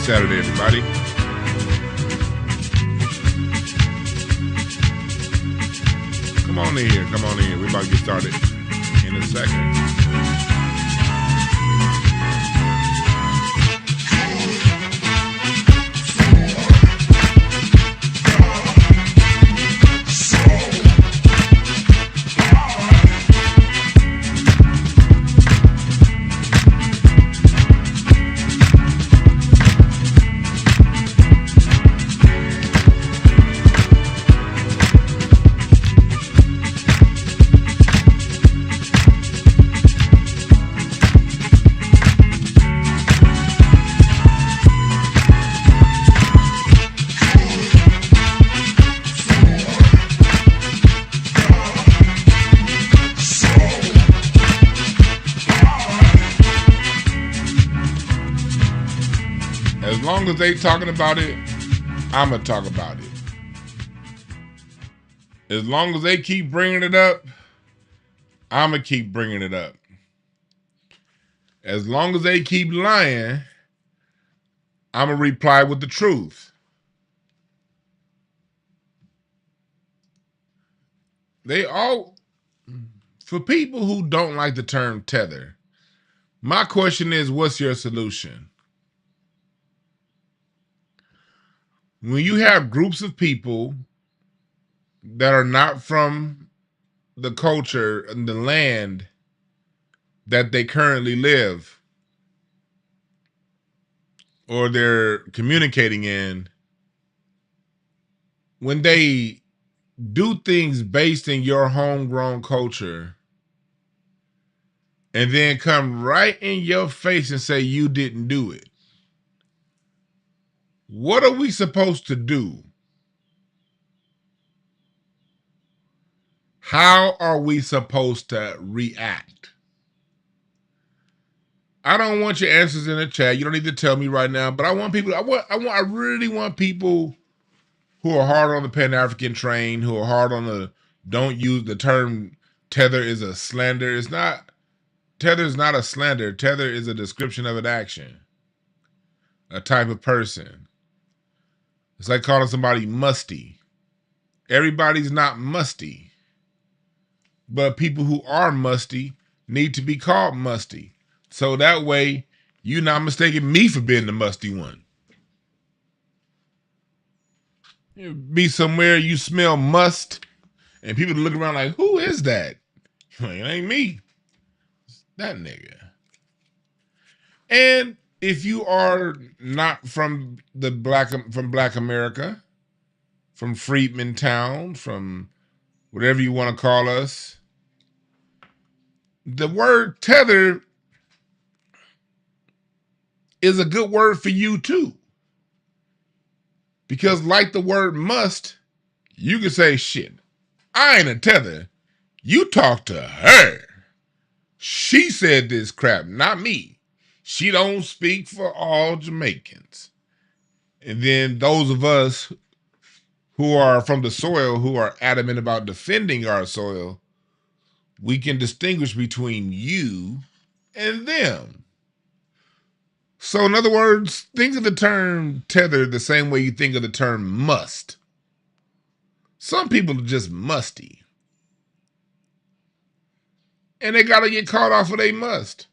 Saturday, everybody. Come on in here. Come on in here. We're about to get started in a second. As long as they talking about it, I'ma talk about it. As long as they keep bringing it up, I'ma keep bringing it up. As long as they keep lying, I'ma reply with the truth. For people who don't like the term tether, my question is, what's your solution? When you have groups of people that are not from the culture and the land that they currently live or they're communicating in, when they do things based in your homegrown culture and then come right in your face and say you didn't do it, what are we supposed to do? How are we supposed to react? I don't want your answers in the chat. You don't need to tell me right now, but I want people, I really want people who are hard on the Pan-African train, who are hard on don't use the term tether is a slander. Tether is not a slander. Tether is a description of an action, a type of person. It's like calling somebody musty. Everybody's not musty, but people who are musty need to be called musty. So that way, you're not mistaking me for being the musty one. You be somewhere, you smell must, and people look around like, who is that? Like, it ain't me. It's that nigga. And if you are not from Black America, from Freedman Town, from whatever you want to call us, the word tether is a good word for you too. Because like the word must, you can say, shit, I ain't a tether. You talk to her. She said this crap, not me. She don't speak for all Jamaicans. And then those of us who are from the soil, who are adamant about defending our soil, we can distinguish between you and them. So in other words, think of the term tether the same way you think of the term must. Some people are just musty. And they got to get caught off of they must.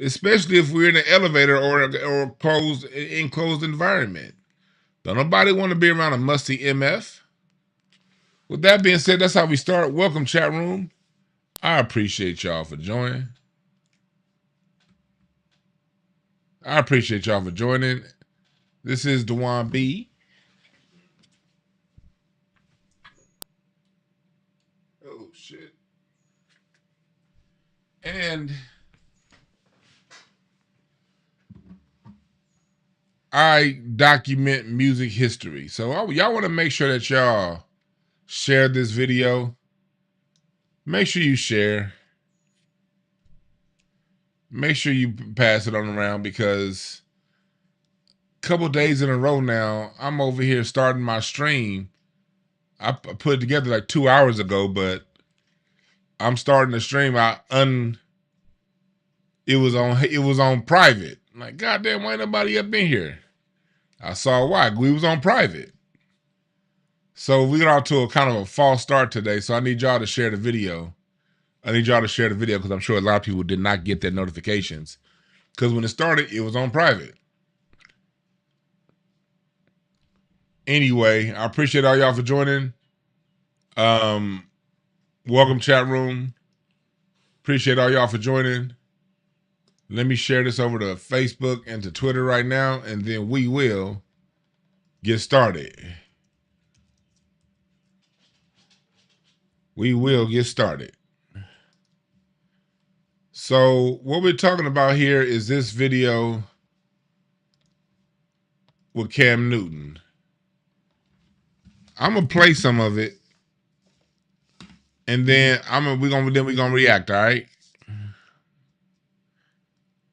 Especially if we're in an elevator or a enclosed environment. Don't nobody want to be around a musty MF. With that being said, that's how we start. Welcome, chat room. I appreciate y'all for joining. I appreciate y'all for joining. This is Dewan B. Oh, shit. And I document music history. So y'all want to make sure that y'all share this video. Make sure you share. Make sure you pass it on around, because a couple days in a row now, I'm over here starting my stream. I put it together like 2 hours ago, but I'm starting the stream. It was on private. I'm like, goddamn, why ain't nobody up in here? I saw why. We was on private. So we got off to a kind of a false start today. So I need y'all to share the video. Because I'm sure a lot of people did not get their notifications. Because when it started, it was on private. Anyway, I appreciate all y'all for joining. Welcome, chat room. Appreciate all y'all for joining. Let me share this over to Facebook and to Twitter right now, and then we will get started. So what we're talking about here is this video with Cam Newton. I'm gonna play some of it, and then we're gonna react. All right.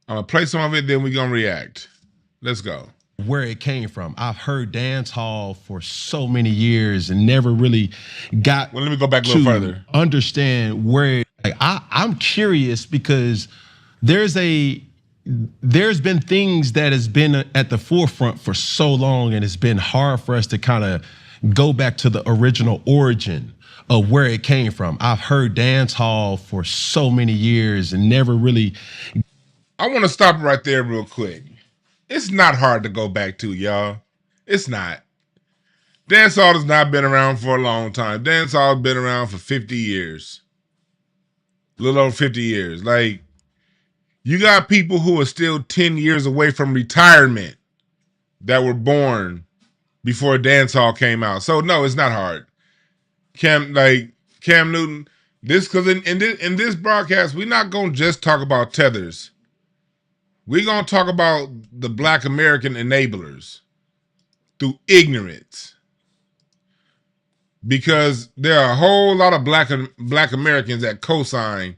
I'm gonna play some of it, then we're gonna react. Let's go. Where it came from. I've heard dancehall for so many years and never really got. Well, let me go back a little further. Understand where I'm curious because there's been things that has been at the forefront for so long, and it's been hard for us to kind of go back to the original origin of where it came from. I've heard dancehall for so many years and never really. I want to stop right there real quick. It's not hard to go back to, y'all. It's not. Dancehall has not been around for a long time. Dancehall has been around for 50 years. A little over 50 years. Like, you got people who are still 10 years away from retirement that were born before dancehall came out. So, no, it's not hard. Cam Newton, because in this broadcast, we're not going to just talk about tethers. We're going to talk about the Black American enablers through ignorance. Because there are a whole lot of Black Americans that co-sign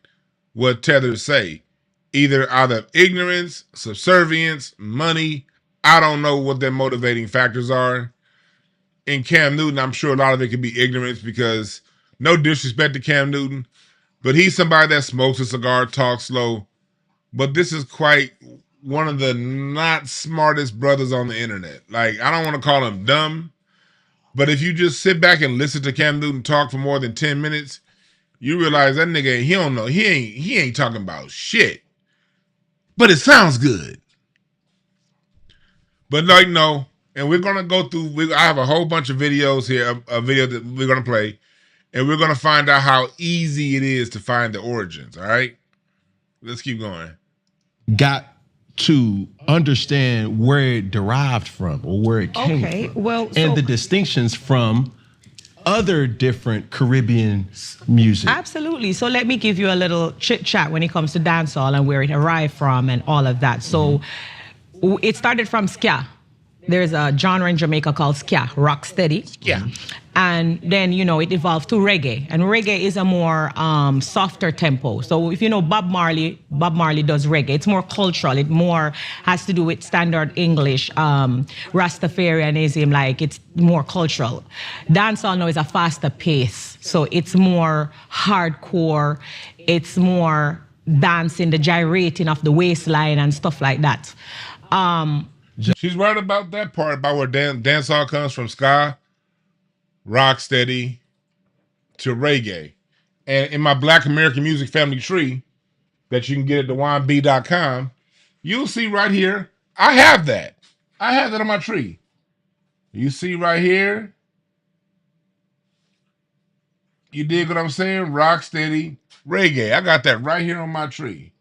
what tethers say. Either out of ignorance, subservience, money. I don't know what their motivating factors are. In Cam Newton, I'm sure a lot of it could be ignorance because no disrespect to Cam Newton, but he's somebody that smokes a cigar, talks slow. But this is quite one of the not smartest brothers on the internet. Like, I don't want to call him dumb, but if you just sit back and listen to Cam Newton talk for more than 10 minutes, you realize that nigga, he don't know. He ain't talking about shit. But it sounds good. But like, no. And we're going to go through, I have a whole bunch of videos here, a video that we're going to play, and we're going to find out how easy it is to find the origins, all right? Let's keep going. Got to understand where it derived from or where it came from. Well, and the distinctions from other different Caribbean music. Absolutely. So let me give you a little chit chat when it comes to dancehall and where it arrived from and all of that. So it started from ska. There's a genre in Jamaica called ska, rock steady. Yeah. And then, it evolved to reggae. And reggae is a more softer tempo. So if you know Bob Marley does reggae. It's more cultural. It more has to do with standard English, Rastafarianism, like it's more cultural. Dancehall now is a faster pace. So it's more hardcore. It's more dancing, the gyrating of the waistline and stuff like that. She's right about that part, about where dancehall comes from, ska, rock steady, to reggae. And in my Black American Music Family Tree that you can get at thewineb.com, you'll see right here, I have that. I have that on my tree. You see right here? You dig what I'm saying? Rock steady, reggae. I got that right here on my tree.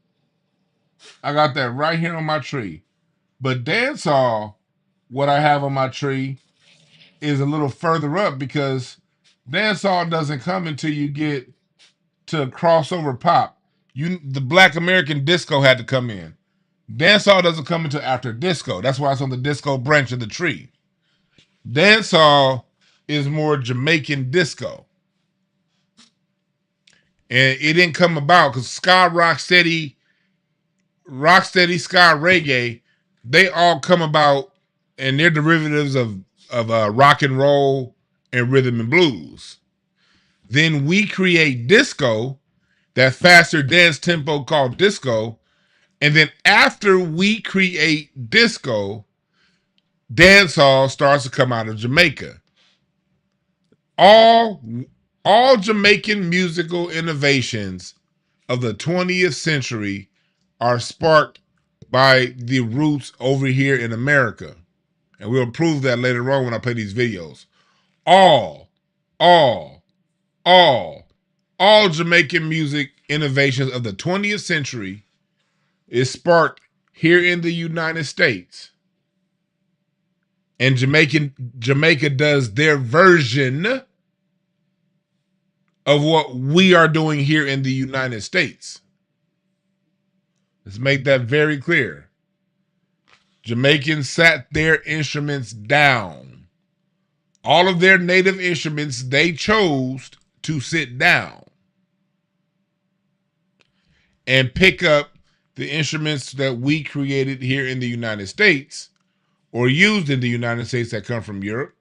But dancehall, what I have on my tree, is a little further up because dancehall doesn't come until you get to crossover pop. The Black American disco had to come in. Dancehall doesn't come until after disco. That's why it's on the disco branch of the tree. Dancehall is more Jamaican disco. And it didn't come about because ska, rock steady, ska, reggae, they all come about, and they're derivatives of rock and roll and rhythm and blues. Then we create disco, that faster dance tempo called disco, And then after we create disco, dancehall starts to come out of Jamaica. All Jamaican musical innovations of the 20th century are sparked by the roots over here in America. And we'll prove that later on when I play these videos. All Jamaican music innovations of the 20th century is sparked here in the United States. And Jamaica does their version of what we are doing here in the United States. Let's make that very clear. Jamaicans sat their instruments down. All of their native instruments, they chose to sit down and pick up the instruments that we created here in the United States or used in the United States that come from Europe,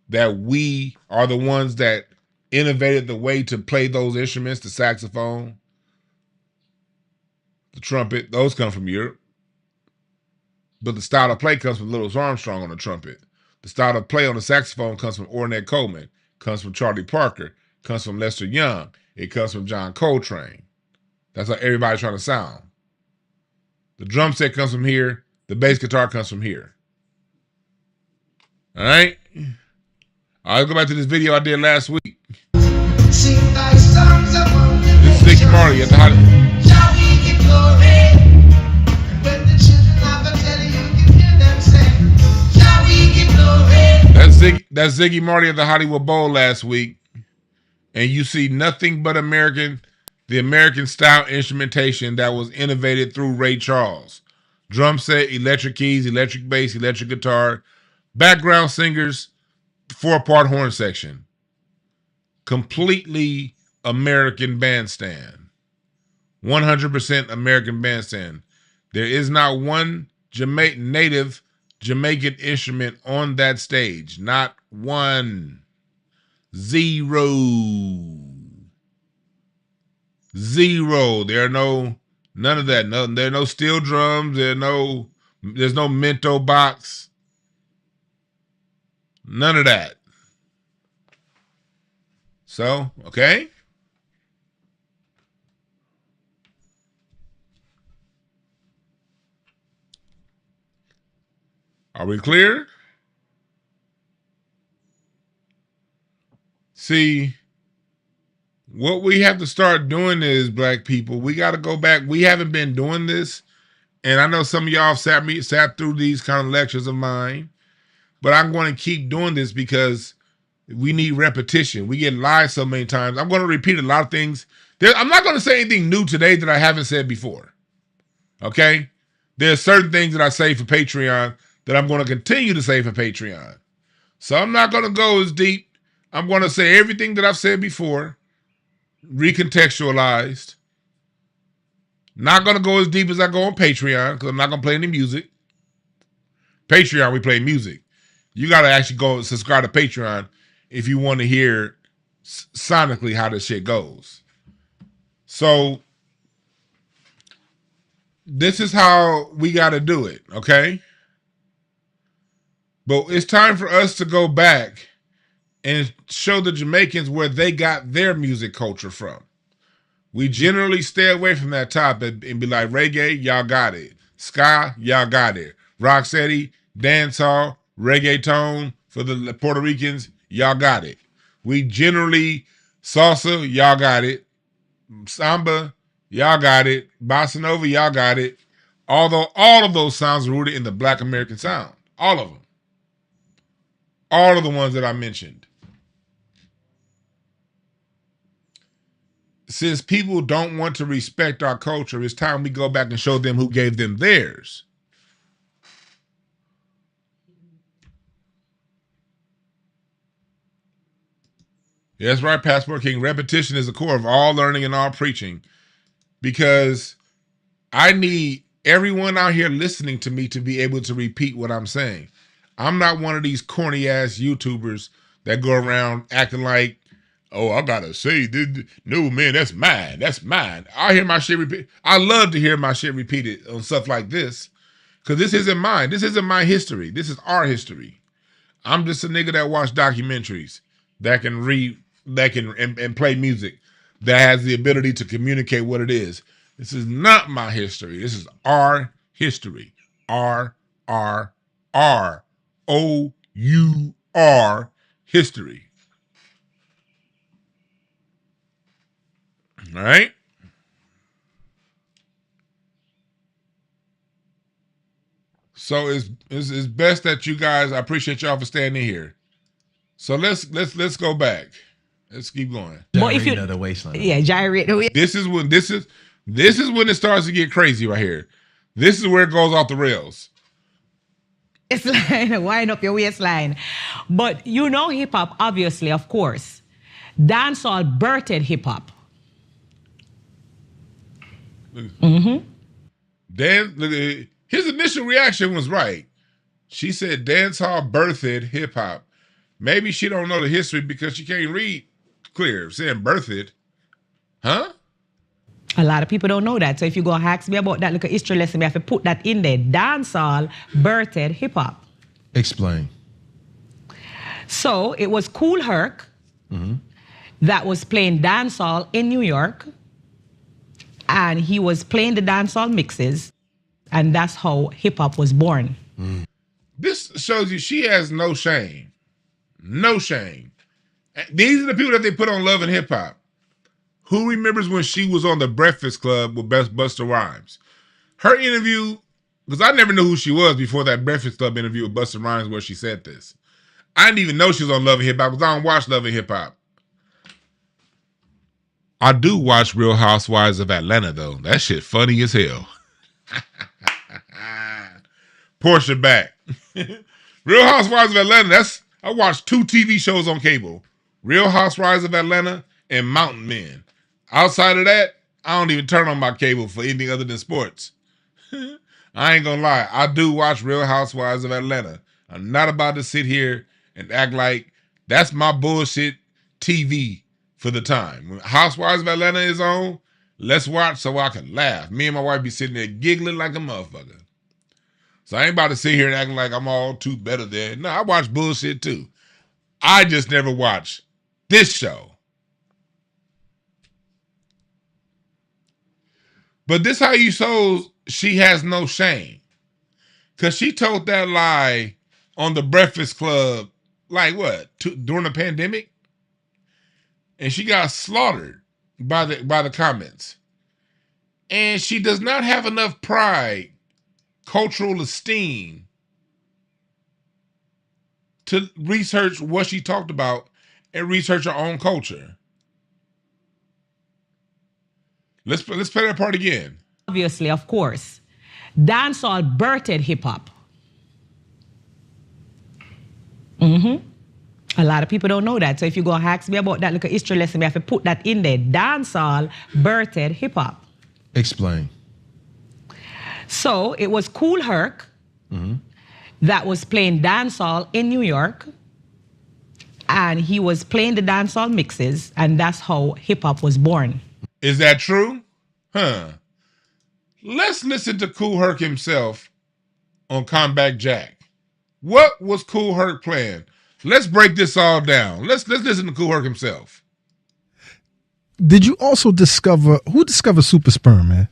that we are the ones that innovated the way to play those instruments, the saxophone, the trumpet, those come from Europe. But the style of play comes from Louis Armstrong on the trumpet. The style of play on the saxophone comes from Ornette Coleman, comes from Charlie Parker, comes from Lester Young, it comes from John Coltrane. That's how everybody's trying to sound. The drum set comes from here, the bass guitar comes from here. All right? I'll go back to this video I did last week. This is Ziggy Marley at the Hollywood. That's Ziggy Marley at the Hollywood Bowl last week. And you see nothing but the American style instrumentation that was innovated through Ray Charles. Drum set, electric keys, electric bass, electric guitar, background singers, 4-part horn section. Completely American bandstand. 100% American bandstand. There is not one native Jamaican instrument on that stage. Not one. Zero. There are none of that. There are no steel drums. There's no Minto box. None of that. So, okay. Are we clear? See, what we have to start doing is, black people, we got to go back. We haven't been doing this. And I know some of y'all sat through these kind of lectures of mine, but I'm going to keep doing this because we need repetition. We get live so many times. I'm going to repeat a lot of things. I'm not going to say anything new today that I haven't said before. Okay? There are certain things that I say for Patreon that I'm going to continue to say for Patreon. So I'm not going to go as deep. I'm going to say everything that I've said before, recontextualized. Not going to go as deep as I go on Patreon because I'm not going to play any music. Patreon, we play music. You got to actually go subscribe to Patreon if you want to hear sonically how this shit goes. So this is how we got to do it, okay? But it's time for us to go back and show the Jamaicans where they got their music culture from. We generally stay away from that topic and be like, reggae, y'all got it. Ska, y'all got it. Rocksteady, dancehall, reggaeton for the Puerto Ricans, y'all got it. We generally, salsa, y'all got it. Samba, y'all got it. Bossa Nova, y'all got it. Although all of those sounds are rooted in the Black American sound. All of them. All of the ones that I mentioned. Since people don't want to respect our culture, it's time we go back and show them who gave them theirs. Yeah, that's right, Passport King. Repetition is the core of all learning and all preaching. Because I need everyone out here listening to me to be able to repeat what I'm saying. I'm not one of these corny ass YouTubers that go around acting like Oh, I gotta say, no man, that's mine. That's mine. I hear my shit repeat. I love to hear my shit repeated on stuff like this, because this isn't mine. This isn't my history. This is our history. I'm just a nigga that watch documentaries, that can read, and play music, that has the ability to communicate what it is. This is not my history. This is our history. R history. All right. So it's best that you guys. I appreciate y'all for staying in here. So let's go back. Let's keep going. But if you the waistline. Yeah, gyrate the waistline. This is when it starts to get crazy right here. This is where it goes off the rails. Wind up your waistline. But you know hip hop, obviously, of course. Dancehall birthed hip hop. Dan, his initial reaction was right. She said dancehall birthed hip hop. Maybe she don't know the history because she can't read clear. Saying birthed, huh? A lot of people don't know that. So if you go ask me about that, look at history lesson, we have to put that in there. Dancehall birthed hip hop. Explain. So it was Kool Herc that was playing dancehall in New York, and he was playing the dancehall mixes, and that's how hip hop was born. This shows you she has no shame. No shame. These are the people that they put on Love and Hip Hop. Who remembers when she was on the Breakfast Club with Busta Rhymes? Her interview, because I never knew who she was before that Breakfast Club interview with Busta Rhymes where she said this. I didn't even know she was on Love and Hip Hop because I don't watch Love and Hip Hop. I do watch Real Housewives of Atlanta, though. That shit funny as hell. Portia back. Real Housewives of Atlanta, I watched 2 TV shows on cable. Real Housewives of Atlanta and Mountain Men. Outside of that, I don't even turn on my cable for anything other than sports. I ain't gonna lie. I do watch Real Housewives of Atlanta. I'm not about to sit here and act like that's my bullshit TV for the time. When Housewives of Atlanta is on, let's watch so I can laugh. Me and my wife be sitting there giggling like a motherfucker. So I ain't about to sit here and acting like I'm all too better there. No, I watch bullshit too. I just never watch this show. But this how you show she has no shame. Because she told that lie on the Breakfast Club, like what, during the pandemic? And she got slaughtered by the comments. And she does not have enough pride, cultural esteem, to research what she talked about and research her own culture. Let's play that part again. Obviously, of course. Dancehall birthed hip hop. A lot of people don't know that. So if you go ask me about that, look at history lesson, we have to put that in there. Dancehall birthed hip hop. Explain. So it was Kool Herc that was playing dancehall in New York, and he was playing the dancehall mixes, and that's how hip hop was born. Is that true? Huh. Let's listen to Kool Herc himself on Comeback Jack. What was Kool Herc playing? Let's break this all down. Let's listen to Kool Herc himself. Did you also discover who discovered Super Sperm, man?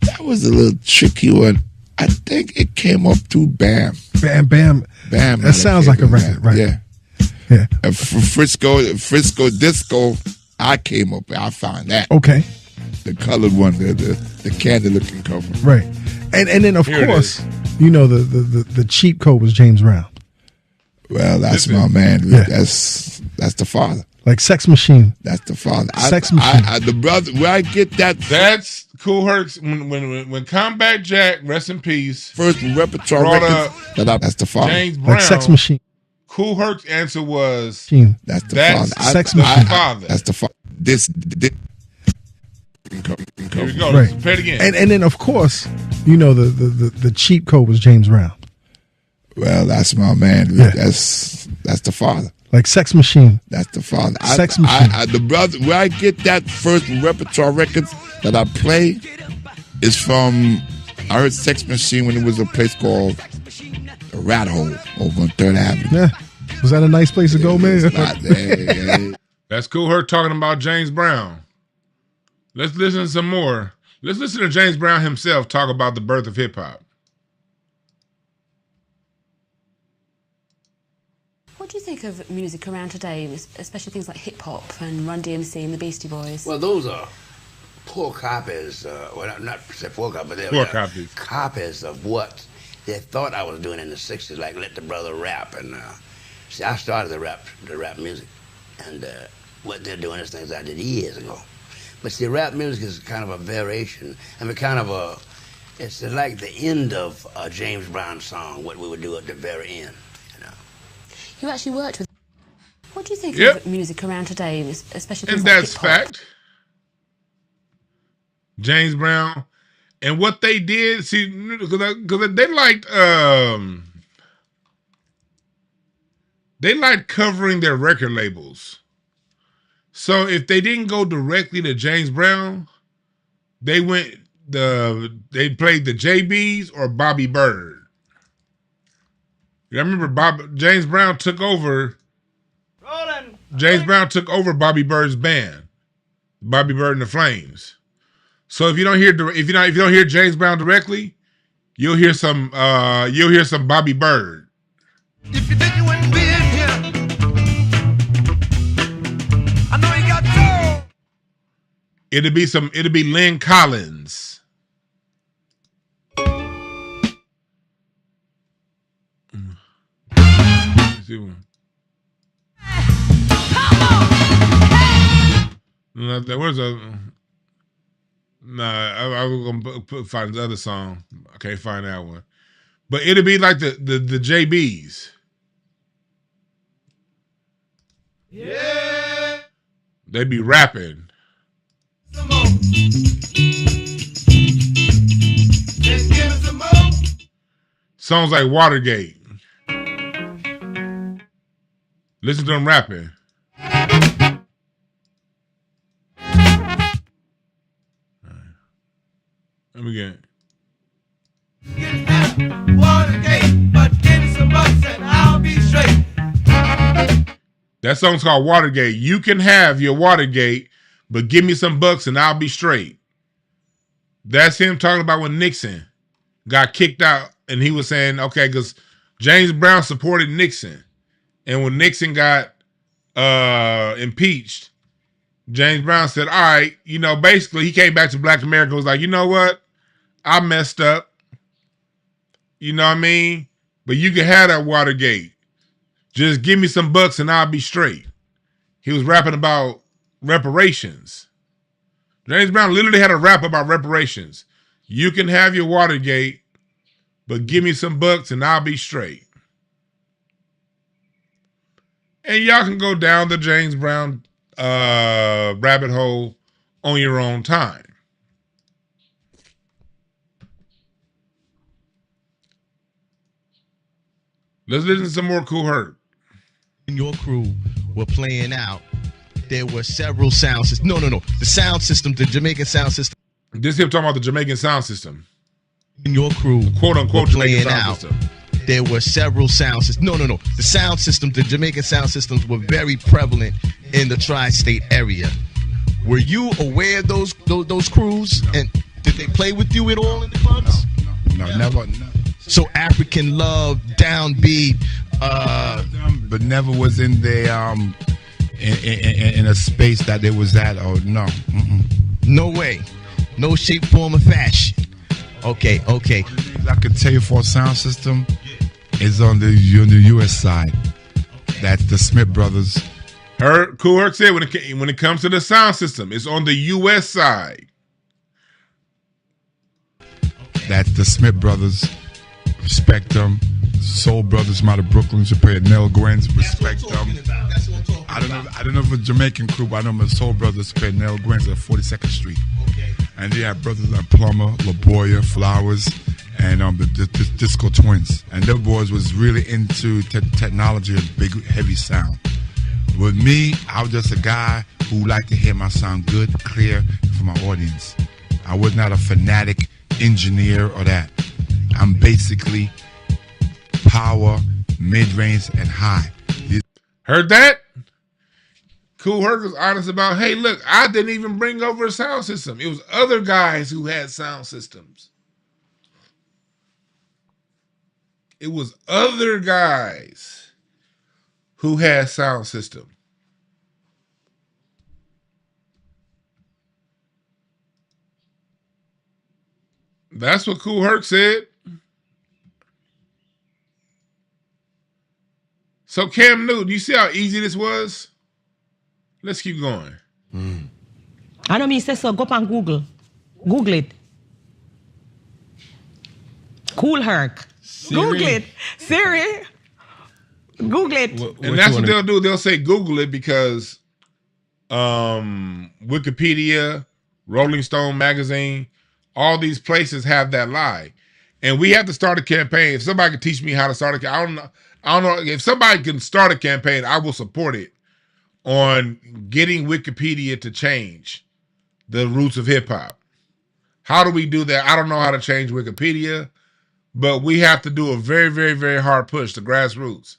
That was a little tricky one. I think it came up through Bam. Bam. That sounds like a record, right? Yeah. Yeah. From Frisco Disco, I came up. I found that. Okay. The colored one, the candy looking cover. Right. And then of Here course, you know the cheat code was James Brown. Well, that's my man. Yeah. That's the father. Like Sex Machine. That's the father. Sex Machine. The brother, where I get that. That's Kool Herc's when Comeback Jack, rest in peace, First repertoire brought record. That's the father. James Brown. Like Sex Machine. Kool Herc's answer was That's the that's father. Sex the Machine. father. That's the father. This Here we go. Right. Let's play it again. And then of course, you know the cheat code was James Brown. Well, that's my man. Yeah. That's That's the father. Like Sex Machine. That's the father. Sex Machine. The brother, where I get that first repertoire records that I play is from, I heard Sex Machine when it was a place called the Rat Hole over on 3rd Avenue. Yeah. Was that a nice place to go, man? That's Kool Herc talking about James Brown. Let's listen to some more. Let's listen to James Brown himself talk about the birth of hip hop. What do you think of music around today, especially things like hip hop and Run DMC and the Beastie Boys? Well, those are poor copies. Well, not poor copies, but they're copies of what they thought I was doing in the '60s, like Let the Brother Rap. And see, I started the rap music, and what they're doing is things I did years ago. But see, rap music is kind of a variation. I mean, it's like the end of a James Brown song, what we would do at the very end. You actually worked with. What do you think of music around today, especially things and like that's hip-hop? fact. James Brown and what they did, see, because they liked covering their record labels. So if they didn't go directly to James Brown, they played the JBs or Bobby Bird. I remember James Brown took over. James Brown took over Bobby Bird's band, Bobby Bird and the Flames. So if you don't hear James Brown directly, you'll hear some Bobby Bird. If you think you wouldn't be in here, I know you got soul. It'll be Lynn Collins. I was gonna find the other song. I can't find that one. But it'll be like the JBs. Yeah. They be rapping. Some more. Just give us some more. Songs like Watergate. Listen to them rapping. Let me get it. Watergate, but give me some bucks and I'll be straight. That song's called Watergate. You can have your Watergate, but give me some bucks and I'll be straight. That's him talking about when Nixon got kicked out and he was saying, okay, because James Brown supported Nixon. And when Nixon got impeached, James Brown said, all right, basically he came back to Black America and was like, you know what? I messed up. You know what I mean? But you can have that Watergate. Just give me some bucks and I'll be straight. He was rapping about reparations. James Brown literally had a rap about reparations. You can have your Watergate, but give me some bucks and I'll be straight. And y'all can go down the James Brown rabbit hole on your own time. Let's listen to some more Kool Herc. Your crew were playing out. There were several sound systems. No. The sound system, the Jamaican sound system. This him talking about the Jamaican sound system. Your crew, quote unquote, Jamaican sound out. System. There were several sound systems. No. The sound system, the Jamaican sound systems were very prevalent in the tri-state area. Were you aware of those crews? No. And did they play with you at all in the clubs? No, never. So African Love, Downbeat, but never was in the in a space that they was at. Or no, no way, no shape, form, or fashion. Okay. I can tell you for a sound system is on the U.S. side. That's the Smith Brothers. Kool Herc said when it comes to the sound system, it's on the U.S. side. That's the Smith Brothers. Respect them. Soul Brothers, out of Brooklyn, Japan, Nell Gwyn's, respect them. I don't know if it's a Jamaican crew, but I know my Soul Brothers, Japan, Nell Gwyn's at 42nd Street. Okay. And they have brothers like Plummer, La Boya, Flowers, and the Disco Twins. And them boys was really into technology and big, heavy sound. With me, I was just a guy who liked to hear my sound good, clear for my audience. I was not a fanatic engineer or that. I'm basically power, mid-range, and high. Heard that? Kool Herc was honest about, hey, look, I didn't even bring over a sound system. It was other guys who had sound systems. It was other guys who had sound system. That's what Kool Herc said. So Cam Newton, you see how easy this was? Let's keep going. I know me say so. Go up and Google. Google it. Kool Herc. Google it. Siri. Google it. And that's what they'll do. They'll say Google it because Wikipedia, Rolling Stone magazine, all these places have that lie. And we have to start a campaign. If somebody can teach me how to start a campaign, I don't know. If somebody can start a campaign, I will support it on getting Wikipedia to change the roots of hip hop. How do we do that? I don't know how to change Wikipedia, but we have to do a very, very, very hard push to grassroots.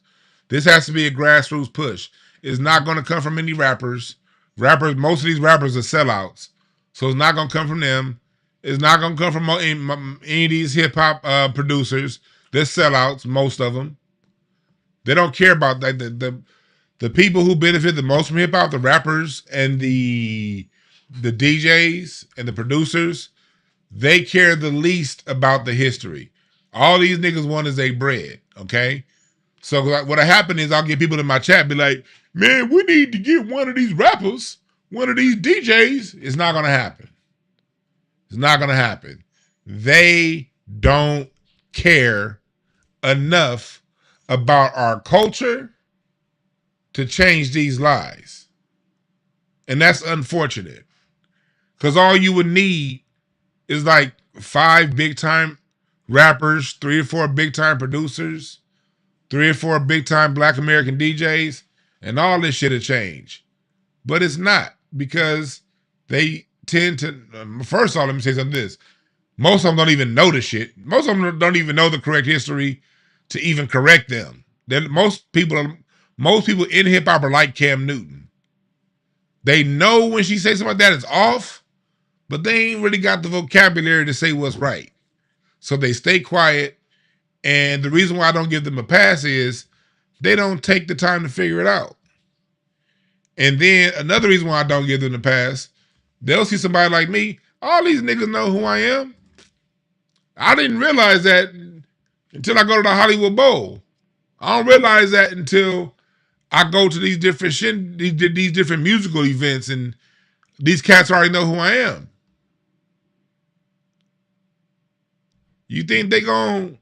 This has to be a grassroots push. It's not going to come from any rappers. Most of these rappers are sellouts, so it's not going to come from them. It's not going to come from any of these hip hop producers. They're sellouts, most of them. They don't care about that. The people who benefit the most from hip hop, the rappers and the DJs and the producers, they care the least about the history. All these niggas want is a bread, okay? So what'll happen is I'll get people in my chat be like, man, we need to get one of these rappers, one of these DJs. It's not gonna happen. It's not gonna happen. They don't care enough about our culture to change these lies. And that's unfortunate. Because all you would need is like 5 big-time rappers, 3 or 4 big-time producers, 3 or 4 big-time Black American DJs, and all this shit will change. But it's not, because they tend to, first of all, let me say something this. Most of them don't even know the shit. Most of them don't even know the correct history to even correct them. Most people in hip-hop are like Cam Newton. They know when she says something like that, it's off, but they ain't really got the vocabulary to say what's right. So they stay quiet, and the reason why I don't give them a pass is they don't take the time to figure it out. And then another reason why I don't give them a pass, they'll see somebody like me, all these niggas know who I am. I didn't realize that until I go to the Hollywood Bowl. I don't realize that until I go to these different musical events, and these cats already know who I am. You think they're going to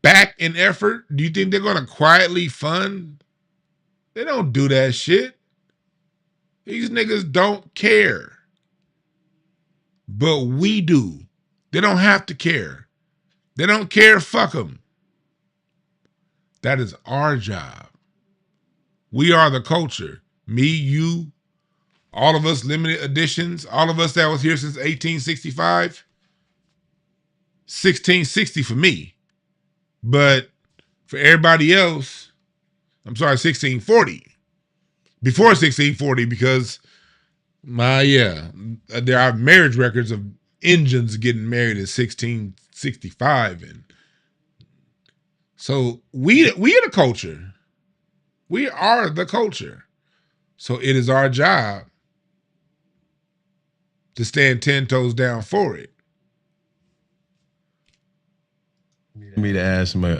back an effort? Do you think they're going to quietly fund? They don't do that shit. These niggas don't care. But we do. They don't have to care. They don't care, fuck them. That is our job. We are the culture. Me, you, all of us limited editions, all of us that was here since 1865. 1660 for me. But for everybody else, I'm sorry, 1640. Before 1640, because there are marriage records of Indians getting married in 1665. And so we are the culture. We are the culture. So it is our job to stand 10 toes down for it. Me to ask my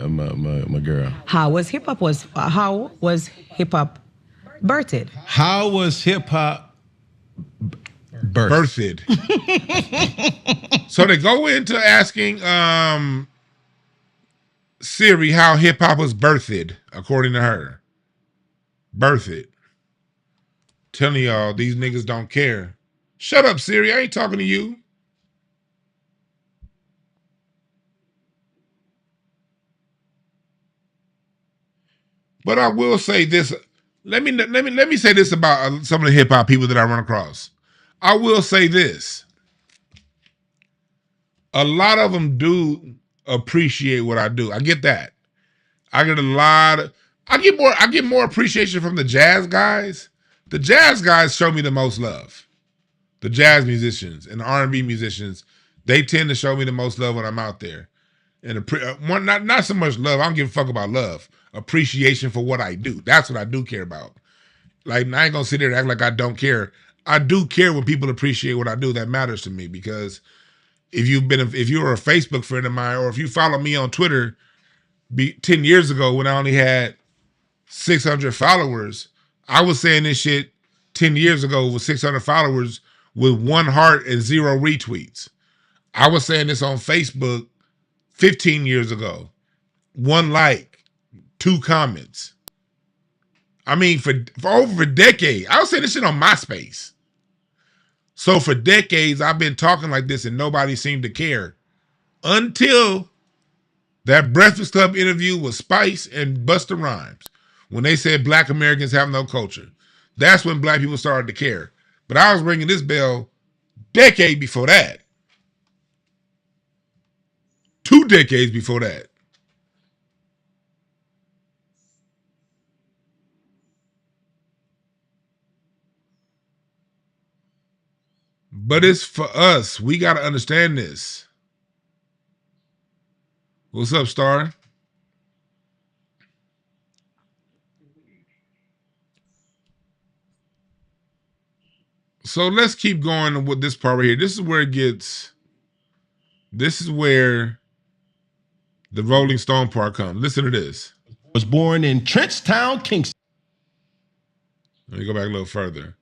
girl. How was hip hop birthed? How was hip hop birthed? So they go into asking Siri how hip hop was birthed, according to her. Birthed. Telling y'all these niggas don't care. Shut up, Siri. I ain't talking to you. But I will say this. Let me say this about some of the hip hop people that I run across. I will say this. A lot of them do appreciate what I do. I get that. I get I get more appreciation from the jazz guys. The jazz guys show me the most love. The jazz musicians and the R&B musicians, they tend to show me the most love when I'm out there. And not so much love. I don't give a fuck about love. Appreciation for what I do. That's what I do care about. Like, I ain't gonna sit there and act like I don't care. I do care when people appreciate what I do. That matters to me, because if you were a Facebook friend of mine, or if you follow me on Twitter, 10 years ago when I only had 600 followers, I was saying this shit 10 years ago with 600 followers with 1 heart and 0 retweets. I was saying this on Facebook 15 years ago. 1 like, 2 comments. I mean, for over a decade, I was saying this shit on MySpace. So for decades, I've been talking like this and nobody seemed to care. Until that Breakfast Club interview with Spice and Busta Rhymes, when they said Black Americans have no culture. That's when Black people started to care. But I was ringing this bell decade before that. 2 decades before that. But it's for us. We got to understand this. What's up, Star? So let's keep going with this part right here. This is where the Rolling Stone part comes. Listen to this. Was born in Trenchtown, Kingston. Let me go back a little further.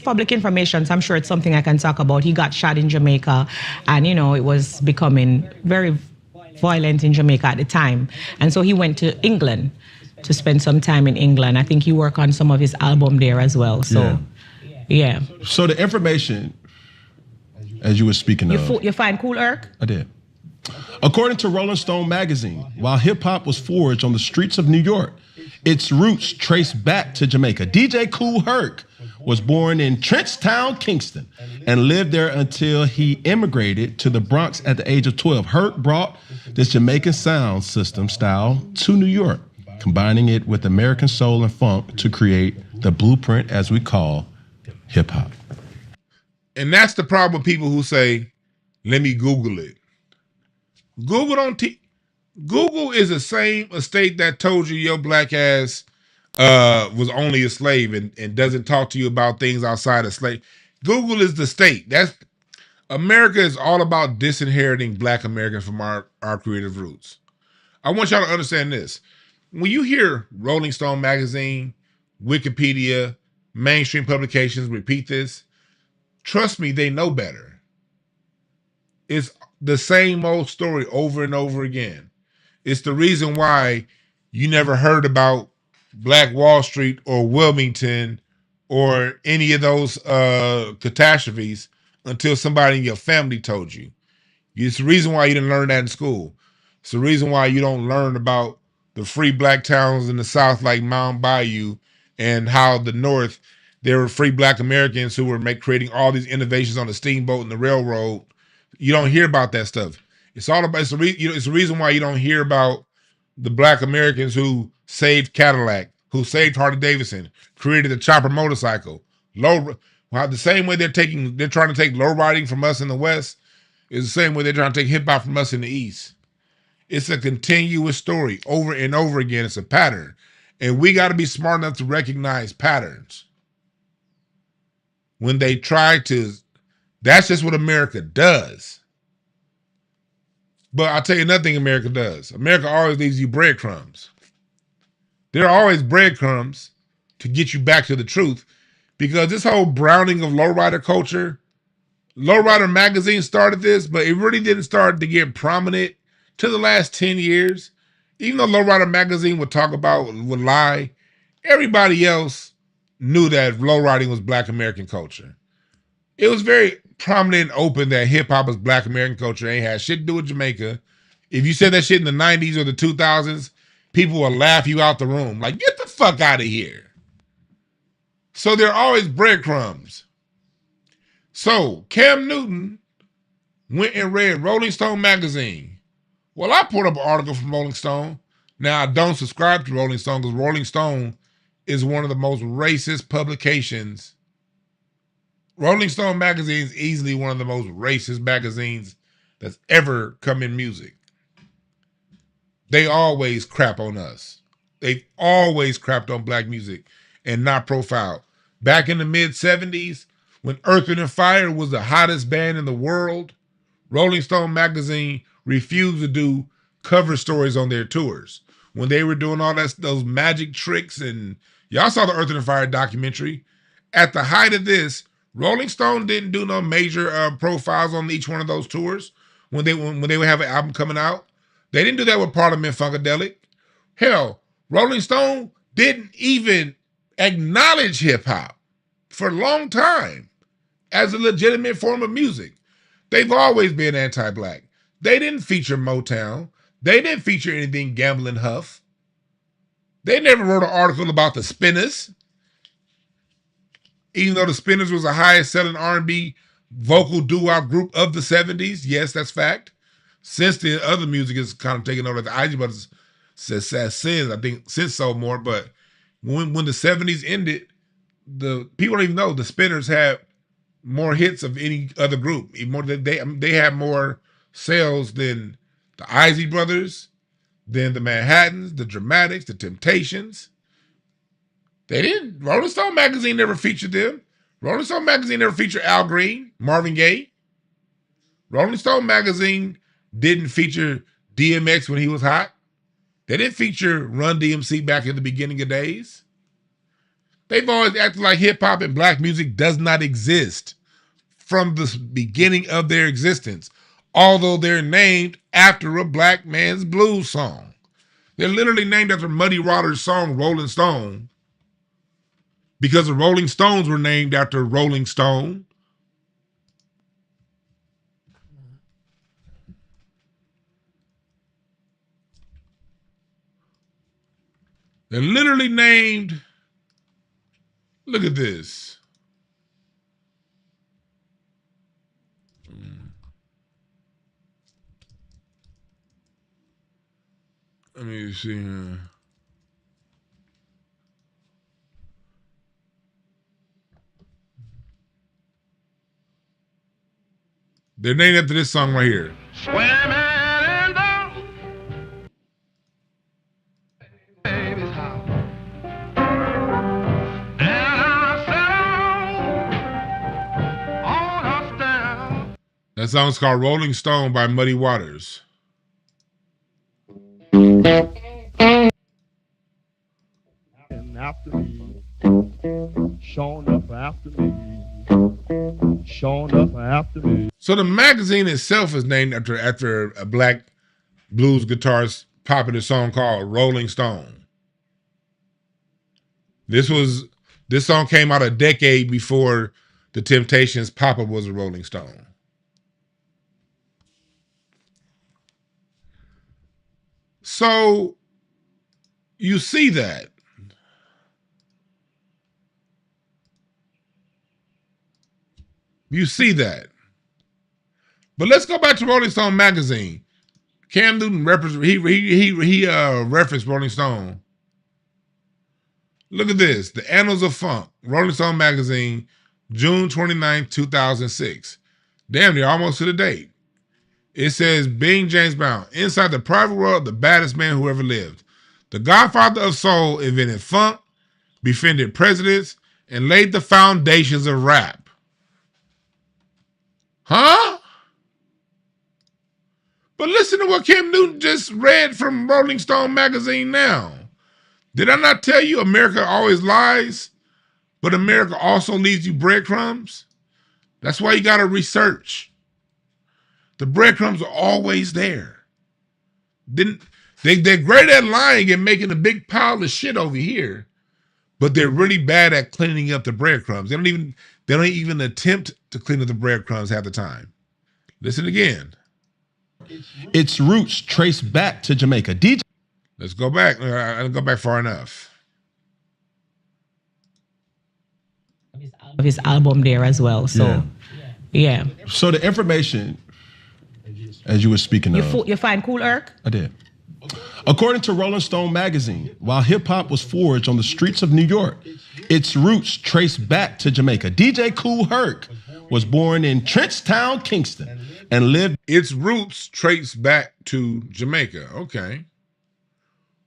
Public information, so I'm sure it's something I can talk about. He got shot in Jamaica, and it was becoming very violent in Jamaica at the time. And so he went to England to spend some time in England. I think he worked on some of his album there as well. So, yeah. So the information, as you were speaking of. You find Kool Herc? I did. According to Rolling Stone magazine, while hip-hop was forged on the streets of New York, its roots trace back to Jamaica. DJ Kool Herc was born in Trenchtown, Kingston, and lived there until he immigrated to the Bronx at the age of 12. Herc brought this Jamaican sound system style to New York, combining it with American soul and funk to create the blueprint, as we call hip-hop. And that's the problem with people who say, let me Google it. Google is the same estate that told you your black ass was only a slave and doesn't talk to you about things outside of slave. Google is the state. America is all about disinheriting Black Americans from our creative roots. I want y'all to understand this. When you hear Rolling Stone magazine, Wikipedia, mainstream publications repeat this, trust me, they know better. It's the same old story over and over again. It's the reason why you never heard about Black Wall Street or Wilmington or any of those catastrophes until somebody in your family told you. It's the reason why you didn't learn that in school. It's the reason why you don't learn about the free Black towns in the South like Mount Bayou, and how the North, there were free Black Americans who were creating all these innovations on the steamboat and the railroad. You don't hear about that stuff. It's the reason why you don't hear about the Black Americans who saved Cadillac, who saved Harley Davidson, created the chopper motorcycle. The same way they're trying to take low riding from us in the West is the same way they're trying to take hip hop from us in the East. It's a continuous story over and over again. It's a pattern. And we got to be smart enough to recognize patterns. When they try to, that's just what America does. But I'll tell you another thing America does. America always leaves you breadcrumbs. There are always breadcrumbs to get you back to the truth, because this whole browning of lowrider culture, Lowrider magazine started this, but it really didn't start to get prominent till the last 10 years. Even though Lowrider magazine would lie, everybody else knew that lowriding was Black American culture. It was very prominent and open that hip hop is Black American culture. Ain't had shit to do with Jamaica. If you said that shit in the 90s or the 2000s, people will laugh you out the room. Like, get the fuck out of here. So there are always breadcrumbs. So Cam Newton went and read Rolling Stone magazine. Well, I pulled up an article from Rolling Stone. Now, I don't subscribe to Rolling Stone because Rolling Stone is one of the most racist publications. Rolling Stone magazine is easily one of the most racist magazines that's ever come in music. They always crap on us. They've always crapped on black music and not profiled. Back in the mid-'70s, when Earth, Wind & Fire was the hottest band in the world, Rolling Stone magazine refused to do cover stories on their tours. When they were doing all those magic tricks, and y'all saw the Earth, Wind & Fire documentary. At the height of this, Rolling Stone didn't do no major profiles on each one of those tours when they would have an album coming out. They didn't do that with Parliament Funkadelic. Hell, Rolling Stone didn't even acknowledge hip-hop for a long time as a legitimate form of music. They've always been anti-black. They didn't feature Motown. They didn't feature anything Gamblin' Huff. They never wrote an article about the Spinners. Even though the Spinners was the highest selling R&B vocal doo-wop group of the 70s. Yes, that's fact. Since the other music is kind of taking over, the Isley Brothers since I think since sold more, but when the 70s ended, the people don't even know the Spinners had more hits of any other group. They had more sales than the Isley Brothers, than the Manhattans, the Dramatics, the Temptations. They didn't. Rolling Stone magazine never featured them. Rolling Stone magazine never featured Al Green, Marvin Gaye. Rolling Stone magazine didn't feature DMX when he was hot. They didn't feature Run DMC back in the beginning of days. They've always acted like hip-hop and black music does not exist from the beginning of their existence, although they're named after a black man's blues song. They're literally named after Muddy Waters' song Rolling Stone because the Rolling Stones were named after Rolling Stone. They're literally named, look at this. Let me see here. They're named after this song right here. Swimming in the baby's house. And I sat on her step. That song's called Rolling Stone by Muddy Waters. After me, showing up after me, showing up after me. So the magazine itself is named after a black blues guitarist popular song called Rolling Stone. This song came out a decade before the Temptations' Papa was a Rolling Stone. So you see that. You see that. But let's go back to Rolling Stone magazine. Cam Newton referenced Rolling Stone. Look at this. The Annals of Funk, Rolling Stone magazine, June 29, 2006. Damn, they're almost to the date. It says, being James Brown, inside the private world, the baddest man who ever lived. The godfather of soul invented funk, befriended presidents, and laid the foundations of rap. Huh? But listen to what Cam Newton just read from Rolling Stone magazine now. Did I not tell you America always lies, but America also leaves you breadcrumbs? That's why you got to research. The breadcrumbs are always there. They're great at lying and making a big pile of shit over here, but they're really bad at cleaning up the breadcrumbs. They don't even attempt to clean up the breadcrumbs half the time. Listen again. Its roots trace back to Jamaica. Let's go back. I didn't go back far enough. Of his album there as well. So, yeah. So the information, as you were speaking of. You find Kool Herc? I did. According to Rolling Stone magazine, while hip-hop was forged on the streets of New York, its roots trace back to Jamaica. DJ Kool Herc was born in Trenchtown, Kingston, and lived... Its roots trace back to Jamaica. Okay.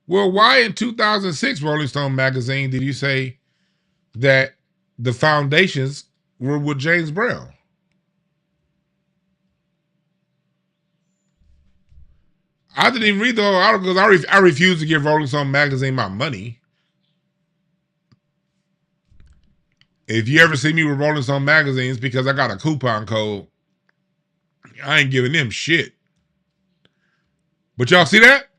Well, why in 2006, Rolling Stone magazine, did you say that the foundations were with James Brown? I didn't even read the whole article because I refuse to give Rolling Stone magazine my money. If you ever see me with Rolling Stone magazines because I got a coupon code, I ain't giving them shit. But y'all see that?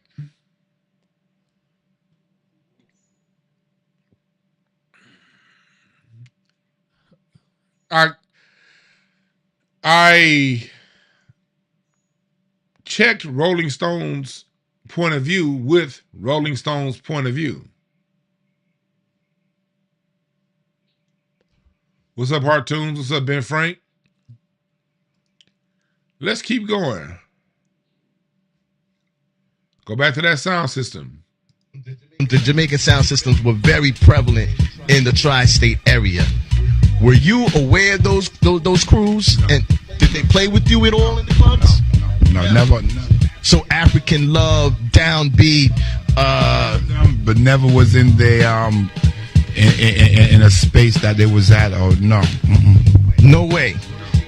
I checked Rolling Stone's point of view with Rolling Stone's point of view. What's up, Hartoons? What's up, Ben Frank? Let's keep going. Go back to that sound system. The Jamaican sound systems were very prevalent in the tri-state area. Were you aware of those crews? No. And did they play with you at all in the clubs? No, never. So African Love, Downbeat, but never was in the in a space that they was at. Or no, no way,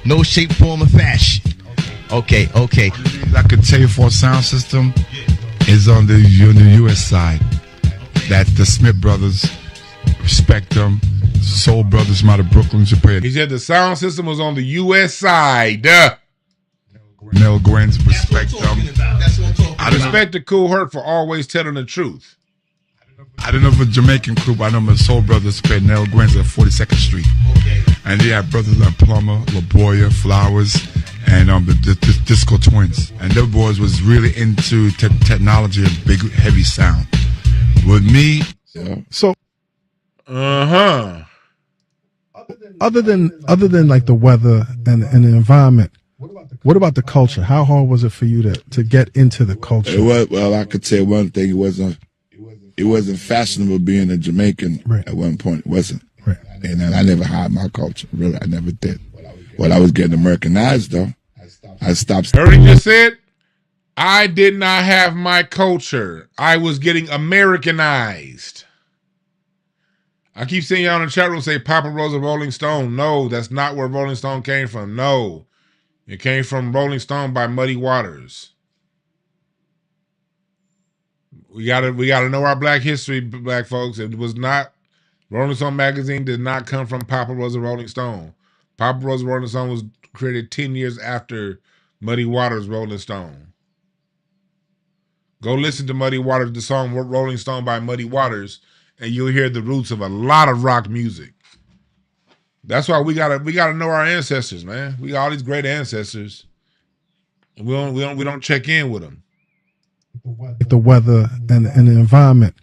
no shape, form, or fashion. Okay. I could tell you for a sound system is on the U.S. side. That's the Smith Brothers. Respect them. Soul Brothers from out of Brooklyn, Japan. He said the sound system was on the U.S. side. Nell Gwynns, respect them. I respect the Kool Herc for always telling the truth. I don't know if a Jamaican crew, but I know my Soul Brothers played Nell Gwynns at 42nd Street. And they had brothers like Plummer, LaBoya, Flowers, and the Disco Twins. And their boys was really into technology and big, heavy sound. With me, so other than like the weather and the environment, what about the culture? How hard was it for you to get into the culture? Well, I could say one thing. It wasn't fashionable being a Jamaican at one point. It wasn't. Right. And I never hid my culture. Really, I never did. Well, I was getting Americanized, though. I stopped. Heard he just said, I did not have my culture. I was getting Americanized. I keep seeing y'all in the chat room say Papa Rosa Rolling Stone. No, that's not where Rolling Stone came from. No. It came from Rolling Stone by Muddy Waters. We gotta know our black history, black folks. It was not, Rolling Stone magazine did not come from Papa Rosa Rolling Stone. Papa Rosa Rolling Stone was created 10 years after Muddy Waters Rolling Stone. Go listen to Muddy Waters, the song Rolling Stone by Muddy Waters, and you'll hear the roots of a lot of rock music. That's why we gotta know our ancestors, man. We got all these great ancestors. We don't check in with them. The weather and the environment.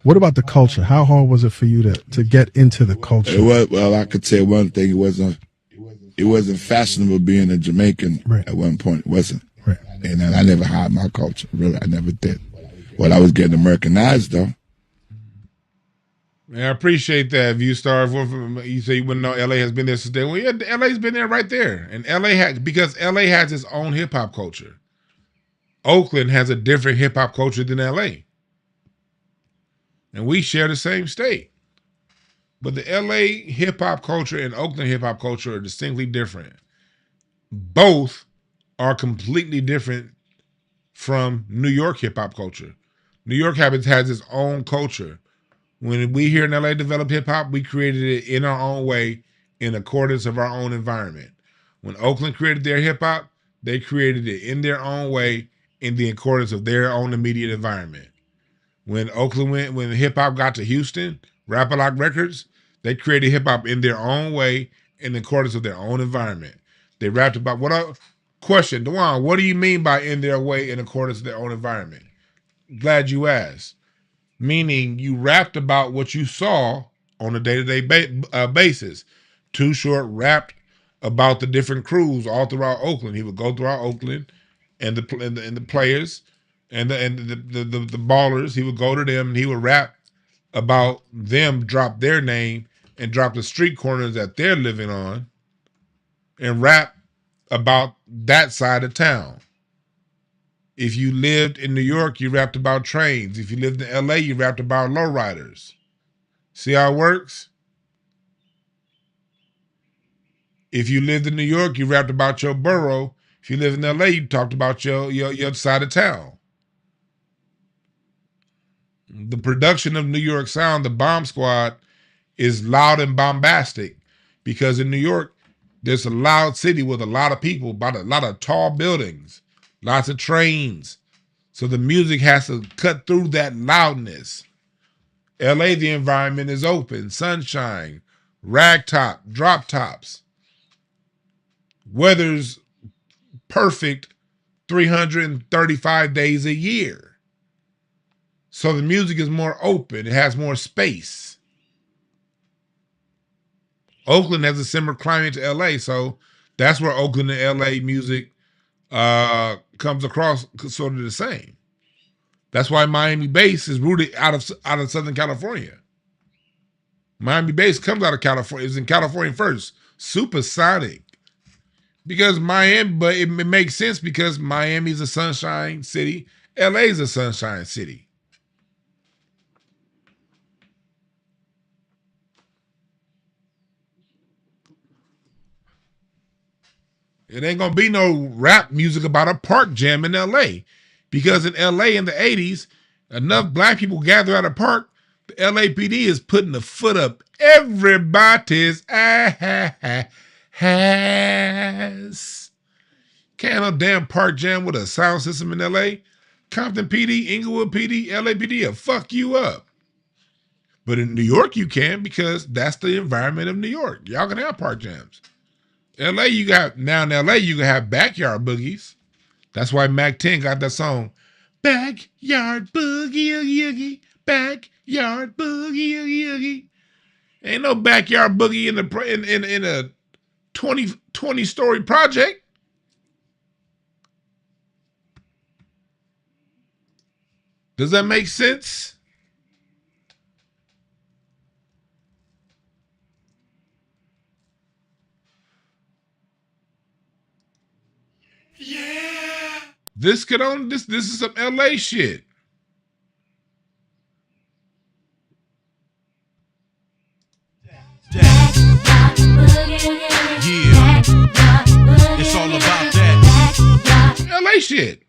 What about the culture? How hard was it for you to get into the culture? Well, I could say one thing. It wasn't fashionable being a Jamaican at one point. It wasn't. Right. And I never hid my culture. Really, I never did. Well, I was getting Americanized, though. Man, I appreciate that, Viewstar. You say you wouldn't know LA has been there since day. Well, yeah, LA's been there right there. And because LA has its own hip hop culture. Oakland has a different hip hop culture than LA. And we share the same state. But the LA hip hop culture and Oakland hip hop culture are distinctly different. Both are completely different from New York hip hop culture. New York has its own culture. When we here in LA developed hip hop, we created it in our own way, in accordance of our own environment. When Oakland created their hip hop, they created it in their own way, in the accordance of their own immediate environment. When hip hop got to Houston, Rap-A-Lock Records, they created hip hop in their own way, in accordance of their own environment. They rapped about Question, Dewan, what do you mean by in their way, in accordance with their own environment? glad you asked. Meaning you rapped about what you saw on a day-to-day basis. Too Short rapped about the different crews all throughout Oakland. He would go throughout Oakland and the players and the ballers. He would go to them and he would rap about them, drop their name and drop the street corners that they're living on, and rap about that side of town. If you lived in New York, you rapped about trains. If you lived in LA, you rapped about lowriders. See how it works? If you lived in New York, you rapped about your borough. If you live in LA, you talked about your side of town. The production of New York Sound, the Bomb Squad, is loud and bombastic because in New York, there's a loud city with a lot of people, about a lot of tall buildings, lots of trains. So the music has to cut through that loudness. LA, the environment is open, sunshine, ragtop, drop tops. Weather's perfect 335 days a year. So the music is more open, it has more space. Oakland has a similar climate to LA, so that's where Oakland and LA music comes across sort of the same. That's why Miami bass is rooted out of Southern California. Miami bass comes out of California. It's in California first. Supersonic. Because Miami, but it makes sense because Miami's a sunshine city. LA's a sunshine city. It ain't gonna be no rap music about a park jam in LA. Because in LA in the 80s, enough black people gather at a park, the LAPD is putting the foot up everybody's ass. Can't no damn park jam with a sound system in LA. Compton PD, Inglewood PD, LAPD will fuck you up. But in New York you can because that's the environment of New York. Y'all can have park jams. LA, you got, now in LA, you can have backyard boogies. That's why Mac 10 got that song, Backyard Boogie Oogie, Backyard Boogie Oogie Oogie. Ain't no backyard boogie in a 20-story project. Does that make sense? Yeah. This is some LA shit. Yeah. It's all about that. LA shit.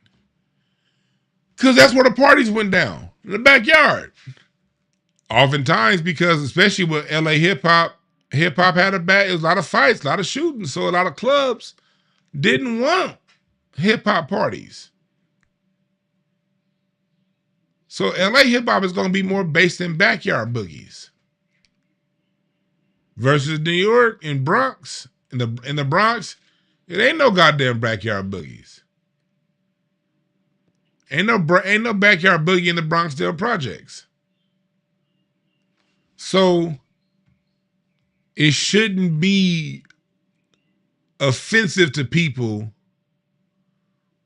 Because that's where the parties went down. In the backyard. Oftentimes, because especially with LA hip-hop had it was a lot of fights, a lot of shooting. So a lot of clubs didn't want hip-hop parties. So LA hip-hop is going to be more based in backyard boogies. Versus New York and Bronx, in the Bronx, it ain't no goddamn backyard boogies. Ain't no backyard boogie in the Bronxdale projects. So it shouldn't be offensive to people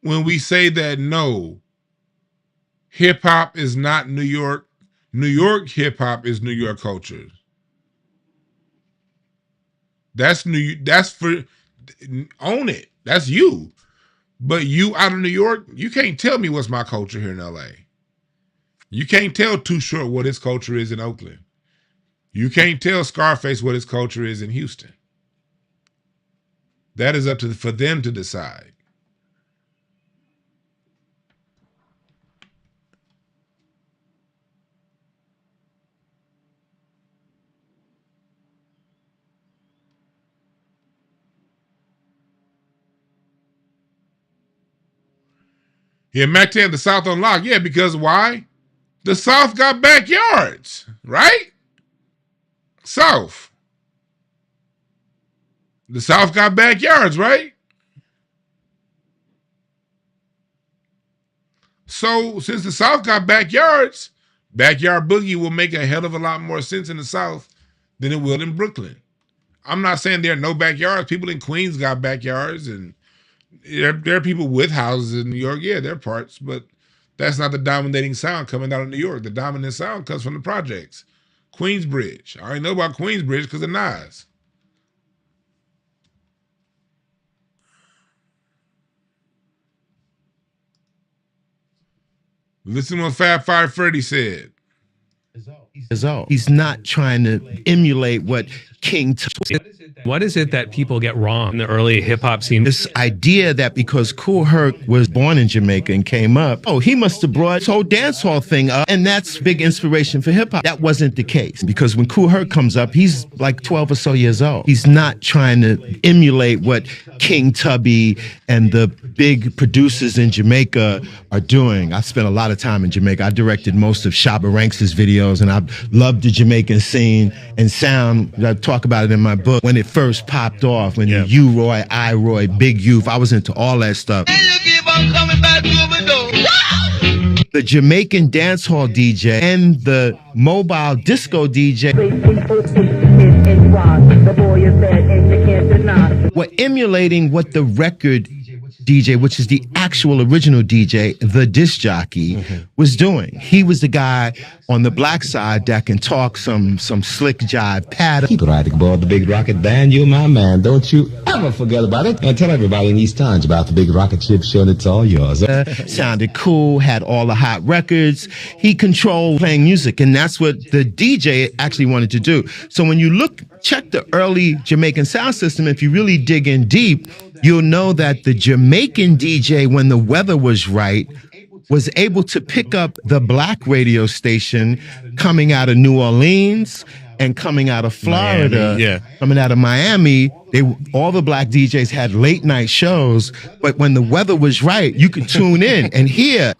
when we say that no, hip hop is not New York. New York hip hop is New York culture. That's for own it. That's you. But you out of New York, you can't tell me what's my culture here in LA. You can't tell Too Short what his culture is in Oakland. You can't tell Scarface what his culture is in Houston. That is up for them to decide. Yeah, Mac 10, the South on lock. Yeah, because why? The South got backyards, right? South. The South got backyards, right? So since the South got backyards, backyard boogie will make a hell of a lot more sense in the South than it will in Brooklyn. I'm not saying there are no backyards. People in Queens got backyards, and there are people with houses in New York. Yeah, there are parts, but that's not the dominating sound coming out of New York. The dominant sound comes from the projects. Queensbridge. I already know about Queensbridge because of Nas. Listen to what Fab Five Freddy said. He's not trying to emulate what King What is it that people get wrong in the early hip hop scene? This idea that because Kool Herc was born in Jamaica and came up, he must have brought this whole dancehall thing up, and that's big inspiration for hip hop. That wasn't the case, because when Kool Herc comes up, he's like 12 or so years old. He's not trying to emulate what King Tubby and the big producers in Jamaica are doing. I spent a lot of time in Jamaica. I directed most of Shabba Ranks' videos, and I loved the Jamaican scene and sound. I talk about it in my book. When it first popped off, when the U-Roy, I-Roy, Big Youth, I was into all that stuff. The Jamaican dancehall DJ and the mobile disco DJ were emulating what the record DJ, which is the actual original DJ, the disc jockey, was doing. He was the guy on the black side that can talk some slick jive pattern. Keep riding aboard the Big Rocket Band, you my man. Don't you ever forget about it. And tell everybody in East Orange about the Big Rocket Chip Show, and it's all yours. Sounded cool, had all the hot records. He controlled playing music, and that's what the DJ actually wanted to do. So when you check the early Jamaican sound system, if you really dig in deep, you'll know that the Jamaican DJ, when the weather was right, was able to pick up the black radio station coming out of New Orleans and coming out of Florida, coming out of Miami. All the black DJs had late night shows, but when the weather was right, you could tune in and hear.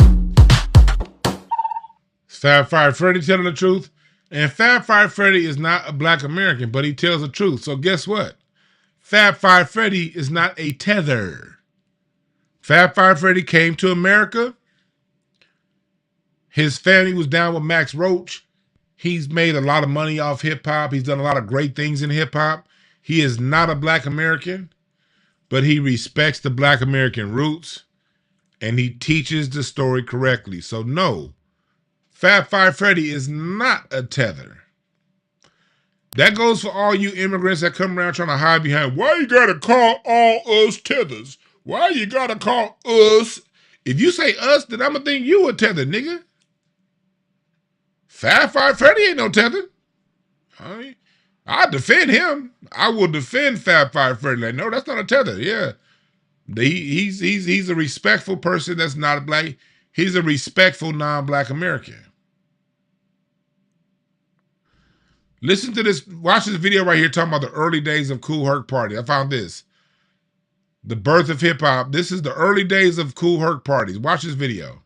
Fab Five Freddy telling the truth. And Fab Five Freddy is not a black American, but he tells the truth. So guess what? Fab Five Freddy is not a tether. Fab Five Freddy came to America. His family was down with Max Roach. He's made a lot of money off hip hop. He's done a lot of great things in hip hop. He is not a black American, but he respects the black American roots and he teaches the story correctly. So no, Fab Five Freddy is not a tether. That goes for all you immigrants that come around trying to hide behind, why you gotta call all us tethers? Why you gotta call us? If you say us, then I'm gonna think you a tether, nigga. Fab Five Freddy ain't no tether. I defend him. I will defend Fab Five Freddy. Like, no, that's not a tether. Yeah. He's a respectful person that's not a black. He's a respectful non-black American. Listen to this. Watch this video right here talking about the early days of Kool Herc Party. I found this. The birth of hip hop. This is the early days of Kool Herc parties. Watch this video.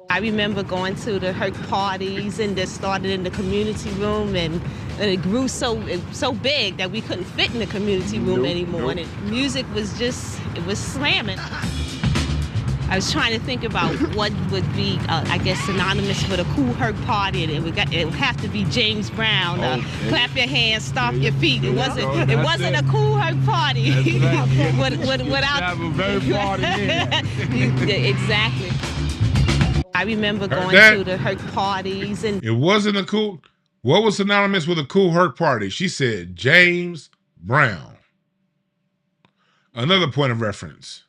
I remember going to the Herc parties, and that started in the community room, and it grew so big that we couldn't fit in the community room anymore. And music was it was slamming. I was trying to think about what would be, I guess, synonymous for the Kool Herc party, and it would have to be James Brown. Clap your hands, stomp your feet. It wasn't a Kool Herc party without. Have a very party Exactly. I remember going to the Herc parties, and it wasn't a cool. What was synonymous with a Kool Herc party? She said James Brown. Another point of reference.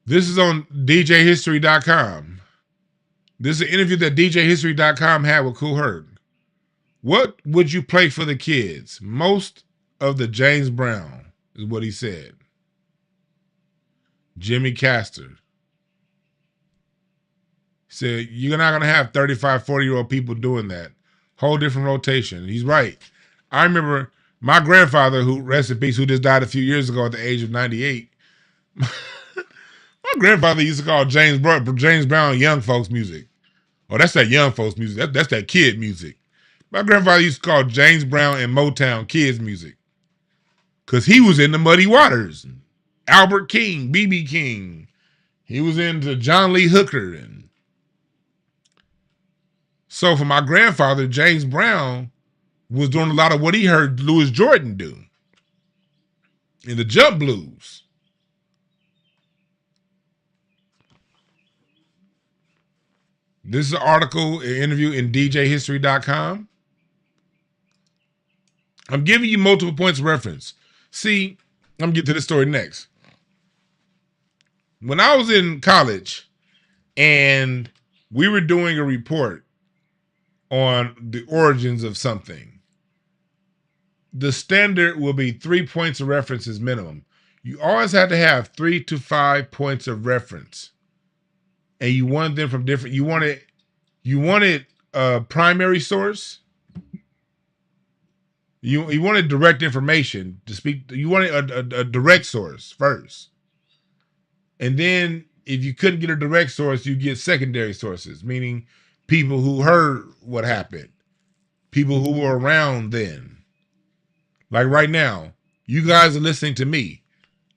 This is on DJHistory.com. This is an interview that DJHistory.com had with Kool Herc. What would you play for the kids? Most of the James Brown is what he said. Jimmy Castor. He said, you're not going to have 35, 40-year-old people doing that. Whole different rotation. He's right. I remember my grandfather, who, rest in peace, who just died a few years ago at the age of 98. My grandfather used to call James Brown young folks music. Oh, that's that young folks music. That's that kid music. My grandfather used to call James Brown and Motown kids music. Because he was in the Muddy Waters. Albert King, B.B. King. He was into John Lee Hooker. And so for my grandfather, James Brown was doing a lot of what he heard Louis Jordan do in the jump blues. This is an article, an interview in DJHistory.com. I'm giving you multiple points of reference. See, I'm going to get to this story next. When I was in college and we were doing a report on the origins of something, the standard will be 3 points of reference as minimum. You always have to have 3 to 5 points of reference. And you want them from different, you wanted a primary source. You wanted direct information to speak. You wanted a direct source first. And then if you couldn't get a direct source, you get secondary sources, meaning people who heard what happened, people who were around then. Like right now, you guys are listening to me.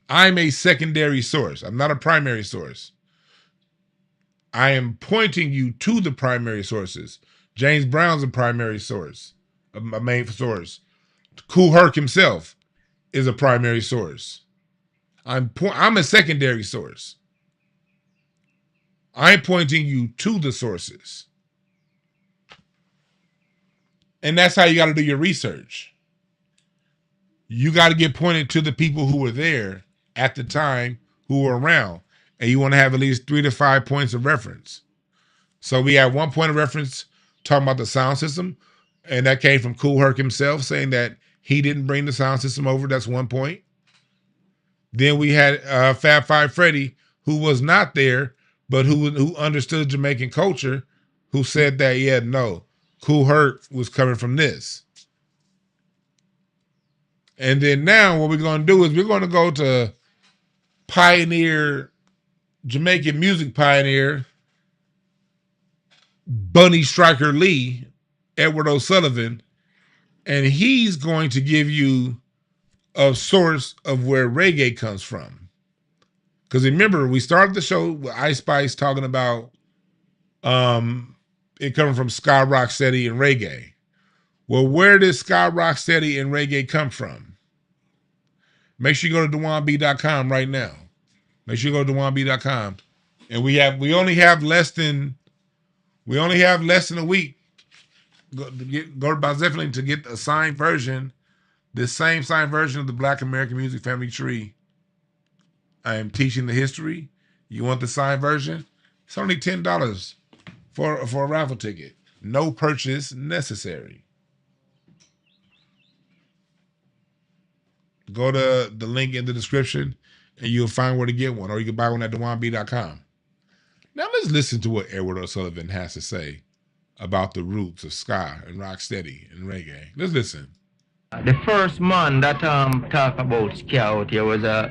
I'm a secondary source. I'm not a primary source. I am pointing you to the primary sources. James Brown's a primary source, a main source. Kool Herc himself is a primary source. I'm a secondary source. I'm pointing you to the sources. And that's how you got to do your research. You got to get pointed to the people who were there at the time, who were around. And you want to have at least 3 to 5 points of reference. So we have 1 point of reference talking about the sound system. And that came from Kool Herc himself saying that he didn't bring the sound system over. That's 1 point. Then we had Fab Five Freddy, who was not there, but who understood Jamaican culture, who said that, yeah, no, Kool Herc was coming from this. And then now what we're going to do is we're going to go to Jamaican music pioneer, Bunny Striker Lee, Edward O'Sullivan, and he's going to give you a source of where reggae comes from. Because remember, we started the show with Ice Spice talking about it coming from ska, rock steady, and reggae. Well, where does ska, rock steady, and reggae come from? Make sure you go to DewanB.com right now. Make sure you go to DewanB.com. And we only have less than a week. Go to Zeppelin to get a signed version. This same signed version of the Black American Music Family Tree. I am teaching the history. You want the signed version? It's only $10 for a raffle ticket. No purchase necessary. Go to the link in the description and you'll find where to get one. Or you can buy one at DewanB.com. Now let's listen to what Edward O'Sullivan has to say about the roots of ska and rocksteady and reggae. Let's listen. The first man that talk about ska out here was a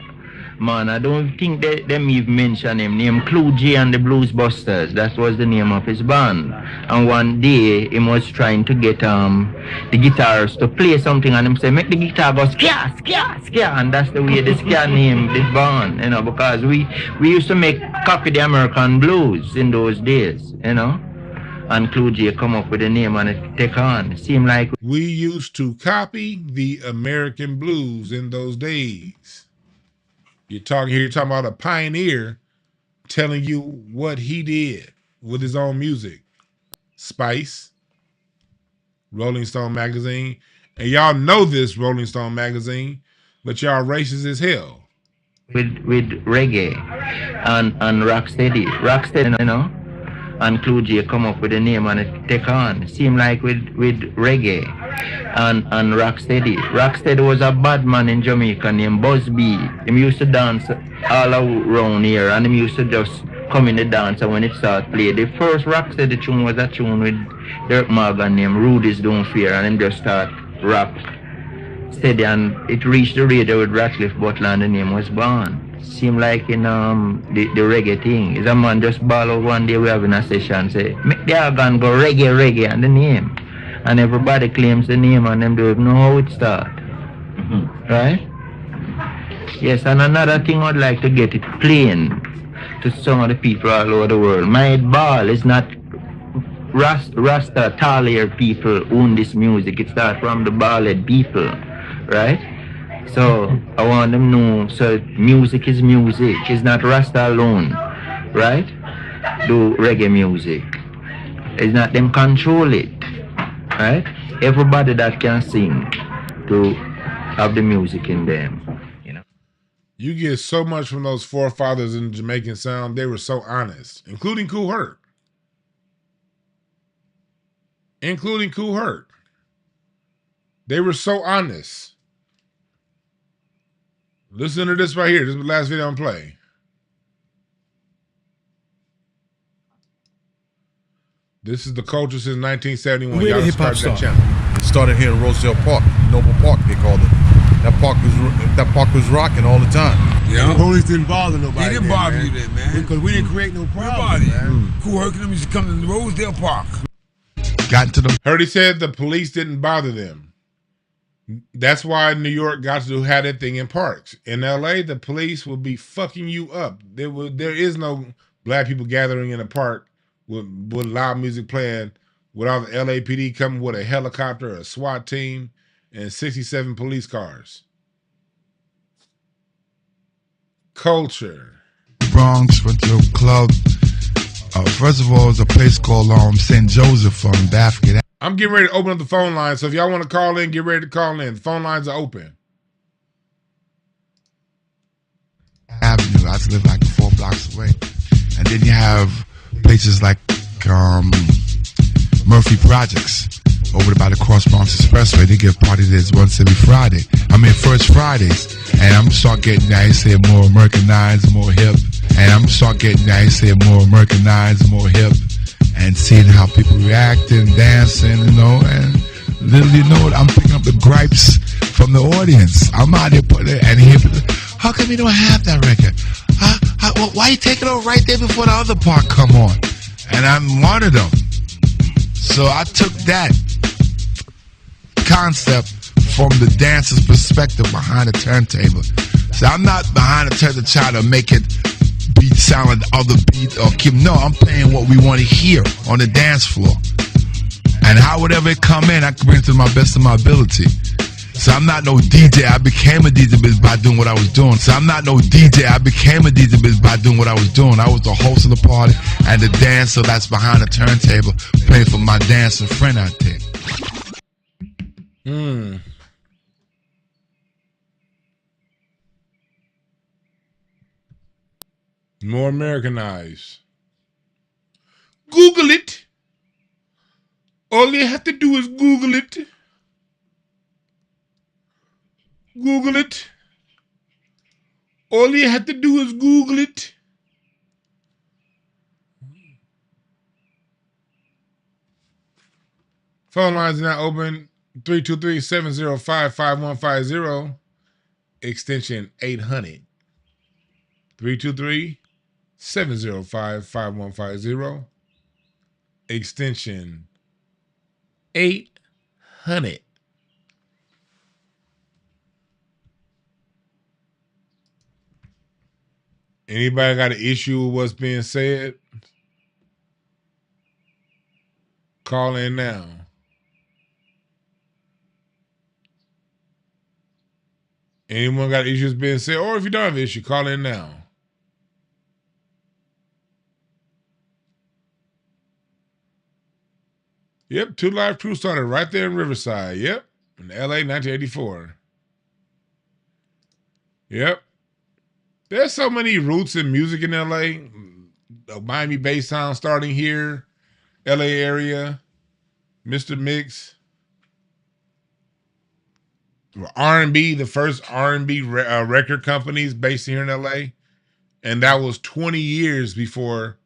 man, I don't think them even mention him, named Clue J and the Blues Busters. That was the name of his band. And one day he was trying to get the guitars to play something, and him say, make the guitar go ska, ska, ska. And that's the way the ska name this band, you know, because we used to copy the American blues in those days, you know. And Clue J come up with a name and it take on. It seemed like we used to copy the American blues in those days. You're talking about a pioneer telling you what he did with his own music. Spice, Rolling Stone magazine. And y'all know this, Rolling Stone magazine, but y'all racist as hell. With reggae and rocksteady. Rocksteady, you know. And Clue J come up with a name and it take on. It seemed like with reggae and rocksteady. Rocksteady was a bad man in Jamaica named Buzz B. He used to dance all around here, and he used to just come in the dance, and when it started play, the first rocksteady tune was a tune with Dirk Morgan named Rudy's Don't Fear, and him just start rap steady, and it reached the radio with Ratcliffe Butler, and the name was born. Seemed like in the reggae thing. Is a man just ball out one day, we having a session, say, make the organ go reggae, and the name. And everybody claims the name and them don't even know how it start. Right? Yes, and another thing I'd like to get it plain to some of the people all over the world. My ball is not Rasta Talia people own this music. It starts from the ballad people, right? So I want them to know, so music is music. It's not Rasta alone, right? Do reggae music. It's not them control it, right? Everybody that can sing to have the music in them. You get so much from those forefathers in the Jamaican sound. They were so honest, including Kool Herc. Including Kool Herc. They were so honest. Listen to this right here. This is the last video I'm playing. This is the culture since 1971. Where Y'all the hip-hop subscribe to that start? channel. It started here in Rosedale Park, Noble Park they called it. That park was rocking all the time. Yeah. The police didn't bother nobody. They didn't there, bother man. you there, man. Because we didn't create no problem, man. Kool Herc and them used to come to Rosedale Park. Got to them. Heard he said the police didn't bother them. That's why New York got to have that thing in parks. In LA, the police will be fucking you up. There is no black people gathering in a park with loud music playing without the LAPD coming with a helicopter, a SWAT team, and 67 police cars. Culture. Bronx, went to a club. First of all, it was a place called St. Joseph on Bathgate. I'm getting ready to open up the phone line, so if y'all want to call in, get ready to call in. The phone lines are open. Avenue. I live like 4 blocks away. And then you have places like Murphy Projects over by the Cross Bronx Expressway. They give party days once every Friday. First Fridays. And I'm start getting nice here, more Americanized, more hip. And I'm start getting nice here, more Americanized, more hip. And seeing how people react and dancing, and literally, I'm picking up the gripes from the audience. I'm out here putting it, and here, how come you don't have that record? Why you taking it over right there before the other part come on? And I'm one of them. So I took that concept from the dancer's perspective behind the turntable. So I'm not behind the turntable trying to make it beat sound like the other beat or keep. No, I'm playing what we want to hear on the dance floor. And whatever it come in, I can bring it to my best of my ability. So I'm not no DJ. I became a DJ by doing what I was doing. So I'm not no DJ. I became a DJ by doing what I was doing. I was the host of the party and the dancer that's behind the turntable playing for my dancing friend out there. More Americanized. Google it. All you have to do is Google it. Google it. All you have to do is Google it. Phone lines are now open. 323-705-5150. Extension 800. 323-705-5150. Extension 800. Anybody got an issue with what's being said? Call in now. Anyone got issues being said? Or if you don't have an issue, call in now. Yep, 2 Live Crew started right there in Riverside. Yep, in LA, 1984. Yep. There's so many roots in music in LA. Miami bass sound starting here. LA area. Mr. Mix. R&B, the first R&B record companies based here in LA. And that was 20 years before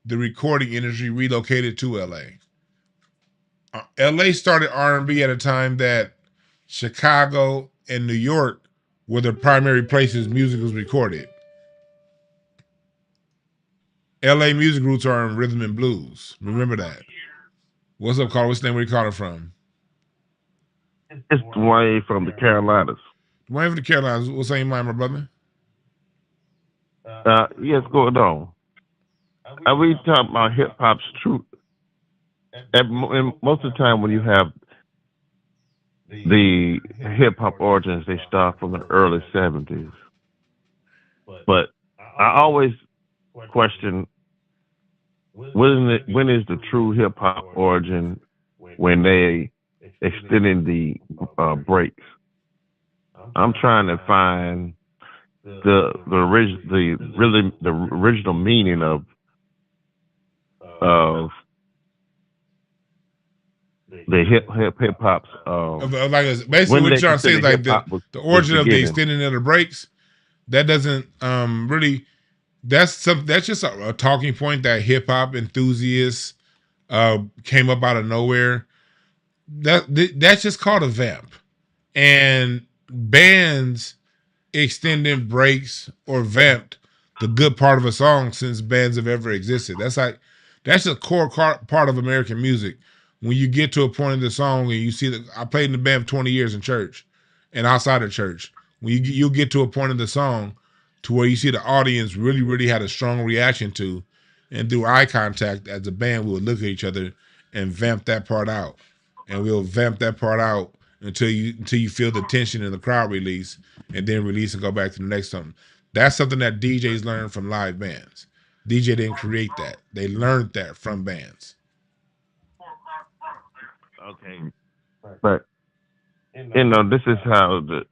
the recording industry relocated to LA. LA started R&B at a time that Chicago and New York were the primary places music was recorded. LA music roots are in rhythm and blues. Remember that. What's up, caller? What's the name? Where you calling from? It's Dwayne from the Carolinas. Dwayne from the Carolinas. What's on your mind, my brother? Yes, going on. We talk about hip hop's truth. And most of the time, when you have the hip hop origins, they start from the early 70s. But I always question when is the true hip hop origin when they extending the breaks. I'm trying to find the original meaning of the hip hop's basically what you're trying to say is like the origin of the extending of the breaks. That doesn't really. That's just a talking point that hip hop enthusiasts came up out of nowhere. That's just called a vamp, and bands extending breaks or vamped the good part of a song since bands have ever existed. That's a core part of American music. When you get to a point in the song and you see that I played in the band for 20 years in church and outside of church, when you'll get to a point in the song to where you see the audience really, really had a strong reaction to, and through eye contact as a band, we would look at each other and vamp that part out. And we'll vamp that part out until you feel the tension in the crowd release, and then release and go back to the next something. That's something that DJs learn from live bands. DJ didn't create that. They learned that from bands. Okay. But this is how the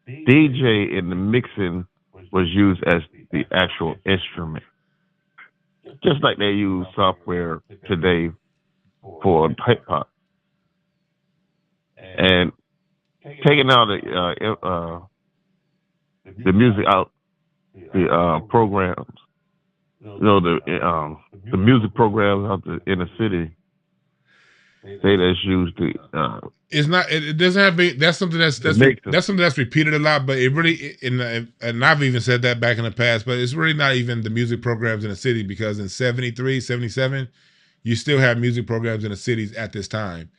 DJ in the mixing was used as the actual instrument. Just like they use software today for hip hop. And taking out the music out, the programs, the music programs out in the city, they just use the. It's not. It doesn't have. That's something that's something that's repeated a lot. But it really, and I've even said that back in the past. But it's really not even the music programs in the city, because in 73, 77, you still have music programs in the cities at this time.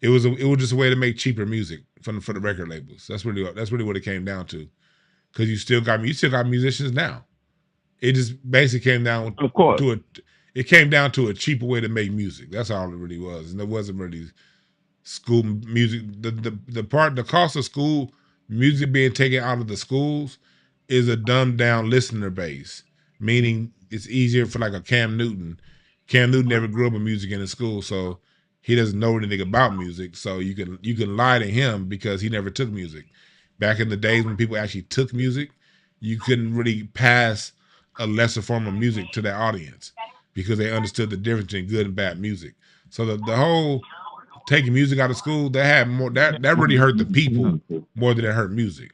It was just a way to make cheaper music for the record labels. That's really what it came down to. Because you still got musicians now. It just basically came down to a cheaper way to make music. That's all it really was, and it wasn't really school music. The cost of school music being taken out of the schools is a dumbed down listener base, meaning it's easier for like a Cam Newton. Cam Newton never grew up with music in his school, so he doesn't know anything about music. So you can lie to him because he never took music. Back in the days when people actually took music, you couldn't really pass a lesser form of music to their audience because they understood the difference in good and bad music. So the whole taking music out of school, that really hurt the people more than it hurt music.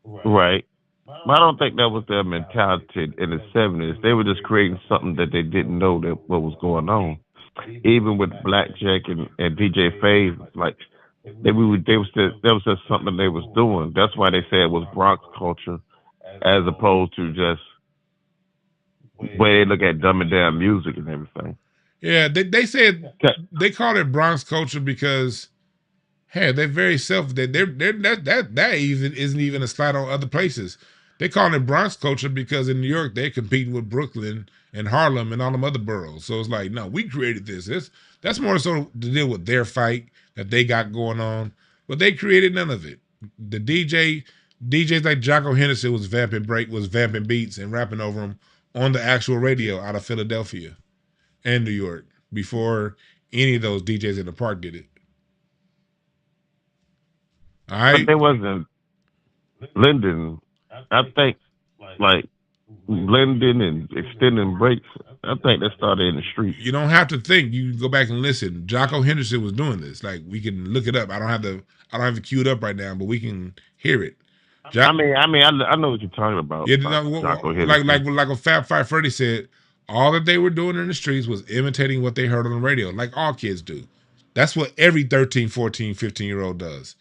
Right. But I don't think that was their mentality in the 70s. They were just creating something that they didn't know what was going on. Even with Blackjack and DJ Faze, like that was just something they was doing. That's why they say it was Bronx culture, as opposed to just where they look at dumbing down music and everything. Yeah, they said they call it Bronx culture because, hey, they're very that even isn't even a slight on other places. They call it Bronx culture because in New York they're competing with Brooklyn and Harlem and all them other boroughs. So it's like, no, we created this. That's more so to deal with their fight that they got going on, but they created none of it. The DJs like Jocko Henderson was vamping beats and rapping over them on the actual radio out of Philadelphia and New York before any of those DJs in the park did it. All right. But they wasn't Linden. I think like blending and extending breaks, I think that started in the street. You don't have to think. You can go back and listen. Jocko Henderson was doing this. Like, we can look it up. I don't have it queued up right now, but we can hear it. I know what you're talking about. Yeah, like what Fab Five Freddy said, all that they were doing in the streets was imitating what they heard on the radio, like all kids do. That's what every 13, 14, 15-year-old does.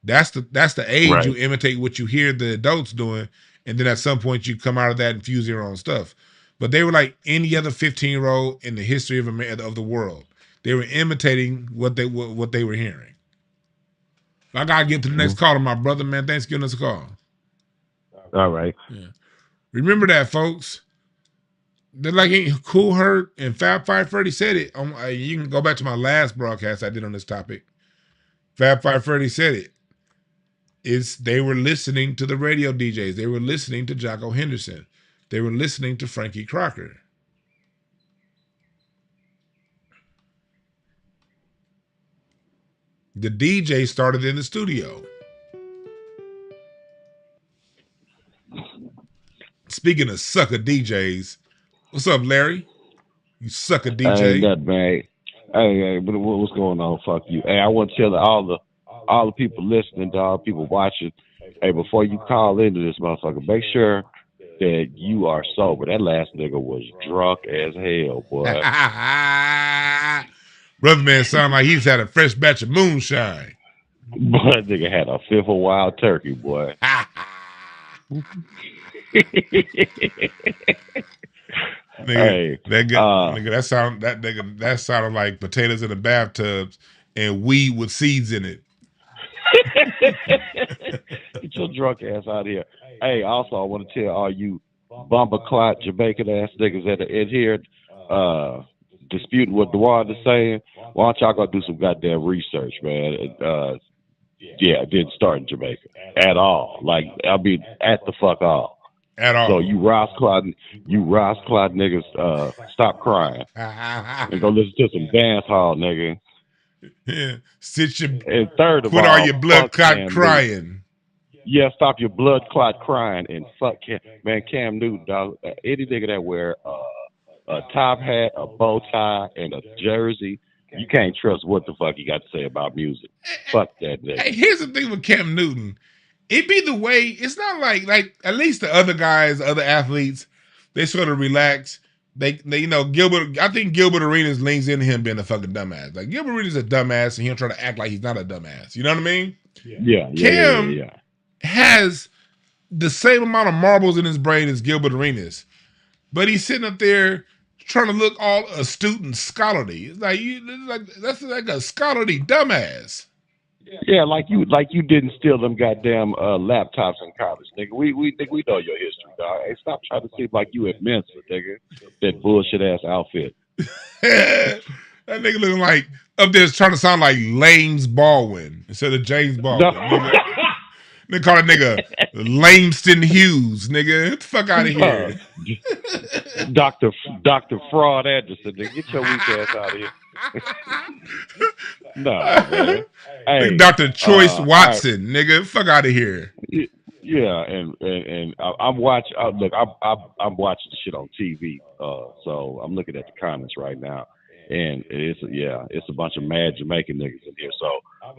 That's the age right. You imitate what you hear the adults doing, and then at some point you come out of that and fuse your own stuff. but they were like any other 15-year-old in the history of the world. They were imitating what they were hearing. I gotta get to the next caller, my brother, man. Thanks for giving us a call. All right. Yeah. Remember that, folks. They're like Kool Herc and Fab 5 Freddy said it. You can go back to my last broadcast I did on this topic. Fab 5 Freddy said it. They were listening to the radio DJs. They were listening to Jocko Henderson. They were listening to Frankie Crocker. The DJ started in the studio. Speaking of sucker DJs, what's up, Larry? You sucker DJ. Hey, that man. Hey, what's going on? Fuck you. Hey, I want to tell all the people listening, to all the people watching. Hey, before you call into this motherfucker, make sure that you are sober. That last nigga was drunk as hell, boy. Brother man sound like he's had a fresh batch of moonshine. Boy, that nigga had a fifth of wild turkey, boy. That sounded like potatoes in the bathtubs and weed with seeds in it. Get your drunk ass out of here. Hey, also I want to tell all you bomber clot Jamaican ass niggas that are in here disputing what Dwan is saying. Why don't y'all go do some goddamn research, man? Yeah, it didn't start in Jamaica at all. Like, I mean, at the fuck all. At all. So you Ross Clod niggas, stop crying and go listen to some dancehall, nigga. Yeah, and third of quit all your blood clot crying. Newton. Yeah, stop your blood clot crying and fuck Cam Newton, dog. Any nigga that wear a top hat, a bow tie, and a jersey, you can't trust what the fuck he got to say about music. Fuck that nigga. Hey, here's the thing with Cam Newton. It be the way, it's not like at least the other guys, other athletes, they sort of relax. They you know, Gilbert, I think Gilbert Arenas leans into him being a fucking dumbass. Like, Gilbert Arenas is a dumbass and he'll try to act like he's not a dumbass. You know what I mean? Yeah. Cam has the same amount of marbles in his brain as Gilbert Arenas, but he's sitting up there trying to look all astute and scholarly. It's like that's like a scholarly dumbass. Yeah, like you didn't steal them goddamn laptops in college, nigga. We think we know your history, dog. Hey, stop trying to seem like you at Mensa, nigga. That bullshit ass outfit. That nigga looking like up there trying to sound like Lames Baldwin instead of James Baldwin. No. They call that nigga Lameston Hughes, nigga. Get the fuck out of here. Dr. Fraud Anderson, nigga. Get your weak ass out of here. Nah, man. Hey, Dr. Choice Watson, nigga. Fuck out of here. Yeah, and I'm watching. Look, I'm watching the shit on TV. So I'm looking at the comments right now, and it's a bunch of mad Jamaican niggas in here. So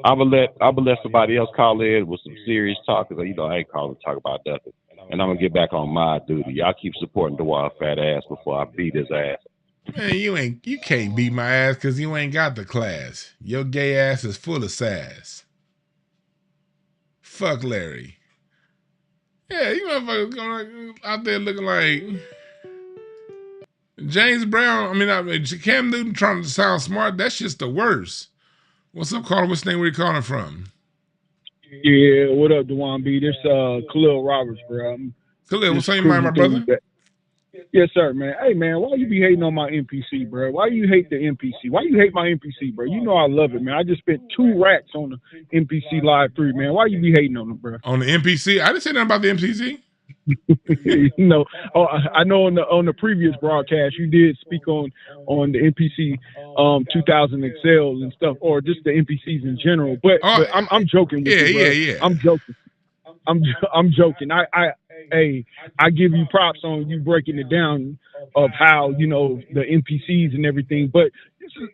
I'm gonna let somebody else call in with some serious talk, because you know I ain't calling to talk about nothing. And I'm gonna get back on my duty. Y'all keep supporting Dwan fat ass before I beat his ass. Man, you can't beat my ass because you ain't got the class. Your gay ass is full of sass. Fuck Larry. Yeah, you motherfuckers going out there looking like James Brown. I mean, Cam Newton trying to sound smart. That's just the worst. What's up, caller? What's the name? Where you calling from? Yeah, what up, Dwan B? This Khalil Roberts, bro. Khalil, what's on your mind, my brother? Yes, sir, man. Hey, man, why you be hating on my MPC, bro? Why you hate the MPC? Why you hate my MPC, bro? You know I love it, man. I just spent 2 racks on the MPC Live 3, man. Why you be hating on them, bro? On the MPC? I didn't say nothing about the MPC. You know, I know on the previous broadcast you did speak on the MPC 2000 XL and stuff, or just the MPCs in general. But I'm joking with you, bro. Yeah. I'm joking. I'm joking. I give you props on you breaking it down of how, you know, the NPCs and everything, but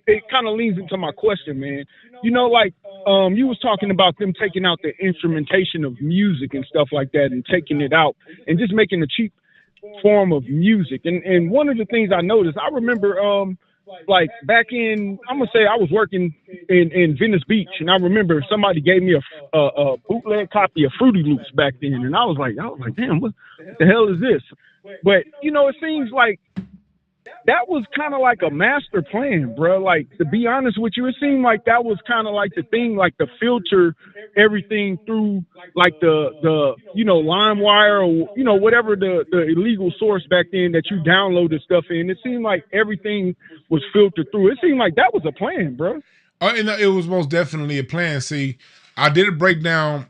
it kind of leans into my question, man. You know, like you was talking about them taking out the instrumentation of music and stuff like that and taking it out and just making a cheap form of music. And one of the things I noticed, I remember like back in, I'm gonna say I was working in Venice Beach, and I remember somebody gave me a bootleg copy of Fruity Loops back then, and I was like, damn, what the hell is this? But you know, it seems like that was kind of like a master plan, bro. Like, to be honest with you, it seemed like that was kind of like the thing, like to filter everything through like the you know, LimeWire, or you know, whatever the illegal source back then that you downloaded stuff in. It seemed like everything was filtered through. It seemed like that was a plan, bro. And it was most definitely a plan. See, I did a breakdown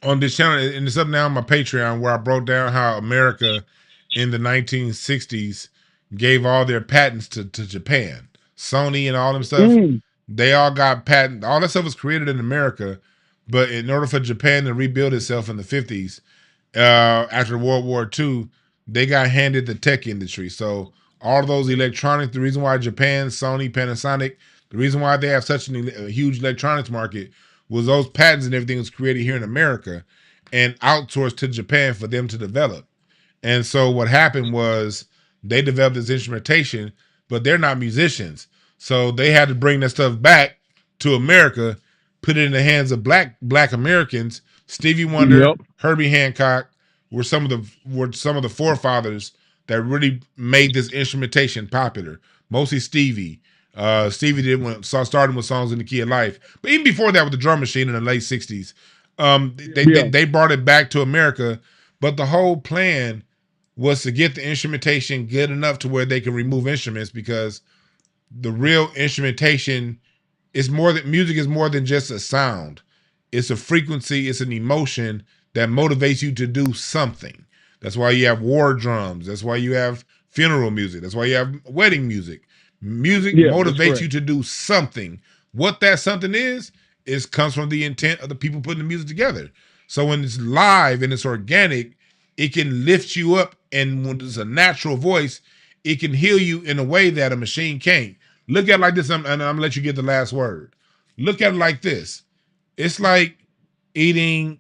on this channel, and it's up now on my Patreon, where I broke down how America in the 1960s gave all their patents to Japan. Sony and all them stuff, they all got patent. All that stuff was created in America, but in order for Japan to rebuild itself in the 50s, after World War II, they got handed the tech industry. So all of those electronics, the reason why Japan, Sony, Panasonic, the reason why they have such a huge electronics market was those patents and everything was created here in America and outsourced to Japan for them to develop. And so what happened was they developed this instrumentation, but they're not musicians. So they had to bring that stuff back to America, put it in the hands of black Americans. Stevie Wonder, Herbie Hancock were some of the forefathers that really made this instrumentation popular. Mostly Stevie. Stevie started with Songs in the Key of Life. But even before that with the drum machine in the late 60s, they brought it back to America. But the whole plan was to get the instrumentation good enough to where they can remove instruments, because the real instrumentation is more than music is more than just a sound. It's a frequency, it's an emotion that motivates you to do something. That's why you have war drums. That's why you have funeral music. That's why you have wedding music. Music motivates you to do something. What that something is comes from the intent of the people putting the music together. So when it's live and it's organic, it can lift you up, and when it's a natural voice, it can heal you in a way that a machine can't. Look at it like this, and I'm gonna let you get the last word. Look at it like this. It's like eating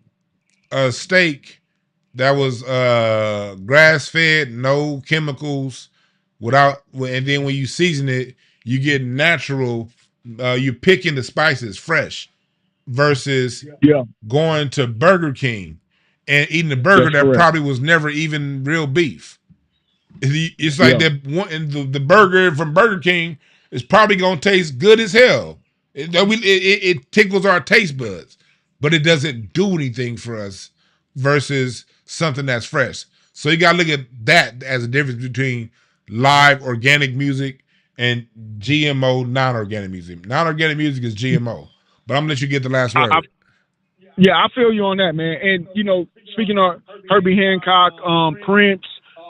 a steak that was grass-fed, no chemicals, and then when you season it, you get natural. You're picking the spices fresh, versus going to Burger King and eating a burger that probably was never even real beef. It's like that one, and the burger from Burger King is probably gonna taste good as hell. It tickles our taste buds, but it doesn't do anything for us versus something that's fresh. So you gotta look at that as a difference between live organic music and GMO non-organic music. Non-organic music is GMO. But I'm gonna let you get the last word. I feel you on that, man. And you know, speaking of Herbie Hancock, Prince,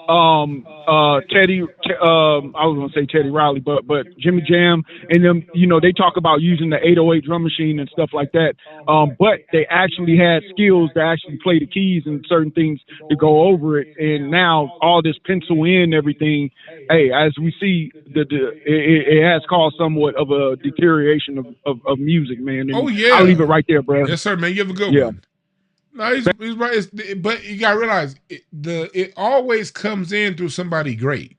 Teddy, I was gonna say Teddy Riley, but Jimmy Jam, and them, you know, they talk about using the 808 drum machine and stuff like that. But they actually had skills to actually play the keys and certain things to go over it. And now all this pencil in everything, hey, as we see, it has caused somewhat of a deterioration of music, man. And I'll leave it right there, bro. Yes, sir, man. You have a good one. No, he's right. But you gotta realize it always comes in through somebody great.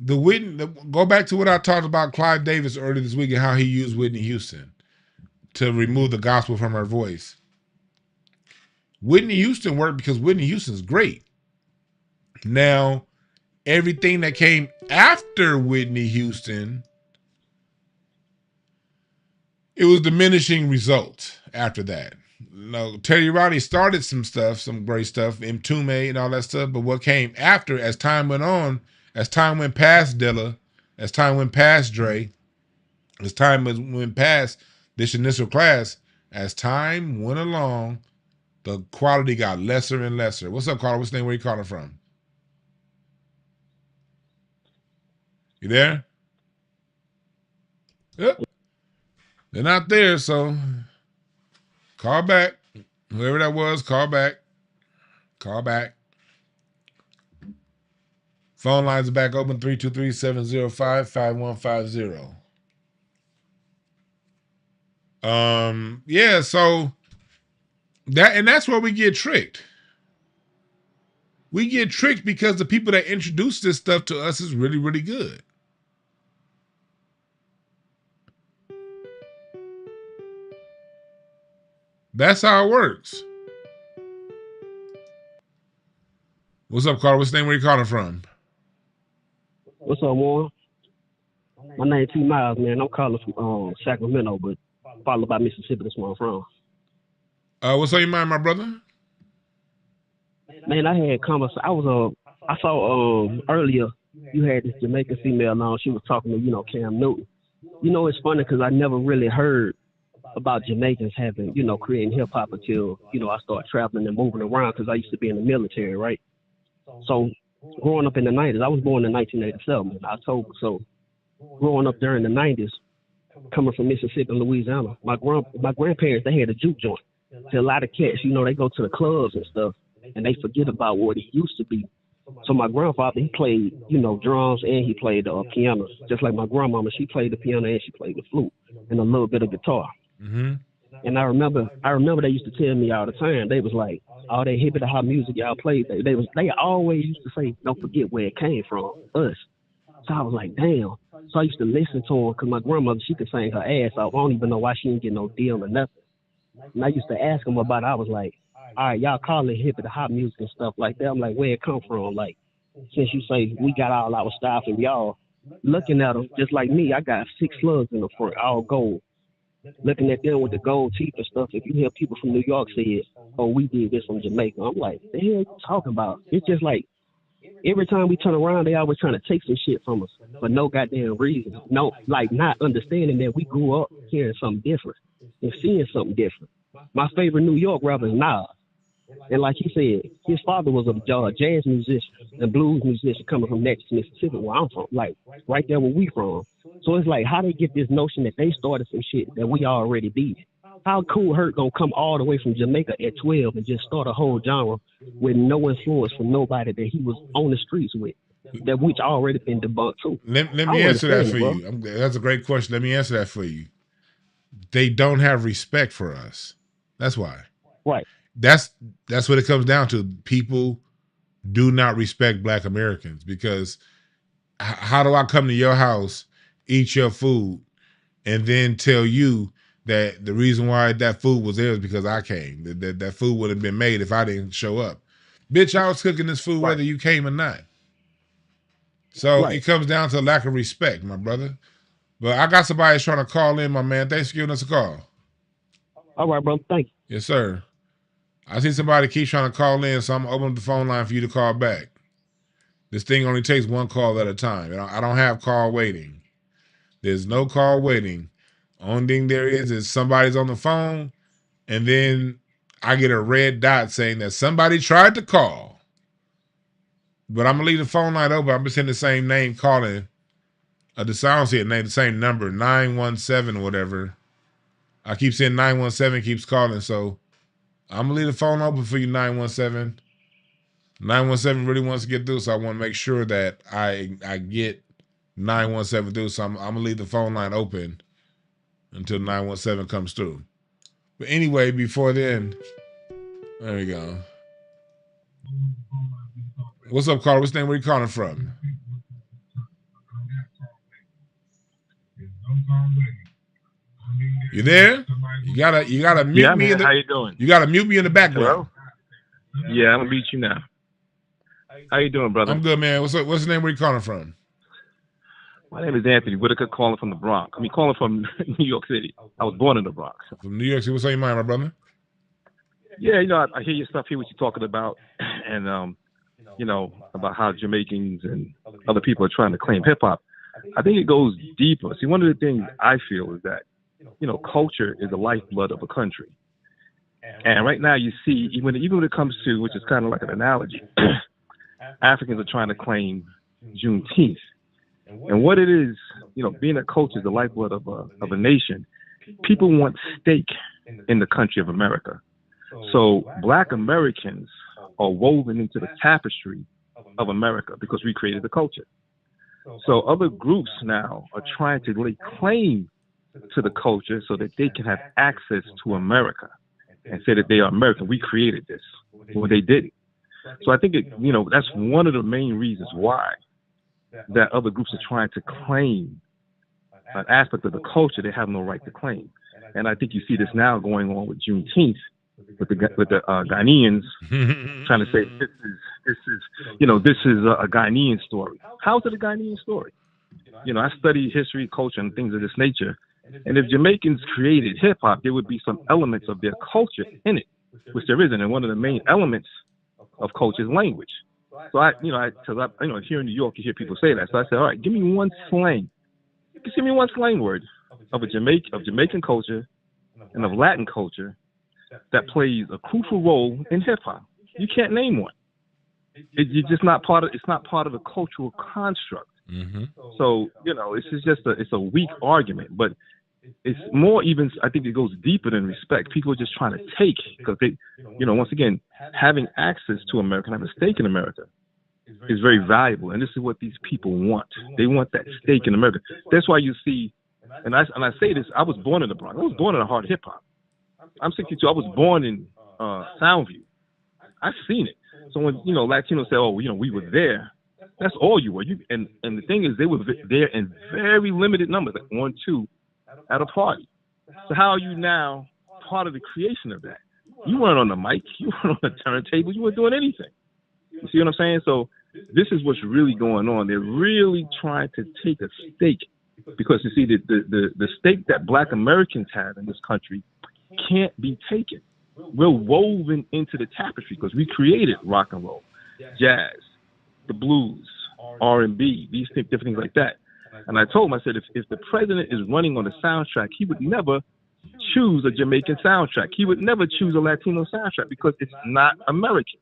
Go back to what I talked about Clive Davis earlier this week and how he used Whitney Houston to remove the gospel from her voice. Whitney Houston worked because Whitney Houston's great. Now, everything that came after Whitney Houston, it was diminishing results after that. No, Teddy Riley started some stuff, some great stuff, Mtume and all that stuff. But what came after, as time went on, as time went past Dilla, as time went past Dre, as time went past this initial class, as time went along, the quality got lesser and lesser. What's up, caller? What's the name? Where you calling from? You there? Yep. They're not there, so call back. Whoever that was, call back. Call back. Phone lines are back open, 323-705-5150. Yeah, so that's where we get tricked. We get tricked because the people that introduce this stuff to us is really, really good. That's how it works. What's up, Carl? What's the name? Where you calling from? What's up, Warren? My name T Miles, man. I'm calling from Sacramento, but followed by Mississippi. That's where I'm from. What's on your mind, my brother? Man, I had conversation. I saw earlier you had this Jamaican female on. She was talking to Cam Newton. It's funny because I never really heard about Jamaicans having creating hip hop until I started traveling and moving around because I used to be in the military, right? So growing up in the 90s, I was born in 1987 in October. So growing up during the 90s, coming from Mississippi and Louisiana, my grandparents, they had a juke joint. So a lot of cats, they go to the clubs and stuff, and they forget about what it used to be. So my grandfather, he played, drums and he played piano. Just like my grandmama, she played the piano and she played the flute and a little bit of guitar. Mm-hmm. And I remember they used to tell me all the time. They was like, all that hippie hop music y'all played. They always used to say, don't forget where it came from, us. So I was like, damn. So I used to listen to her because my grandmother, she could sing her ass off. I don't even know why she didn't get no deal or nothing. And I used to ask them about it. I was like, all right, y'all call it hippie hop music and stuff like that. I'm like, where it come from? Like, since you say we got all our style from y'all, looking at them, just like me, I got 6 slugs in the front, all gold. Looking at them with the gold teeth and stuff, if you hear people from New York say it, oh, we did this from Jamaica, I'm like, the hell you talking about? It's just like, every time we turn around, they always trying to take some shit from us for no goddamn reason. No, like not understanding that we grew up hearing something different and seeing something different. My favorite New York rapper is Nas. And like he said, his father was a jazz musician and blues musician coming from Natchez, Mississippi, where I'm from, like right there where we from. So it's like, how they get this notion that they started some shit that we already did? How Kool Herc gonna come all the way from Jamaica at 12 and just start a whole genre with no influence from nobody that he was on the streets with, that which already been debunked too? Let me answer that for you. That's a great question. Let me answer that for you. They don't have respect for us. That's why. Right. That's what it comes down to. People do not respect Black Americans because how do I come to your house, eat your food, and then tell you that the reason why that food was there is because I came. That food would have been made if I didn't show up. Bitch, I was cooking this food whether you came or not. So it comes down to a lack of respect, my brother. But I got somebody that's trying to call in, my man. Thanks for giving us a call. All right, bro. Thank you. Yes, sir. I see somebody keep trying to call in, so I'm going to open up the phone line for you to call back. This thing only takes one call at a time. I don't have call waiting. There's no call waiting. Only thing there is somebody's on the phone, and then I get a red dot saying that somebody tried to call. But I'm going to leave the phone line open. I'm just saying the same name calling. The sounds here, name the same number, 917 or whatever. I keep saying 917 keeps calling, so I'm going to leave the phone open for you, 917. 917 really wants to get through, so I want to make sure that I get 917 through. So I'm going to leave the phone line open until 917 comes through. But anyway, before then, there we go. What's up, Carl? What's the name? Where you calling from? You there? You gotta mute me. How you doing? You gotta mute me in the background. Hello? Yeah, I'm gonna mute you now. How you doing, brother? I'm good, man. What's up? What's the name? Where you calling from? My name is Anthony Whitaker, calling from the Bronx. Calling from New York City. I was born in the Bronx. From New York City. What's on your mind, my brother? Yeah, I hear your stuff, hear what you're talking about, and about how Jamaicans and other people are trying to claim hip hop. I think it goes deeper. See, one of the things I feel is that culture is the lifeblood of a country. And right now you see, even when it comes to, which is kind of like an analogy, Africans are trying to claim Juneteenth. And what it is, being a culture is the lifeblood of a nation. People want stake in the country of America. So Black Americans are woven into the tapestry of America because we created the culture. So other groups now are trying to lay claim to the culture so that they can have access to America and say that they are American. We created this. Well, they didn't. So I think that's one of the main reasons why that other groups are trying to claim an aspect of the culture they have no right to claim. And I think you see this now going on with Juneteenth, with the Ghanaians trying to say this is a Ghanaian story. How is it a Ghanaian story? I study history, culture, and things of this nature. And if Jamaicans created hip hop, there would be some elements of their culture in it, which there isn't. And one of the main elements of culture is language. So here in New York, you hear people say that. So I said, all right, give me one slang. Give me one slang word of Jamaican culture and of Latin culture that plays a crucial role in hip hop. You can't name one. It's just not part of. It's not part of the cultural construct. Mm-hmm. So it's a weak argument, but it's more even. I think it goes deeper than respect. People are just trying to take because they, once again, having access to America, having a stake in America, is very valuable, and this is what these people want. They want that stake in America. That's why you see, and I say this. I was born in the Bronx. I was born in a hard hip hop. I'm 62. I was born in Soundview. I've seen it. So when Latinos say, "Oh, we were there," that's all you were. And the thing is, they were there in very limited numbers, like 1, 2, at a party. So how are you now part of the creation of that? You weren't on the mic. You weren't on the turntable. You weren't doing anything. You see what I'm saying? So this is what's really going on. They're really trying to take a stake because you see the stake that Black Americans have in this country can't be taken. We're woven into the tapestry because we created rock and roll, jazz, the blues, R&B, these different things like that. And I told him, I said, if the president is running on the soundtrack, he would never choose a Jamaican soundtrack. He would never choose a Latino soundtrack because it's not American.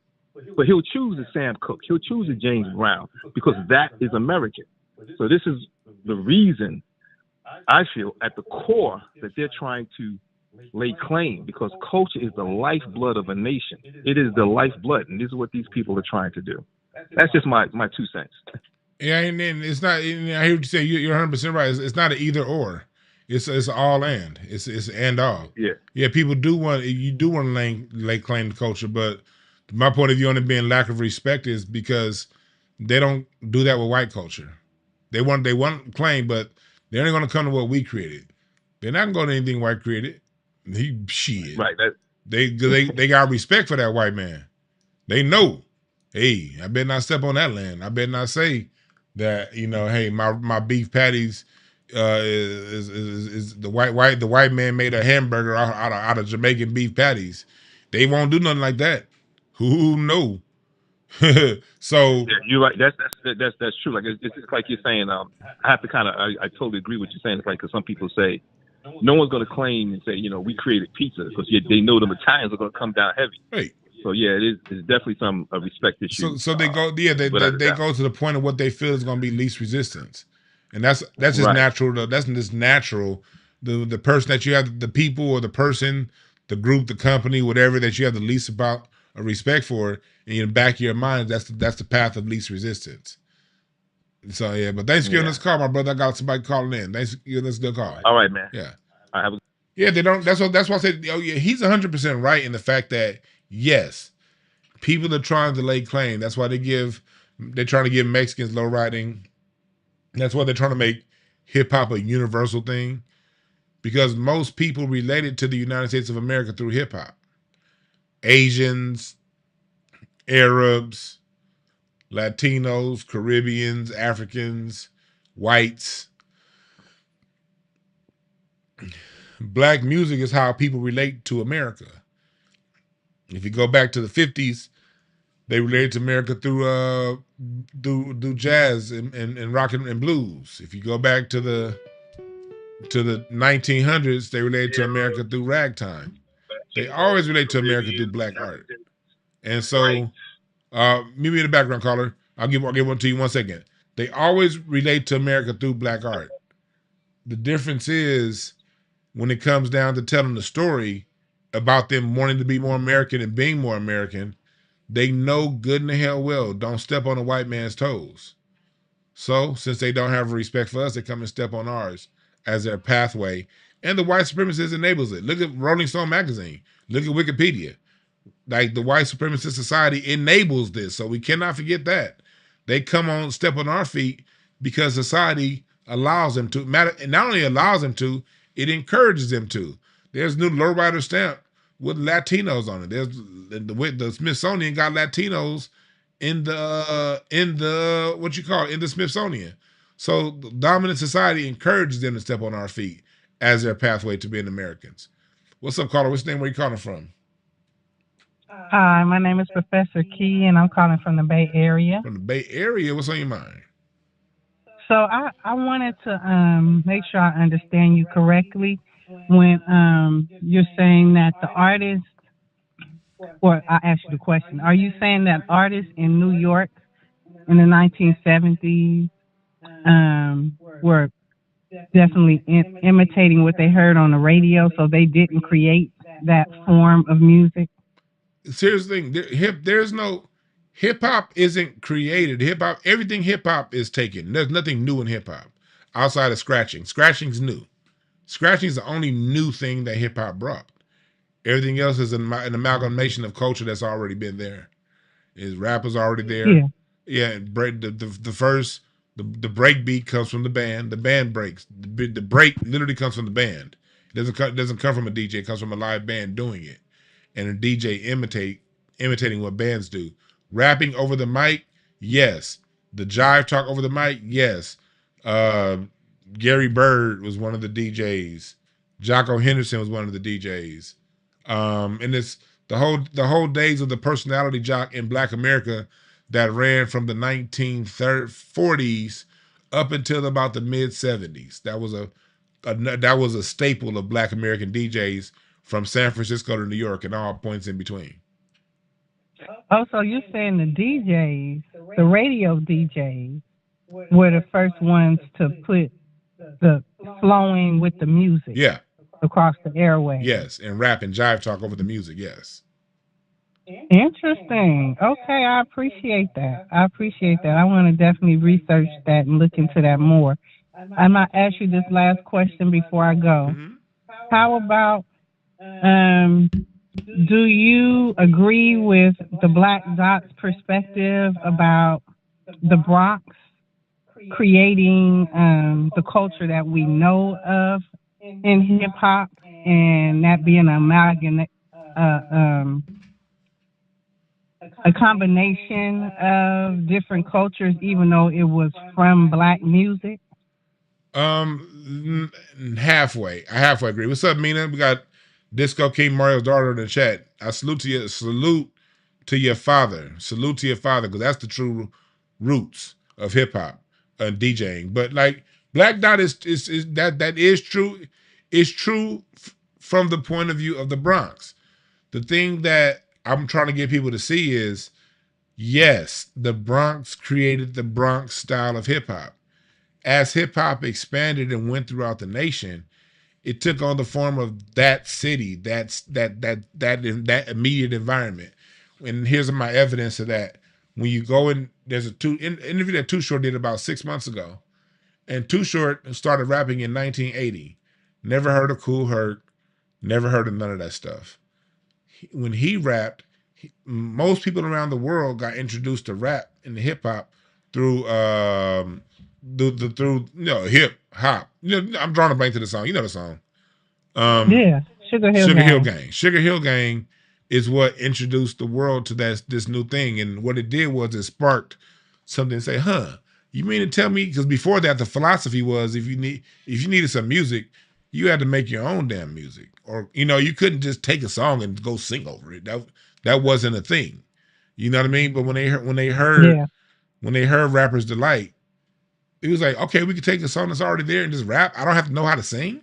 But he'll choose a Sam Cooke. He'll choose a James Brown because that is American. So this is the reason I feel at the core that they're trying to lay claim, because culture is the lifeblood of a nation. It is the lifeblood, and this is what these people are trying to do. That's just my 2 cents. Yeah, and then it's not. I hear what you say. You're 100% right. It's not an either or. It's all and. It's and all. Yeah. People do want to lay claim to culture, but my point of view on it being lack of respect is because they don't do that with white culture. They want claim, but they're only going to come to what we created. They're not going to go to anything white created. Shit. Right. They got respect for that white man. They know, hey, I better not step on that land. I better not say that, hey, my beef patties is the white man made a hamburger out of Jamaican beef patties. They won't do nothing like that. Who know? So yeah, you're right. That's true. Like it's just like you're saying. I have to I totally agree with you saying. It's like because some people say no one's going to claim and say we created pizza because they know the Italians are going to come down heavy. Right. So yeah, it's definitely a respect issue. So they go they go to the point of what they feel is going to be least resistance, and that's just right. natural. That's just natural. The person that you have, the people or the person, the group, the company, whatever that you have the least about a respect for, in the back of your mind, that's the path of least resistance. So yeah, but thanks for giving us a call, my brother. I got somebody calling in. Thanks for giving us a good call. All right, man. Yeah. They don't. That's why I said. Oh yeah, he's 100% right in the fact that yes, people are trying to lay claim. That's why they're trying to give Mexicans low riding. That's why they're trying to make hip hop a universal thing, because most people related to the United States of America through hip hop. Asians, Arabs, Latinos, Caribbeans, Africans, whites. Black music is how people relate to America. If you go back to the 50s, they related to America through jazz and rock and blues. If you go back to the 1900s, they related to America through ragtime. They always relate to America through black art. And so, meet me in the background, caller. I'll give one to you 1 second. They always relate to America through black art. The difference is when it comes down to telling the story about them wanting to be more American and being more American, they know good and the hell well don't step on a white man's toes. So, since they don't have respect for us, they come and step on ours as their pathway. And the white supremacist enables it. Look at Rolling Stone magazine. Look at Wikipedia. Like, the white supremacist society enables this. So we cannot forget that. They come on, step on our feet because society allows them to. Not only allows them to, it encourages them to. There's new lowrider stamp with Latinos on it. There's the Smithsonian got Latinos in the what you call it, in the Smithsonian. So the dominant society encourages them to step on our feet as their pathway to being Americans. What's up, caller? What's your name? Where you calling from? Hi, my name is Professor Key, and I'm calling from the Bay Area. From the Bay Area? What's on your mind? So I wanted to make sure I understand you correctly when you're saying that the artists, or I asked you the question, are you saying that artists in New York in the 1970s were definitely imitating what they heard on the radio, so they didn't create that form of music? Seriously, there's no hip hop isn't created. Hip hop, everything hip hop is taken. There's nothing new in hip hop outside of scratching. Scratching's new. Scratching is the only new thing that hip hop brought. Everything else is an amalgamation of culture that's already been there. Is rappers already there? Yeah. Yeah. The break beat comes from the band. The band breaks. The break literally comes from the band. It doesn't come from a DJ. It comes from a live band doing it, and a DJ imitating what bands do. Rapping over the mic, yes. The jive talk over the mic, yes. Gary Bird was one of the DJs. Jocko Henderson was one of the DJs. And it's the whole days of the personality jock in Black America that ran from the 1940s up until about the mid 70s. That was a staple of Black American DJs from San Francisco to New York and all points in between. Oh, so you're saying the DJs, the radio DJs, were the first ones to put the flowing with the music, yeah, across the airways. Yes, and rap and jive talk over the music, yes. Interesting. Okay, I appreciate that. I want to definitely research that and look into that more. I might ask you this last question before I go. Mm-hmm. How about, do you agree with the Black Dot's perspective about the Bronx creating the culture that we know of in hip hop, and that being an amalgam, a combination of different cultures, even though it was from Black music? Halfway. I halfway agree. What's up, Mina? We got Disco King Mario's daughter in the chat. I salute to you. Salute to your father. Salute to your father, because that's the true roots of hip hop and DJing. But like Black Dot is that is true. It's true from the point of view of the Bronx. The thing that I'm trying to get people to see is, yes, the Bronx created the Bronx style of hip hop. As hip hop expanded and went throughout the nation, it took on the form of that city, that immediate environment. And here's my evidence of that. When you go in, there's interview that Too Short did about 6 months ago, and Too Short started rapping in 1980. Never heard of Kool Herc, never heard of none of that stuff. When he rapped, most people around the world got introduced to rap and hip hop through hip hop. I'm drawing a blank to the song. You know the song. Yeah, Sugar Hill Gang. Sugar Hill Gang is what introduced the world to this new thing, and what it did was it sparked something to say, you mean to tell me? Because before that, the philosophy was if you needed some music, you had to make your own damn music, or you couldn't just take a song and go sing over it. That wasn't a thing. You know what I mean? But when they heard Rapper's Delight, it was like, okay, we could take a song that's already there and just rap. I don't have to know how to sing.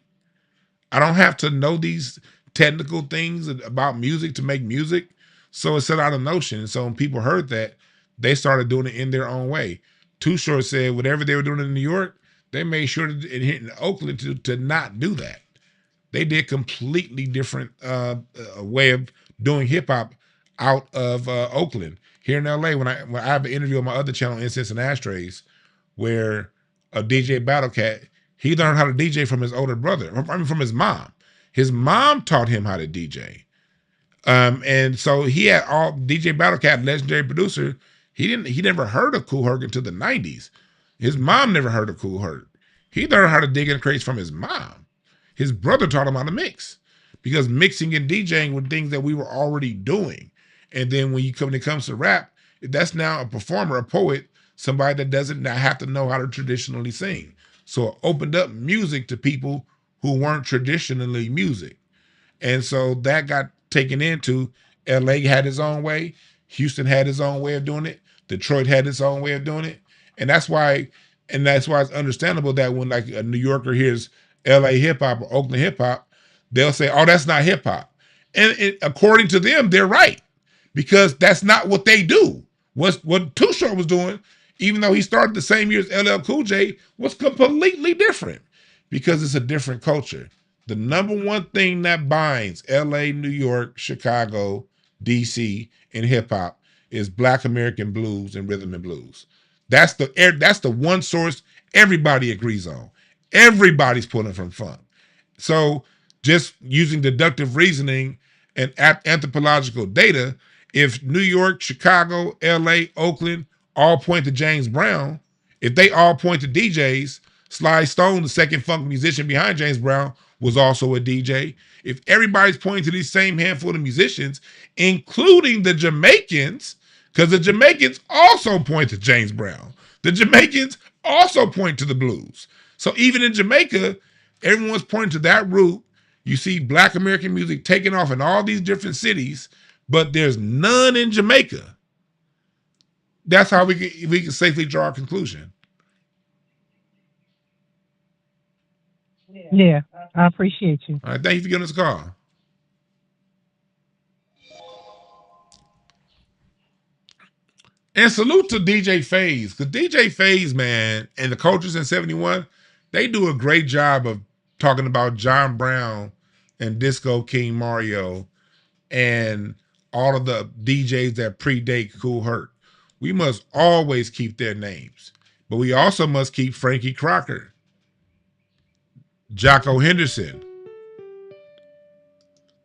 I don't have to know these technical things about music to make music. So it set out a notion. And so when people heard that, they started doing it in their own way. Too Short said whatever they were doing in New York, they made sure in Oakland to not do that. They did completely different way of doing hip hop out of Oakland. Here in LA, when I have an interview on my other channel, Incense and Ashtrays, where a DJ Battle Cat, he learned how to DJ from his older brother. From his mom. His mom taught him how to DJ. And so he had all DJ Battle Cat, legendary producer. He never heard of Kool Herc until the 90s. His mom never heard of Kool Herc. He learned how to dig in crates from his mom. His brother taught him how to mix. because mixing and DJing were things that we were already doing. And then when it comes to rap, that's now a performer, a poet, somebody that doesn't now have to know how to traditionally sing. So it opened up music to people who weren't traditionally music. And so that got taken into LA had its own way. Houston had its own way of doing it. Detroit had its own way of doing it. And that's why it's understandable that when like a New Yorker hears LA hip hop or Oakland hip hop, they'll say, oh, that's not hip hop. And according to them, they're right, because that's not what they do. What Too Short was doing, even though he started the same year as LL Cool J, was completely different, because it's a different culture. The number one thing that binds LA, New York, Chicago, DC, and hip hop is Black American blues and rhythm and blues. That's the one source everybody agrees on. Everybody's pulling from funk. So just using deductive reasoning and anthropological data, if New York, Chicago, LA, Oakland all point to James Brown, if they all point to DJs, Sly Stone, the second funk musician behind James Brown, was also a DJ. If everybody's pointing to these same handful of musicians, including the Jamaicans, because the Jamaicans also point to James Brown. The Jamaicans also point to the blues. So even in Jamaica, everyone's pointing to that root. You see Black American music taking off in all these different cities, but there's none in Jamaica. That's how we can safely draw a conclusion. Yeah, I appreciate you. All right, thank you for giving us a call. And salute to DJ FaZe, because DJ FaZe, man, and the Cultures in 71, they do a great job of talking about John Brown and Disco King Mario and all of the DJs that predate Kool Herc. We must always keep their names, but we also must keep Frankie Crocker, Jocko Henderson.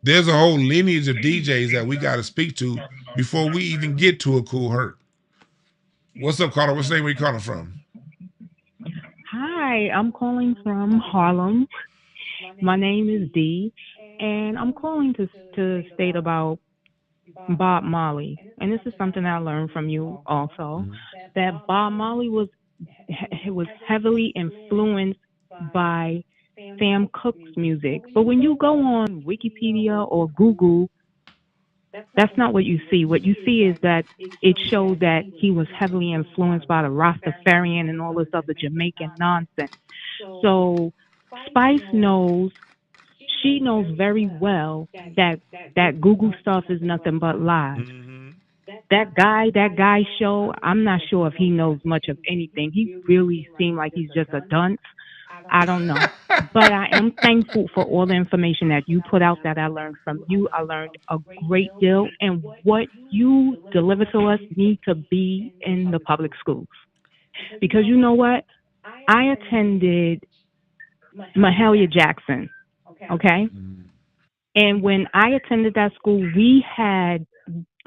There's a whole lineage of DJs that we got to speak to before we even get to a Kool Herc. What's up, caller? What's the name? Where you calling from? Hi, I'm calling from Harlem. My name is Dee, and I'm calling to state about Bob Marley. And this is something I learned from you also, that Bob Marley was heavily influenced by Sam Cooke's music. But when you go on Wikipedia or Google, that's not what you see. What you see is that it showed that he was heavily influenced by the Rastafarian and all this other Jamaican nonsense. So Spice knows, she knows very well that Google stuff is nothing but lies. That guy show, I'm not sure if he knows much of anything. He really seemed like he's just a dunce. I don't know. But I am thankful for all the information that you put out that I learned from you. I learned a great deal, and what you deliver to us needs to be in the public schools. Because you know what? I attended Mahalia Jackson, okay? And when I attended that school, we had,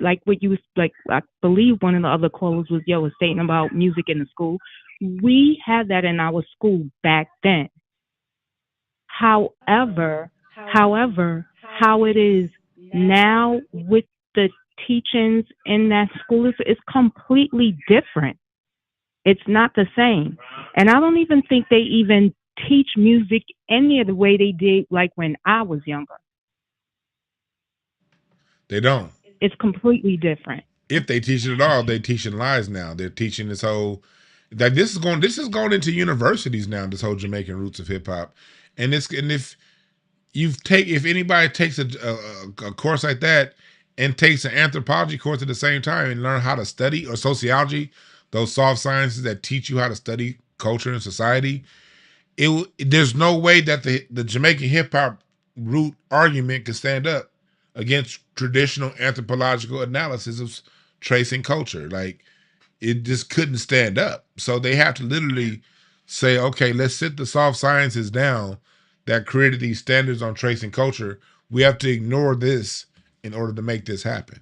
like what you, like I believe one of the other callers was stating about music in the school. We had that in our school back then. However, how it is now with the teachings in that school is completely different. It's not the same. And I don't even think they even teach music any of the way they did like when I was younger. They don't. It's completely different. If they teach it at all, they're teaching lies now. They're teaching this whole that this is going into universities now, this whole Jamaican roots of hip hop. And if anybody takes a course like that and takes an anthropology course at the same time and learn how to study, or sociology, those soft sciences that teach you how to study culture and society, there's no way that the Jamaican hip hop root argument can stand up against traditional anthropological analysis of tracing culture. Like, it just couldn't stand up. So they have to literally say, okay, let's sit the soft sciences down that created these standards on tracing culture. We have to ignore this in order to make this happen.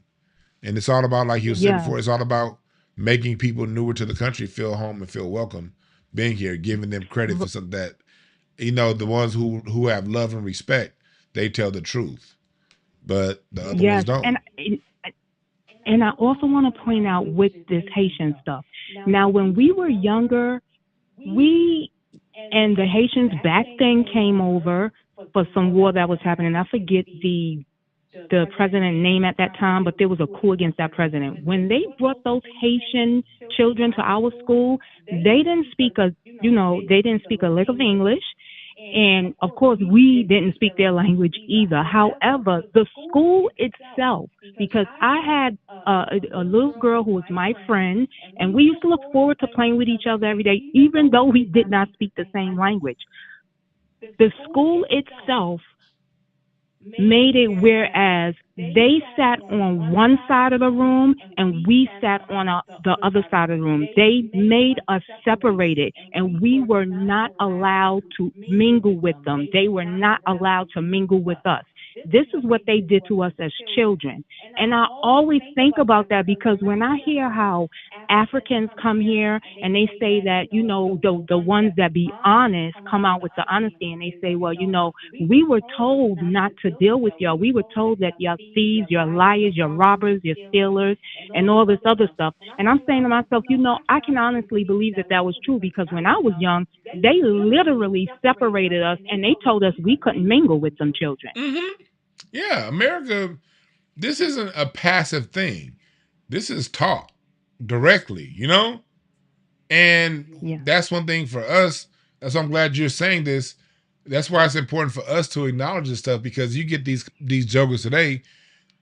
And it's all about, like you said before, it's all about making people newer to the country feel home and feel welcome being here, giving them credit for something that, the ones who have love and respect, they tell the truth, but the other Yes, ones don't. And I also want to point out with this Haitian stuff. Now, when we were younger, we and the Haitians back then came over for some war that was happening. I forget the president name at that time, but there was a coup against that president. When they brought those Haitian children to our school, they didn't speak they didn't speak a lick of English. And of course, we didn't speak their language either. However, the school itself, because I had a little girl who was my friend, and we used to look forward to playing with each other every day, even though we did not speak the same language. The school itself made it whereas they sat on one side of the room and we sat on the other side of the room. They made us separated, and we were not allowed to mingle with them. They were not allowed to mingle with us. This is what they did to us as children. And I always think about that, because when I hear how Africans come here and they say that, the ones that be honest come out with the honesty, and they say, well, we were told not to deal with y'all. We were told that y'all thieves, you're liars, you're robbers, you're stealers, and all this other stuff. And I'm saying to myself, I can honestly believe that that was true, because when I was young, they literally separated us and they told us we couldn't mingle with them children. Mm-hmm. Yeah, America, this isn't a passive thing. This is taught directly, And that's one thing for us. That's why I'm glad you're saying this. That's why it's important for us to acknowledge this stuff, because you get these jokers today,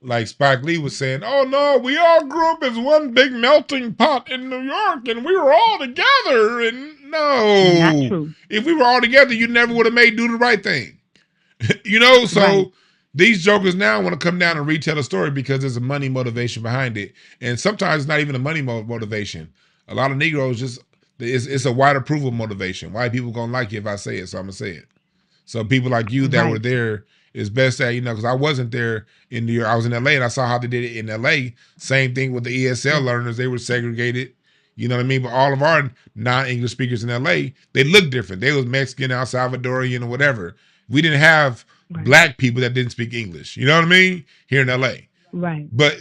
like Spike Lee was saying, oh no, we all grew up as one big melting pot in New York and we were all together. And no, not true. If we were all together, you never would have made Do the Right Thing. So right. These jokers now want to come down and retell a story because there's a money motivation behind it. And sometimes it's not even a money motivation. A lot of Negroes it's a white approval motivation. White people gonna like you if I say it, so I'm gonna say it. So people like you that were there, it's best that, because I wasn't there in New York. I was in LA and I saw how they did it in LA. Same thing with the ESL learners. They were segregated. You know what I mean? But all of our non-English speakers in LA, they look different. They was Mexican, El Salvadorian, or whatever. We didn't have black people that didn't speak English. You know what I mean? Here in LA. Right. But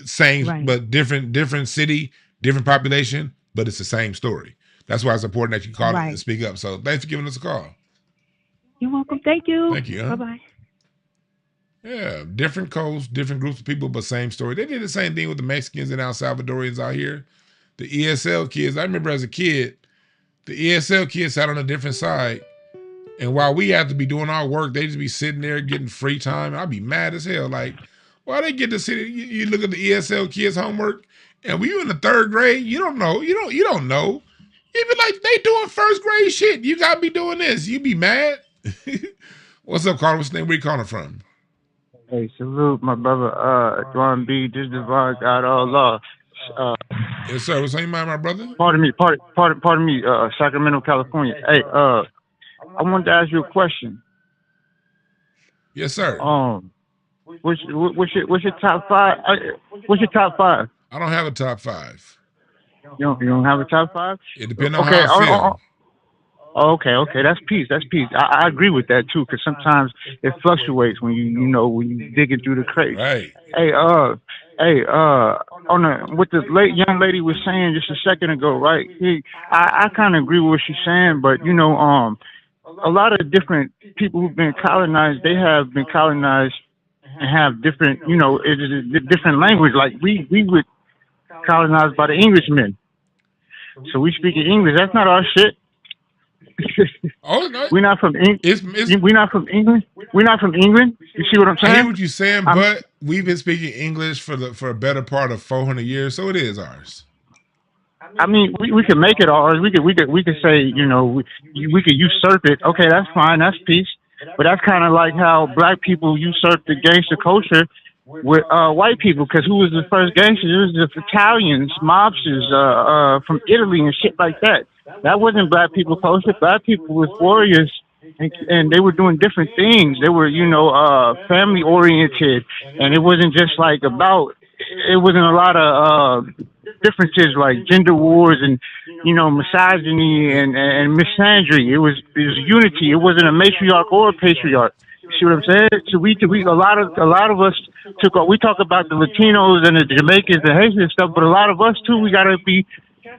but different city, different population, but it's the same story. That's why it's important that you call it and speak up. So thanks for giving us a call. You're welcome. Thank you. Thank you. Bye-bye. Yeah, different coasts, different groups of people, but same story. They did the same thing with the Mexicans and El Salvadorians out here. The ESL kids, I remember as a kid, the ESL kids sat on a different side. And while we have to be doing our work, they just be sitting there getting free time. I'd be mad as hell. Like, why they get to sit? You look at the ESL kids' homework, and when you in the third grade, you don't know. You don't know. You be like, they doing first grade shit. You gotta be doing this. You be mad. What's up, Carl? What's the name? Where you calling from? Hey, salute, my brother. Dwan B, this divine God all law. Yes, sir. What's on your mind, my brother? Pardon me. Sacramento, California. Hey, I wanted to ask you a question. Yes, sir. What's your top five? What's your top five? I don't have a top five. You don't have a top five? It depends on how I feel. Okay, that's peace. I agree with that too, because sometimes it fluctuates when you digging through the crates. Right. Hey, what the young lady was saying just a second ago, right? I kind of agree with what she's saying, but a lot of different people who've been colonized, they have been colonized and have different, it's a different language. Like we were colonized by the Englishmen, so we speak English. That's not our shit. Oh no, we're not from England. We're not from England. We're not from England. You see what I'm saying? I hear what you're saying, but we've been speaking English for a better part of 400 years, so it is ours. I mean, we can make it ours. We could say, we could usurp it. Okay, that's fine. That's peace. But that's kind of like how black people usurped the gangster culture with white people. Because who was the first gangsters? It was the Italians, mobsters from Italy and shit like that. That wasn't black people culture. Black people was warriors, and they were doing different things. They were, family oriented, and it wasn't just like about. It wasn't a lot of differences like gender wars and misogyny and misandry. It was unity. It wasn't a matriarch or a patriarch. see what I'm saying? So a lot of us we talk about the Latinos and the Jamaicans and Haitians and stuff, but a lot of us too, we gotta be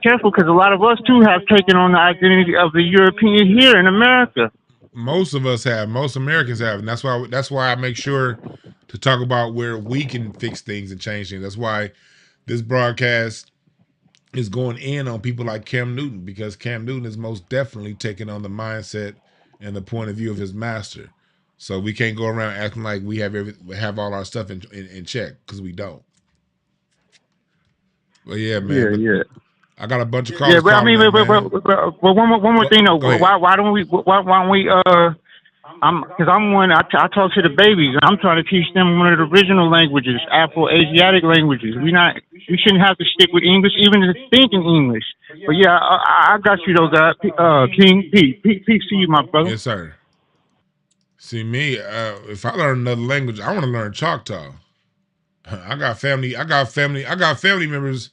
careful because a lot of us too have taken on the identity of the European here in America. Most of us have, most Americans have, and that's why I make sure to talk about where we can fix things and change things. That's why this broadcast is going in on people like Cam Newton, because Cam Newton is most definitely taking on the mindset and the point of view of his master. So we can't go around acting like we have all our stuff in check, because we don't. But yeah, man. Yeah. I got a bunch of calls. Yeah, but I mean, but one more thing though. Why don't we? Because I talk to the babies, and I'm trying to teach them one of the original languages, Afro-Asiatic languages. We shouldn't have to stick with English, even to think in English. But yeah, I got you though, God. King Pete, see you, my brother. Yes, sir. See me, if I learn another language, I want to learn Choctaw. I got family members.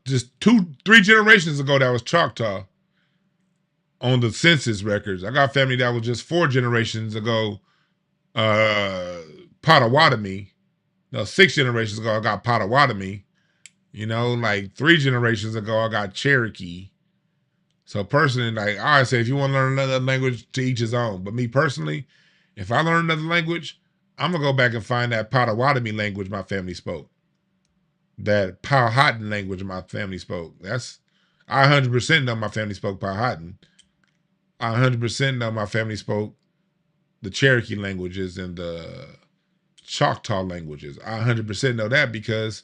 Just 2-3 generations ago, that was Choctaw on the census records. I got family that was just 4 generations ago, Potawatomi. No, 6 generations ago, I got Potawatomi. You know, like 3 generations ago, I got Cherokee. So personally, like I always say, if you want to learn another language, to each his own. But me personally, if I learn another language, I'm gonna go back and find that Potawatomi language my family spoke. That Powhatan language my family spoke. I 100% know my family spoke Powhatan. I 100% know my family spoke the Cherokee languages and the Choctaw languages. I 100% know that because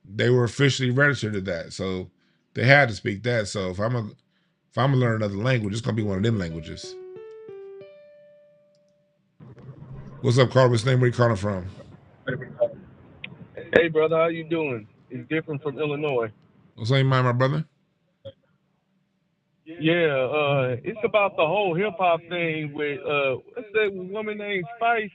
they were officially registered to that. So they had to speak that. So if I'm gonna learn another language, it's gonna be one of them languages. What's up, Carl? What's your name? Where you calling from? Hey, brother, how you doing? It's different from Illinois. What's on your mind, my brother? Yeah, it's about the whole hip hop thing with what's that woman named Spice?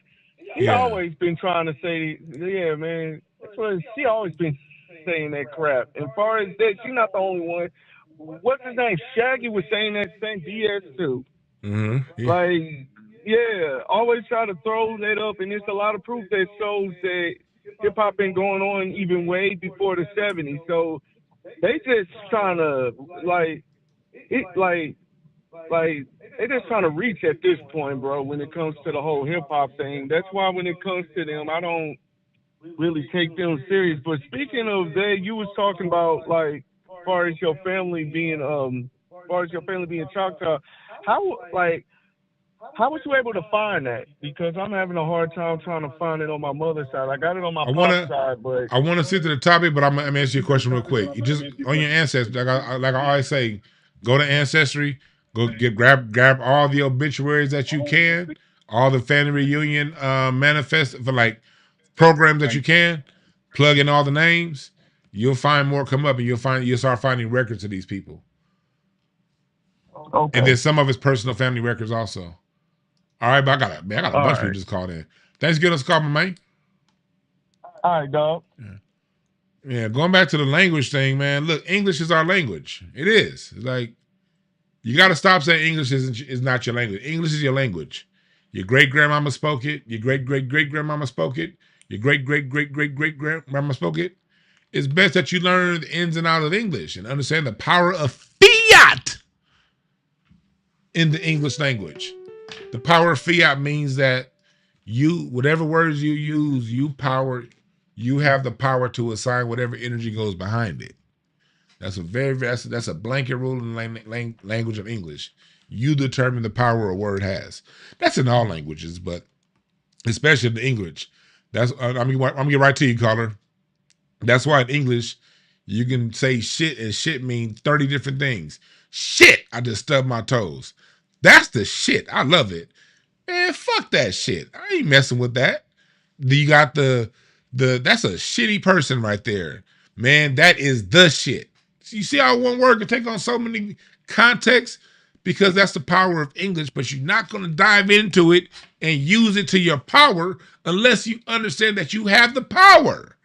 She always been trying to say, yeah, man. That's what she always been saying that crap. And far as that, she's not the only one. What's his name? Shaggy was saying that same BS too. Mm-hmm. Yeah. Like, yeah, always try to throw that up, and there's a lot of proof that shows that hip hop been going on even way before the '70s. So they just trying to they just trying to reach at this point, bro. When it comes to the whole hip hop thing, that's why when it comes to them, I don't really take them serious. But speaking of that, you was talking about like, as far as your family being Choctaw, how was you able to find that? Because I'm having a hard time trying to find it on my mother's side. I got it on my father's side, but I want to sit to the topic, but I'm gonna ask you a question real quick. You just on your ancestry, like I always say, go to Ancestry, grab all the obituaries that you can, all the family reunion manifest for like programs that you can, plug in all the names. You'll find more come up, and you'll start finding records of these people. Okay. And then some of his personal family records also. All right, but I got a bunch of people just called in. Thanks for getting us a call, my man. All right, dog. Yeah, going back to the language thing, man. Look, English is our language. It is. It's like, you got to stop saying English is not your language. English is your language. Your great-grandmama spoke it. Your great-great-great-grandmama spoke it. Your great-great-great-great-great-grandmama spoke it. It's best that you learn the ins and outs of English and understand the power of fiat in the English language. The power of fiat means that whatever words you use, you have the power to assign whatever energy goes behind it. That's a blanket rule in the language of English. You determine the power a word has. That's in all languages, but especially in the English. I'm gonna get right to you, caller. That's why in English you can say shit and shit mean 30 different things. Shit, I just stubbed my toes. That's the shit. I love it. Man, fuck that shit. I ain't messing with that. You got that's a shitty person right there. Man, that is the shit. So you see how one word can take on so many contexts? Because that's the power of English, but you're not going to dive into it and use it to your power unless you understand that you have the power.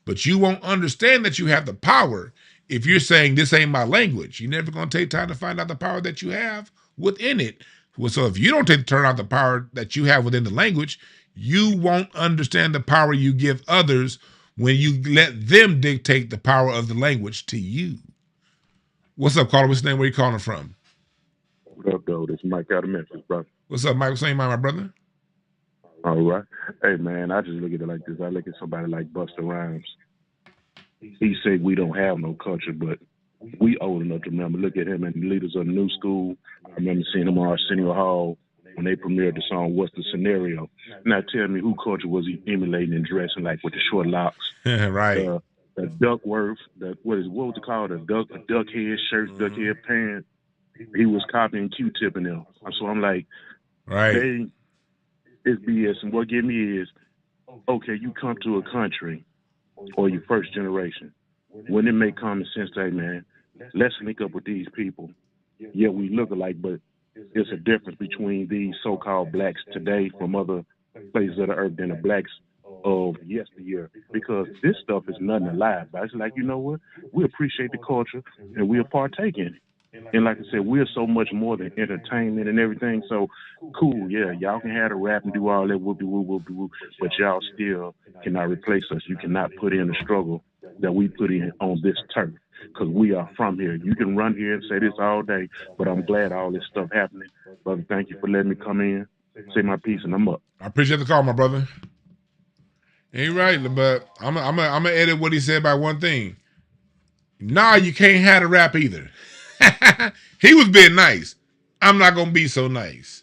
But you won't understand that you have the power if you're saying this ain't my language. You're never going to take time to find out the power that you have within it. So if you don't take the turn out the power that you have within the language, you won't understand the power you give others when you let them dictate the power of the language to you. What's up, caller? What's your name? Where you calling from? What up, though? This is Mike out of Memphis, brother. What's up, Mike? What's your name, my brother? All right. Hey, man, I just look at it like this. I look at somebody like Busta Rhymes. He said we don't have no culture, but we old enough to remember. Look at him and the leaders of the new school. I remember seeing him on Arsenio Hall when they premiered the song "What's the Scenario." Now tell me, who culture was he emulating and dressing like with the short locks? Right. The Duckworth, what was it called? A duck head shirt, duck head pants. He was copying Q-Tip in them. So I'm like, right. It's BS. And what get me is, okay, you come to a country or your first generation. Wouldn't it make common sense to, hey, man, let's link up with these people. Yeah, we look alike, but it's a difference between these so-called blacks today from other places of the earth than the blacks of yesteryear, because this stuff is nothing alive. But it's like, you know what? We appreciate the culture and we'll partake in it. And like I said, we're so much more than entertainment and everything. So cool, yeah, y'all can have the rap and do all that whoopie-whoop, but y'all still cannot replace us. You cannot put in the struggle that we put in on this turf, because we are from here. You can run here and say this all day, but I'm glad all this stuff happening. Brother, thank you for letting me come in, say my piece, and I'm up. I appreciate the call, my brother. Ain't right, but I'm gonna edit what he said by one thing. Nah, you can't have the rap either. He was being nice. I'm not gonna be so nice.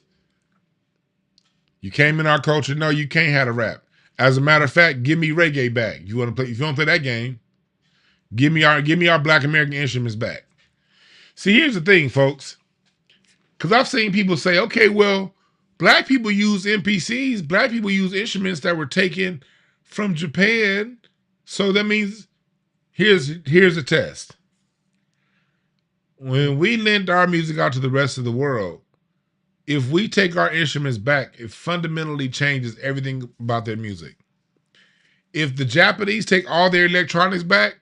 You came in our culture. No, you can't have the rap. As a matter of fact, give me reggae back. You want to play? If you want to play that game, give me our Black American instruments back. See, here's the thing, folks. Because I've seen people say, okay, well, black people use MPCs. Black people use instruments that were taken from Japan. So that means here's a test. When we lend our music out to the rest of the world, if we take our instruments back, it fundamentally changes everything about their music. If the Japanese take all their electronics back,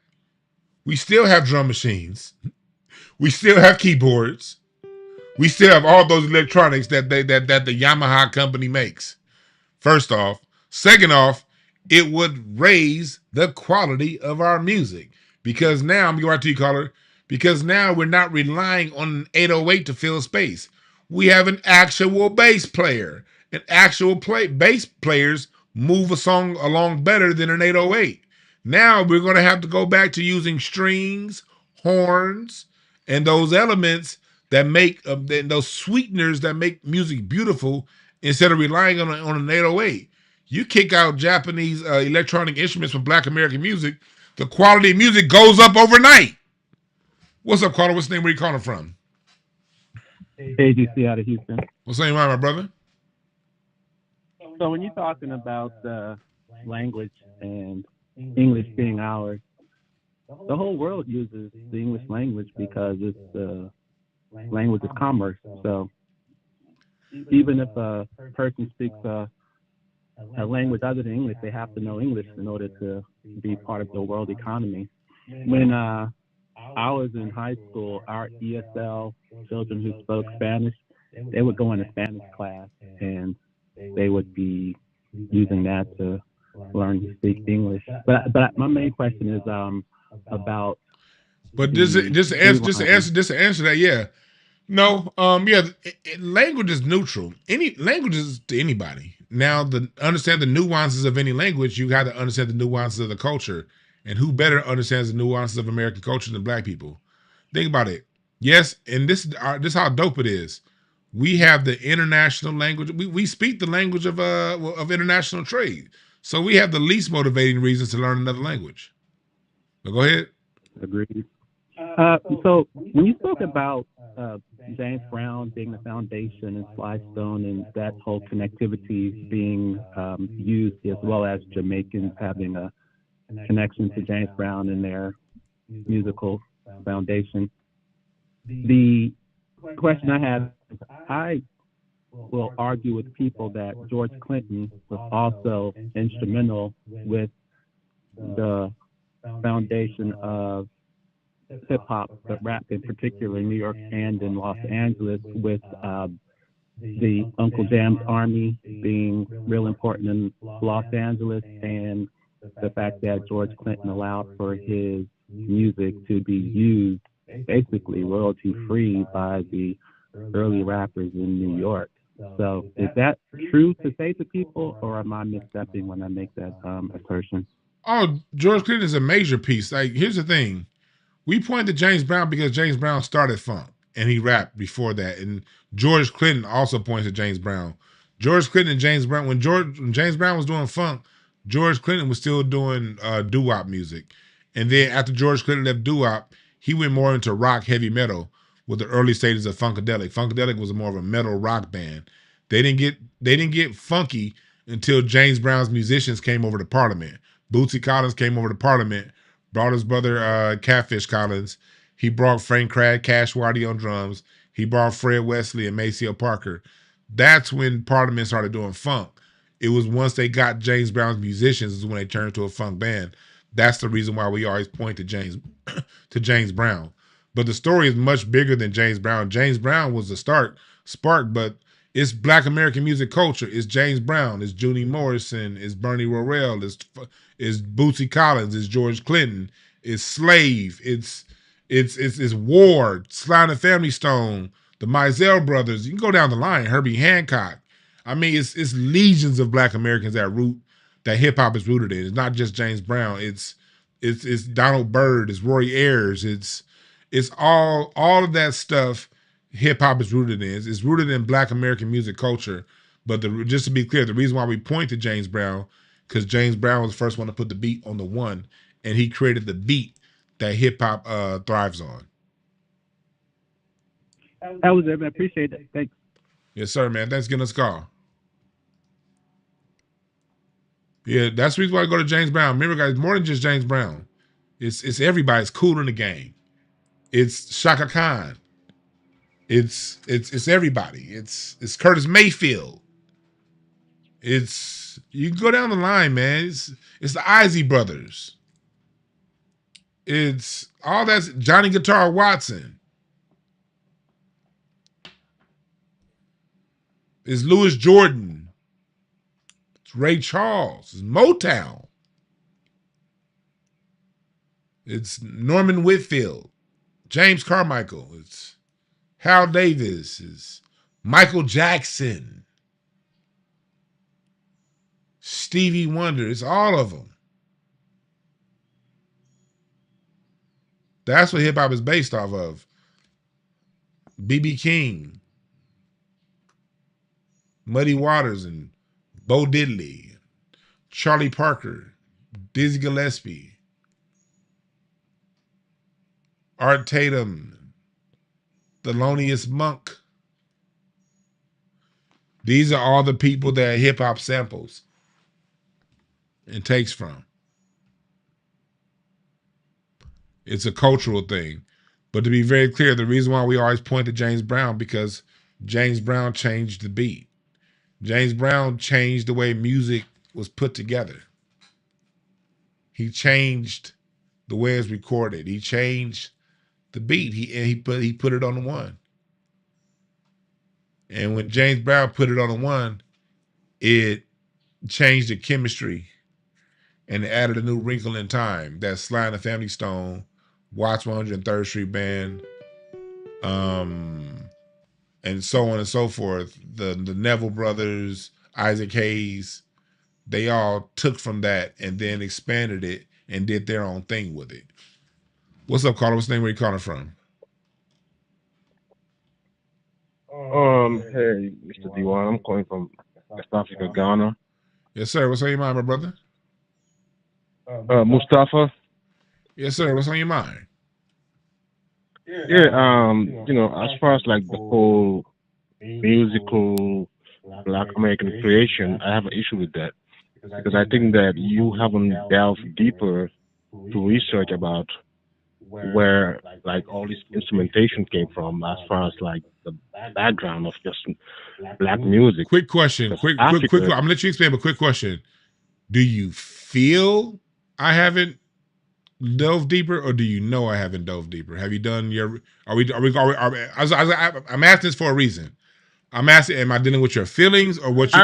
we still have drum machines. We still have keyboards. We still have all those electronics that the Yamaha company makes. First off. Second off, it would raise the quality of our music. Because now, I'm going right to you, caller, because now we're not relying on an 808 to fill space. We have an actual bass player. And actual bass players move a song along better than an 808. Now we're going to have to go back to using strings, horns, and those elements that make those sweeteners that make music beautiful instead of relying on an 808. You kick out Japanese electronic instruments from Black American music, the quality of music goes up overnight. What's up, caller? What's the name? Where you calling from? AGC out of Houston. What's the name, my brother? So when you're talking about language and English being ours, the whole world uses the English language because it's the language of commerce. So even if a person speaks a language other than English, they have to know English in order to be part of the world economy. When I was in high school, our ESL children who spoke Spanish, they would go in a Spanish class and they would be using that to learn to speak English. But my main question is about. But just to answer that, yeah. No, language is neutral. Any language is to anybody. Now, understand the nuances of any language, you got to understand the nuances of the culture. And who better understands the nuances of American culture than black people? Think about it. Yes, and this is how dope it is. We have the international language. We speak the language of international trade. So we have the least motivating reasons to learn another language. But go ahead. Agreed. So when you spoke about James Brown being the foundation and Sly Stone and that whole connectivity being used, as well as Jamaicans having a connection to James Brown and their musical foundation, the question I have is, I will argue with people that George Clinton was also instrumental with the foundation of hip hop, but rap in particular in New York and in Los Angeles, with the Uncle Jam's Army being real important in Los Angeles, and the fact that George Clinton allowed for his music to be used basically royalty free by the early rappers in New York. So is that true to say to people, or am I misstepping when I make that assertion? Oh, George Clinton is a major piece. Like, here's the thing. We point to James Brown because James Brown started funk and he rapped before that. And George Clinton also points to James Brown. George Clinton and James Brown, when James Brown was doing funk, George Clinton was still doing doo-wop music. And then after George Clinton left doo-wop, he went more into rock, heavy metal with the early stages of Funkadelic. Funkadelic was more of a metal rock band. They didn't get funky until James Brown's musicians came over to Parliament. Bootsy Collins came over to Parliament, brought his brother Catfish Collins. He brought Frank Cash Waddy on drums. He brought Fred Wesley and Maceo Parker. That's when Parliament started doing funk. It was once they got James Brown's musicians is when they turned to a funk band. That's the reason why we always point to James Brown. But the story is much bigger than James Brown. James Brown was the spark, but it's Black American music culture. It's James Brown. It's Junie Morrison. It's Bernie Worrell. It's Bootsy Collins. It's George Clinton. It's Slave. It's Ward. Sly and the Family Stone. The Mizell Brothers. You can go down the line. Herbie Hancock. I mean, it's legions of Black Americans that hip hop is rooted in. It's not just James Brown. It's Donald Byrd. It's Roy Ayers. It's all of that stuff. Hip hop is rooted in. It's rooted in Black American music culture. But just to be clear, the reason why we point to James Brown, because James Brown was the first one to put the beat on the one, and he created the beat that hip hop thrives on. That was it. I appreciate it. Thanks. Yes, sir, man. Thanks for getting us a call. Yeah, that's the reason why I go to James Brown. Remember, guys, more than just James Brown. It's everybody. It's Cool in the Game. It's Shaka Khan. It's everybody. It's Curtis Mayfield. You can go down the line, man. It's the Isley Brothers. It's all that's Johnny Guitar Watson. It's Louis Jordan. It's Ray Charles. It's Motown. It's Norman Whitfield. James Carmichael. It's Hal Davis. It's Michael Jackson. Stevie Wonder. It's all of them. That's what hip hop is based off of. B.B. King, Muddy Waters, and Bo Diddley, Charlie Parker, Dizzy Gillespie, Art Tatum, Thelonious Monk. These are all the people that hip hop samples and takes from. It's a cultural thing. But to be very clear, the reason why we always point to James Brown, because James Brown changed the beat. James Brown changed the way music was put together. He changed the way it's recorded. He changed the beat. He put it on the one. And when James Brown put it on the one, it changed the chemistry and it added a new wrinkle in time. That's Sly and the Family Stone, Watts 103rd Street Band, and so on and so forth. The Neville Brothers, Isaac Hayes, they all took from that and then expanded it and did their own thing with it. What's up, caller? What's the name? Where you calling from? Hey, Mr. D1, I'm calling from West Africa, Ghana. Yes, sir. What's on your mind, my brother? Mustafa. Yes, sir. What's on your mind? Yeah, as far as like the whole musical Black American creation, I have an issue with that because I think that you haven't delved deeper to research about where like all this instrumentation came from, as far as like the background of just Black music. Quick question. Quick. I'm gonna let you explain, but quick question. Do you feel I haven't delved deeper, or do you know I haven't delved deeper? Have you done your? I'm asking this for a reason. I'm asking, am I dealing with your feelings or what you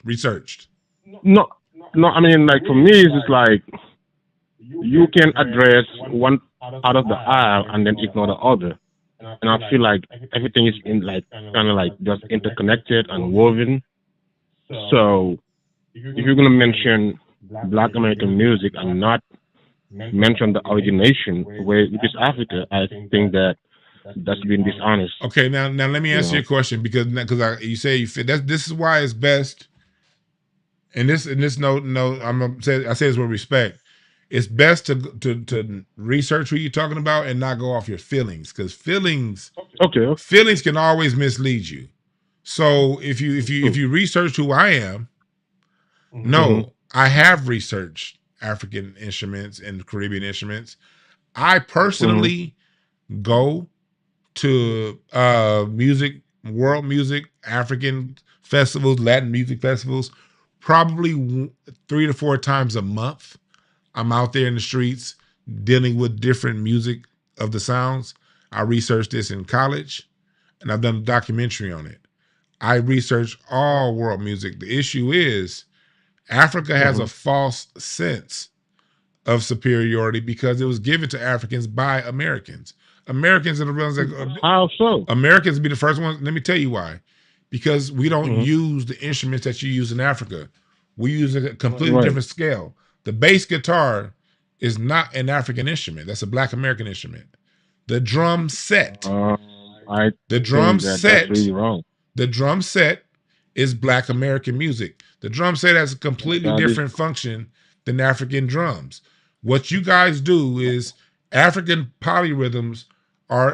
researched? No, I mean, like for me, it's just like you can address one out of the aisle and then ignore the other, and I feel like everything is in like kind of like just interconnected and woven. So if you're gonna mention Black American music and not mention the origination, which is Africa, I think that's being dishonest. Okay, now let me answer your question because you say you fit. This is why it's best. And this note, I say this with respect. It's best to research who you're talking about and not go off your feelings, because feelings can always mislead you. So if you research who I am, I have researched African instruments and Caribbean instruments. I personally go to world music, African festivals, Latin music festivals, probably 3 to 4 times a month. I'm out there in the streets dealing with different music of the sounds. I researched this in college, and I've done a documentary on it. I research all world music. The issue is Africa has a false sense of superiority because it was given to Africans by Americans. Americans are the ones that... How so? Americans be the first ones. Let me tell you why. Because we don't use the instruments that you use in Africa. We use a completely different scale. The bass guitar is not an African instrument. That's a Black American instrument. The drum set. That's really wrong. The drum set is Black American music. The drum set has a completely different function than African drums. What you guys do is African polyrhythms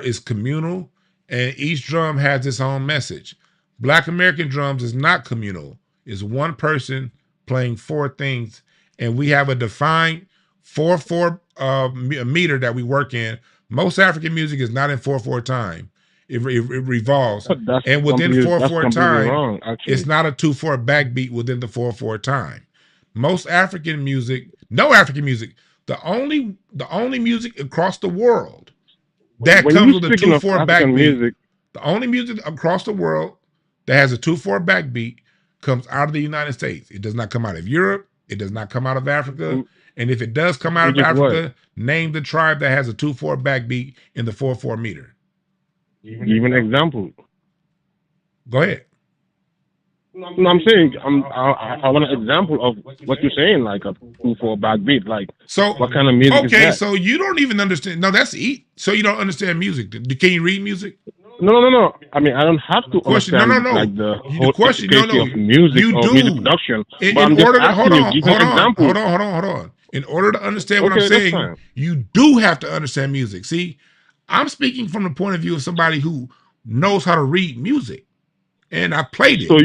is communal, and each drum has its own message. Black American drums is not communal. It's one person playing 4 things, and we have a defined 4/4 meter that we work in. Most African music is not in 4/4 time. It revolves, and within 4/4 time, it's not a 2/4 backbeat within the 4/4 time. Most African music, no African music, the only music across the world that comes with a 2/4 backbeat. The only music across the world that has a 2/4 backbeat comes out of the United States. It does not come out of Europe. It does not come out of Africa. And if it does come out of Africa, name the tribe that has a 2/4 backbeat in the 4/4 meter. Give an example. Go ahead. No, I'm saying I want an example of what you're saying, like a 2/4 backbeat. Like, so what kind of music is that? So you don't even understand. No, that's so you don't understand music. Can you read music? No. I mean, I don't have to understand like the whole intricacy of music or music production. Hold on. In order to understand what I'm saying, you do have to understand music. See, I'm speaking from the point of view of somebody who knows how to read music, and I played it. So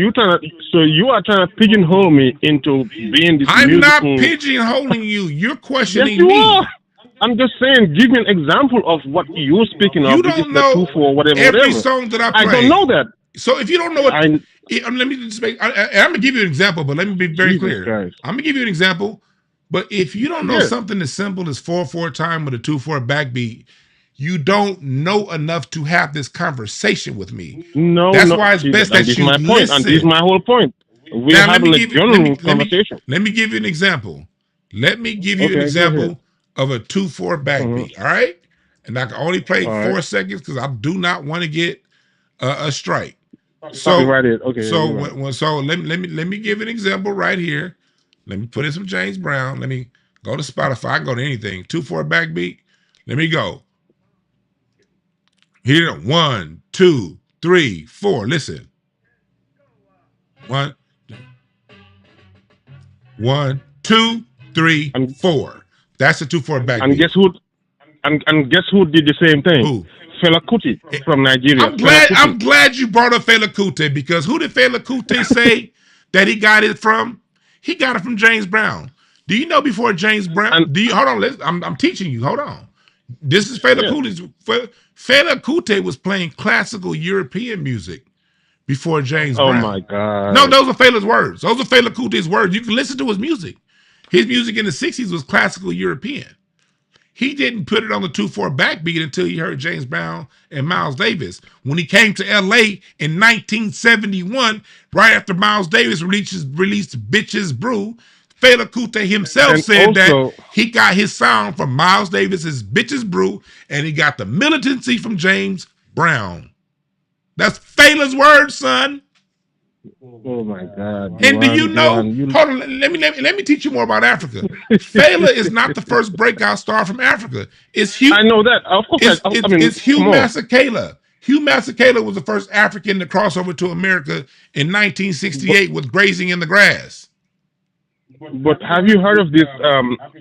you are trying to pigeonhole me into being this. I'm not pigeonholing you. You're questioning me. Are. I'm just saying, give me an example of what you're speaking of. You don't know every song that I play. I don't know that. So if you don't know what, let me just make. I'm gonna give you an example, but let me be very clear. Christ. I'm gonna give you an example, but if you don't know something as simple as 4/4 time with a 2/4 backbeat, you don't know enough to have this conversation with me. That's why it's best that you listen. And this is my whole point. We're having a general conversation. Let me give you an example. Let me give you an example of a 2/4 backbeat. All right, and I can only play 4 seconds because I do not want to get a strike. So let me give an example right here. Let me put in some James Brown. Let me go to Spotify. I can go to anything. 2/4 backbeat. Let me go. Here, 1, 2, 3, 4. Listen. 1, 2, 3, 4. That's a 2/4 backbeat. And guess who? And guess who did the same thing? Who? Fela Kuti from Nigeria. I'm glad you brought up Fela Kuti, because who did Fela Kuti say that he got it from? He got it from James Brown. Do you know before James Brown? Hold on. I'm teaching you. Hold on. This is Fela Kuti's. Fela Kuti was playing classical European music before James Brown. Oh my God! No, those are Fela's words. Those are Fela Kuti's words. You can listen to his music. His music in the 60s was classical European. He didn't put it on the 2/4 backbeat until he heard James Brown and Miles Davis. When he came to LA in 1971, right after Miles Davis released Bitches Brew, Fela Kuti himself said that he got his sound from Miles Davis's Bitches Brew, and he got the militancy from James Brown. That's Fela's word, son. Oh my God! And do you know? Hold on, let me teach you more about Africa. Fela is not the first breakout star from Africa. It's Hugh. I know that. Of course, It's Hugh Masekela. Hugh Masekela was the first African to cross over to America in 1968 with Grazing in the Grass. But have you heard of this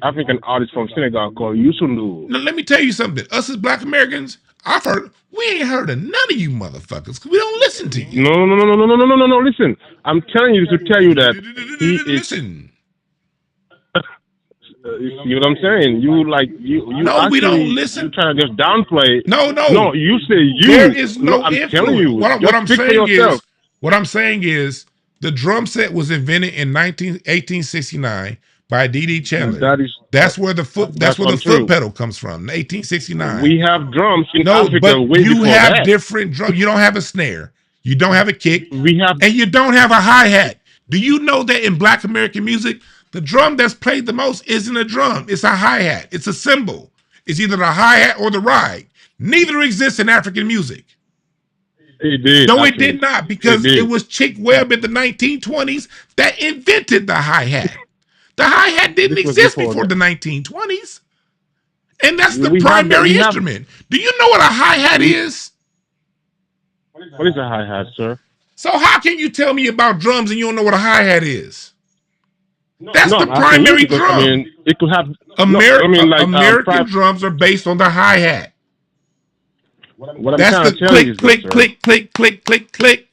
African artist from Senegal called Youssou? Now, let me tell you something. Us as Black Americans, we ain't heard of none of you motherfuckers because we don't listen to you. No. Listen, I'm telling you to tell you that he is. Listen. You see what I'm saying? You No, actually, we don't listen. You trying to just downplay. No. You say you. There is no I'm influence. telling you. What I'm saying is the drum set was invented in 1869 by D.D. Chandler. That's where the foot pedal comes from. 1869. We have drums in Africa. But way you before have that. different drums. You don't have a snare. You don't have a kick. And you don't have a hi-hat. Do you know that in Black American music, the drum that's played the most isn't a drum. It's a hi-hat. It's a cymbal. It's either the hi-hat or the ride. Neither exists in African music. It did. No, it did not, because it was Chick Webb in the 1920s that invented the hi-hat. The hi-hat didn't exist before the 1920s. And that's the primary instrument. Do you know what a hi-hat is? What is a hi-hat, sir? So how can you tell me about drums and you don't know what a hi-hat is? That's the primary drum. I mean, it could have American drums are based on the hi-hat. That's the click, click, click, click, click, click.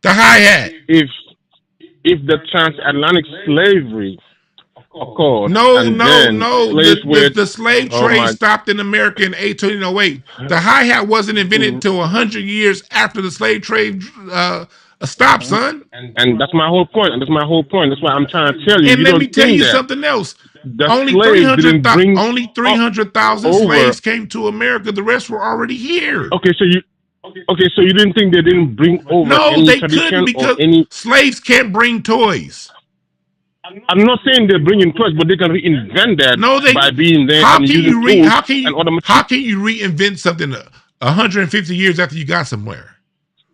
The hi-hat. If the transatlantic slavery occurred, no. The slave trade stopped in America in 1808. The hi-hat wasn't invented until 100 years after the slave trade stopped, son. And that's my whole point. That's why I'm trying to tell you. And let me tell you something else. Only 300,000 slaves came to America. The rest were already here. Okay, so you didn't think they didn't bring over? No, they couldn't, because slaves can't bring toys. I'm not saying they're bringing toys, but they can reinvent that by being there. How can you reinvent something 150 years after you got somewhere?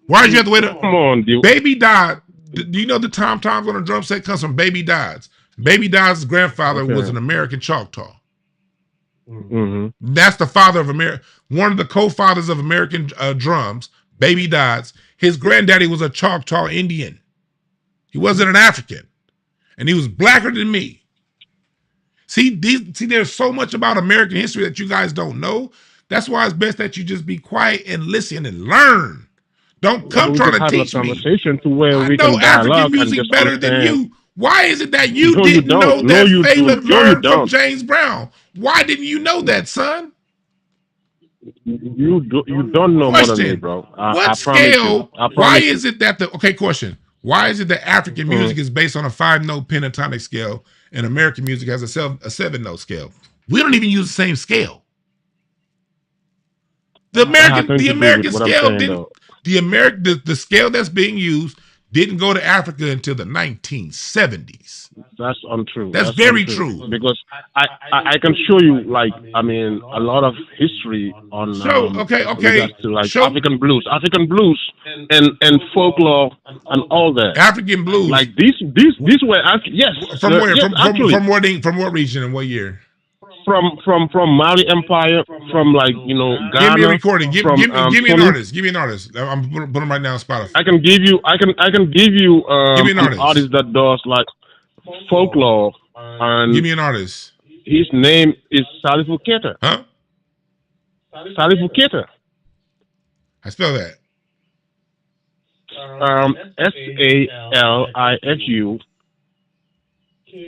Why did you have to wait? Come on, dude. Baby Dodd. Do you know the tom-toms on the drum set comes from Baby Dodd's? Baby Dodd's grandfather was an American Choctaw. That's the father of America. One of the co-fathers of American drums, Baby Dodd's. His granddaddy was a Choctaw Indian. He wasn't an African. And he was blacker than me. See, there's so much about American history that you guys don't know. That's why it's best that you just be quiet and listen and learn. Don't come trying to teach me. To where I we know can African music better than you. Why is it that you didn't know that Fela learned from James Brown? Why didn't you know that, son? You don't know more than me, bro. What scale? Why is it that question? Why is it that African music is based on a 5-note pentatonic scale and American music has a 7-note scale? We don't even use the same scale. The scale that's being used didn't go to Africa until the 1970s. That's untrue. That's very true. Because I can show you a lot of history on African blues and folklore and all that. African blues. Like these were from where? From what region and what year? From Mali Empire, from Ghana. Give me a recording. Give me an artist. Give me an artist. I'm putting them right now on Spotify. I can give you an artist that does folklore. And give me an artist. His name is Salifou Keita. Huh? Salifou Keita. I spell that. Salifu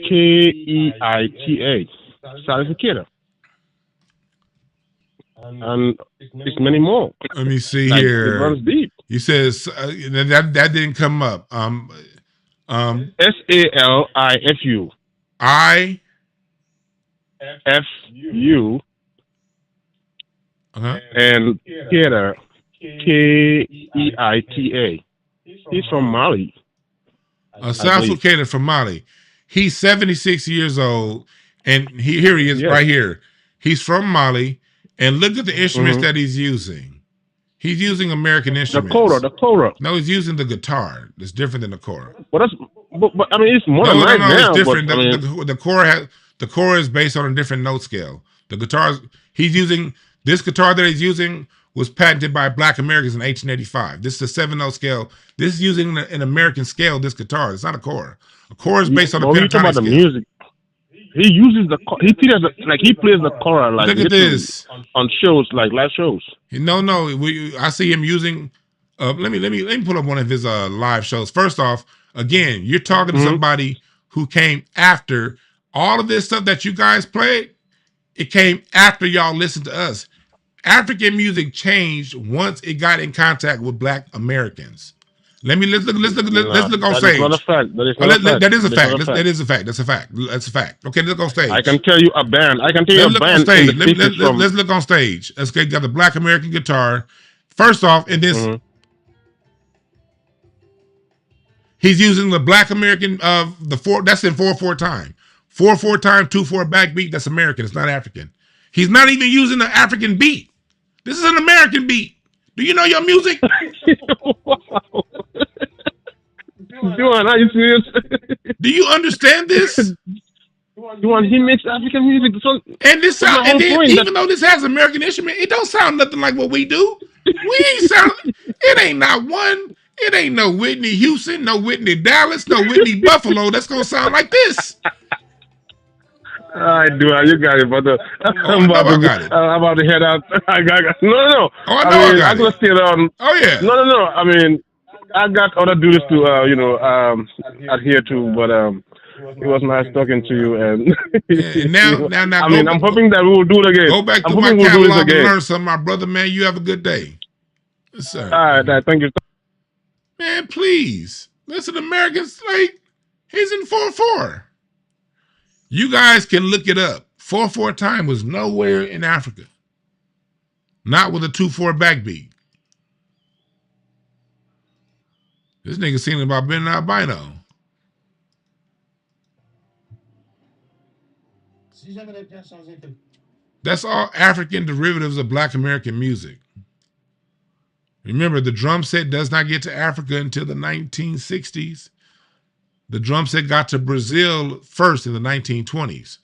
Keita. Salifou Keita. And it's many more. Let me see here. It runs deep. You says that didn't come up. Salifu. IFU. And Keita, Keita. He's from Mali. Salsa Keita from Mali. He's 76 years old, and here he is right here. He's from Mali, and look at the instruments that he's using. He's using American instruments. The kora. No, he's using the guitar. It's different than the kora. But I mean, it's modernized now. It's different. But, the kora is based on a different note scale. The guitars he's using, this guitar that he's using was patented by Black Americans in 1885. This is a 7-note scale. This is using an American scale. This guitar, it's not a kora. A kora is based on a pentatonic about scale. The music. He uses he plays the kora like look at this on shows like live shows. No, I see him using. Let me pull up one of his live shows. First off, again, you're talking to somebody who came after all of this stuff that you guys played. It came after y'all listened to us. African music changed once it got in contact with Black Americans. Let's look on stage. That is a fact. That's a fact. Okay, let's look on stage. I can tell you a band. Let's look on stage. Let's got the Black American guitar. First off, in this, he's using the Black American the 4. That's in 4/4 time. 4/4 time, 2/4 backbeat. That's American. It's not African. He's not even using the African beat. This is an American beat. Do you know your music? Are you serious? Do you understand this? He makes African music. And this sound, and then, even though this has American instrument, it don't sound nothing like what we do. We ain't sound. It ain't not one. It ain't no Whitney Houston, no Whitney Dallas, no Whitney Buffalo. That's gonna sound like this. All right, dude, you got it, brother. I'm about to head out. No. I'm gonna stay down. Oh yeah. No. I mean, I got other duties to adhere to, but it was nice talking to you. And now, I'm hoping that we will do it again. Go back to my catalog and learn something, my brother. Man, you have a good day. Yes, sir. All right, thank you. Man, please listen. Americans, like he's in 4/4. You guys can look it up. 4/4 time was nowhere in Africa. Not with a 2/4 backbeat. This nigga singing about being an albino. That's all African derivatives of Black American music. Remember, the drum set does not get to Africa until the 1960s. The drum set got to Brazil first in the 1920s.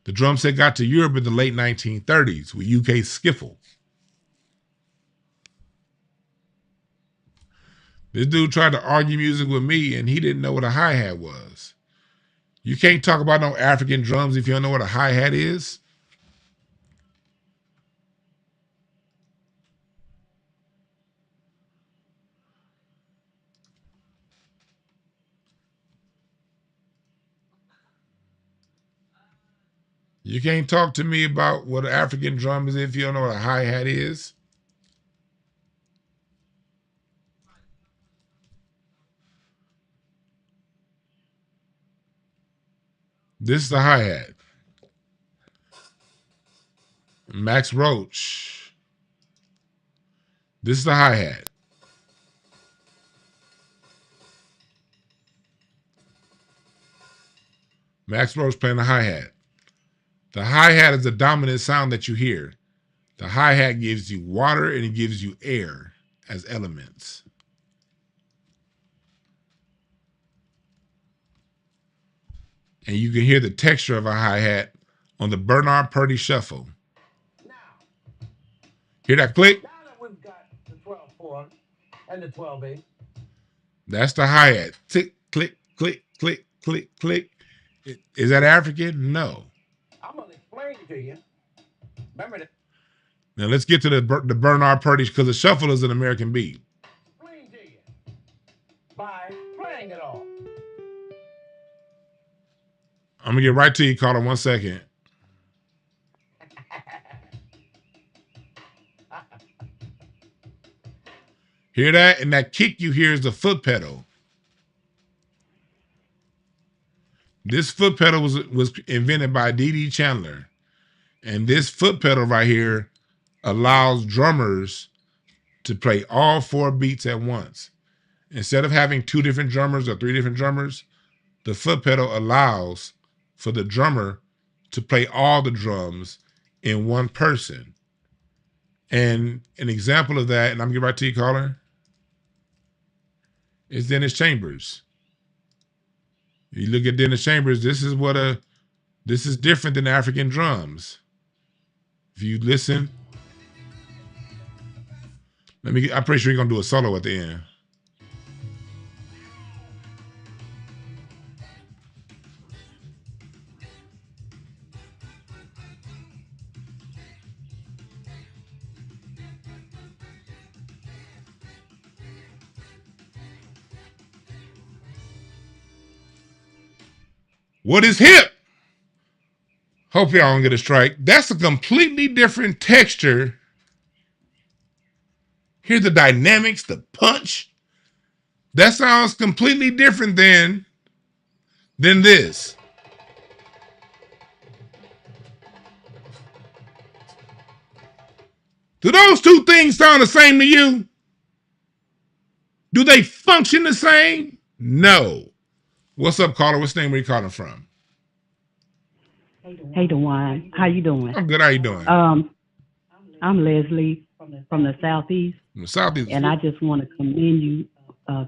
The drum set got to Europe in the late 1930s with UK skiffle. This dude tried to argue music with me, and he didn't know what a hi-hat was. You can't talk about no African drums if you don't know what a hi-hat is. You can't talk to me about what an African drum is if you don't know what a hi-hat is. This is the hi-hat. Max Roach. This is the hi-hat. Max Roach playing the hi-hat. The hi-hat is the dominant sound that you hear. The hi-hat gives you water and it gives you air as elements. And you can hear the texture of a hi-hat on the Bernard Purdie Shuffle. Hear that click? Now that we've got the 12/4 and the 12/8. That's the hi-hat. Tick, click, click, click, click, click. Is that African? No. I'm going to explain to you. Remember that. Now let's get to the Bernard Purdie, because the shuffle is an American beat. Explain to you by playing it all. I'm going to get right to you, Carter, 1 second. Hear that? And that kick you hear is the foot pedal. This foot pedal was invented by D.D. Chandler. And this foot pedal right here allows drummers to play all 4 beats at once. Instead of having 2 different drummers or 3 different drummers, the foot pedal allows for the drummer to play all the drums in one person. And an example of that, and I'm gonna get right to you, caller, is Dennis Chambers. You look at Dennis Chambers, this is different than African drums. If you listen, I'm pretty sure you're gonna do a solo at the end. What is hip? Hope y'all don't get a strike. That's a completely different texture. Hear the dynamics, the punch. That sounds completely different than this. Do those 2 things sound the same to you? Do they function the same? No. What's up, caller? What's the name? Where you calling from? Hey, DeWine. How you doing? I'm good. How you doing? I'm Leslie from the Southeast. From the Southeast. And I just want to commend you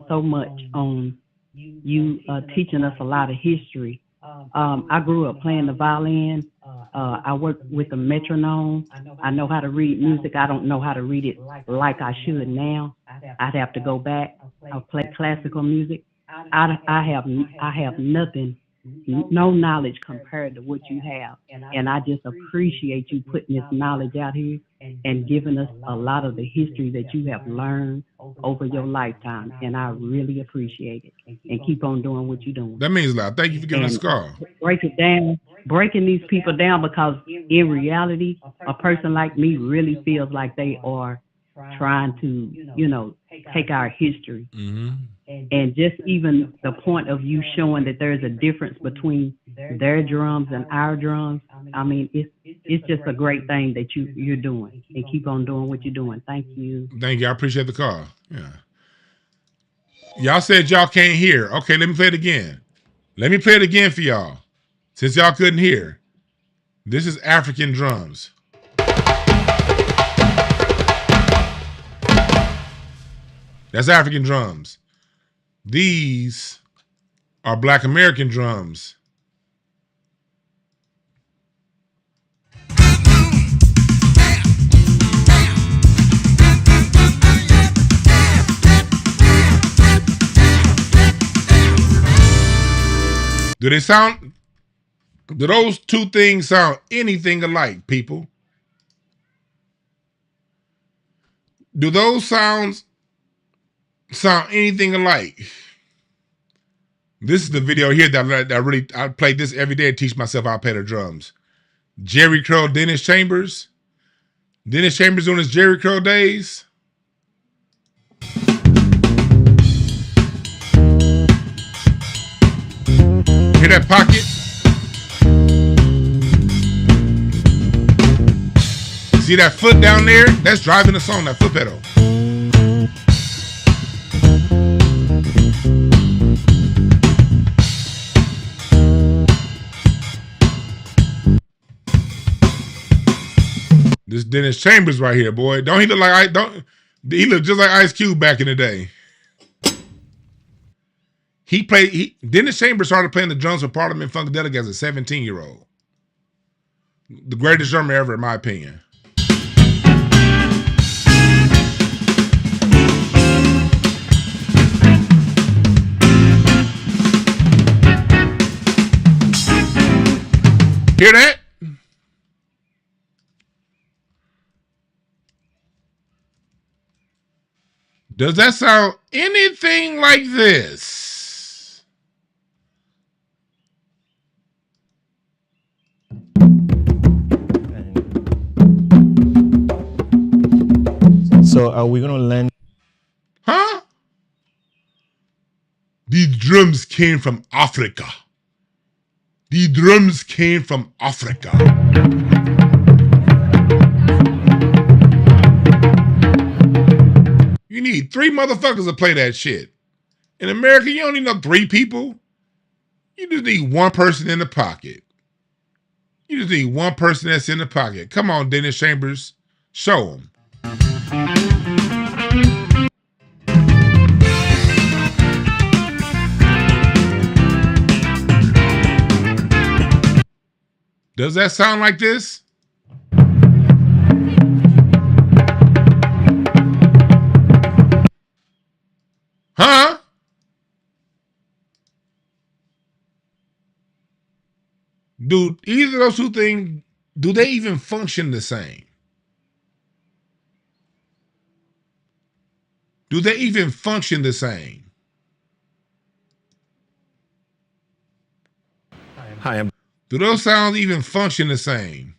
so much on you teaching us a lot of history. I grew up playing the violin. I work with the metronome. I know how to read music. I don't know how to read it like I should now. I'd have to go back. I play classical music. I have nothing, no knowledge compared to what you have. And I just appreciate you putting this knowledge out here and giving us a lot of the history that you have learned over your lifetime. And I really appreciate it. And keep on doing what you're doing. That means a lot. Thank you for giving us a call. Break it down, breaking these people down, because in reality, a person like me really feels like they are trying to, take our history. Mm-hmm. And just even the point of you showing that there's a difference between their drums and our drums. I mean, it's just a great thing that you're doing, and keep on doing what you're doing. Thank you. Thank you. I appreciate the call. Yeah. Y'all said y'all can't hear. Okay, let me play it again. Let me play it again for y'all. Since y'all couldn't hear. This is African drums. That's African drums. These are Black American drums. Do those 2 things sound anything alike, people? Do those sounds sound anything alike? This is the video here that I play this every day to teach myself how to play the drums. Jerry Curl, Dennis Chambers. Dennis Chambers doing his Jerry Curl days. Hear that pocket? See that foot down there? That's driving the song, that foot pedal. This Dennis Chambers right here, boy. Don't he look like he look just like Ice Cube back in the day. Dennis Chambers started playing the drums for Parliament Funkadelic as a 17-year-old. The greatest drummer ever, in my opinion. Hear that? Does that sound anything like this? So are we gonna learn? Huh? The drums came from Africa. The drums came from Africa. 3 motherfuckers to play that shit. In America, you don't need no 3 people. You just need 1 person in the pocket. You just need 1 person that's in the pocket. Come on, Dennis Chambers. Show them. Does that sound like this? Huh? Dude, either of those 2 things, do they even function the same? Do they even function the same? Hi, do those sounds even function the same?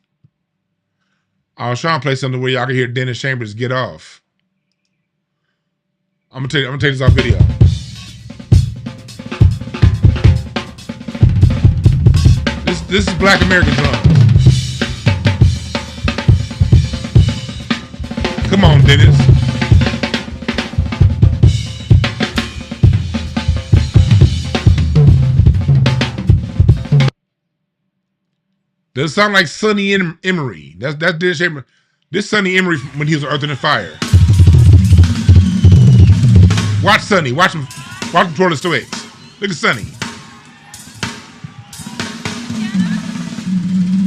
I was trying to play something where y'all can hear Dennis Chambers get off. I'm gonna take this off video. This is Black American drum. Come on, Dennis. Does it sound like Sonny Emery? That's Dennis Chambers. This Sonny Emery when he was Earth and Fire. Watch Sonny. Watch him twirl his twigs. Look at Sonny.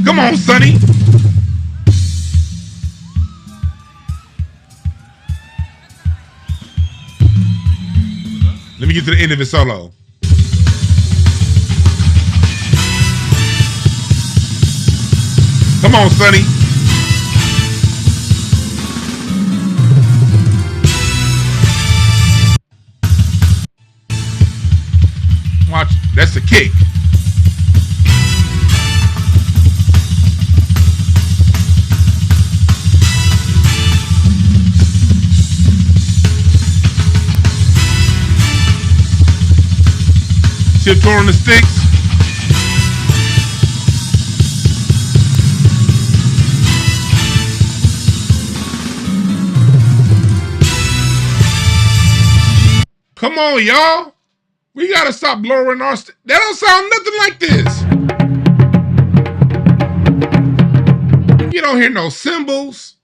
Come on, Sonny. Let me get to the end of his solo. Come on, Sonny. Watch, that's the kick. Still twirling the sticks. Come on, y'all. We gotta stop lowering our. That don't sound nothing like this. You don't hear no cymbals.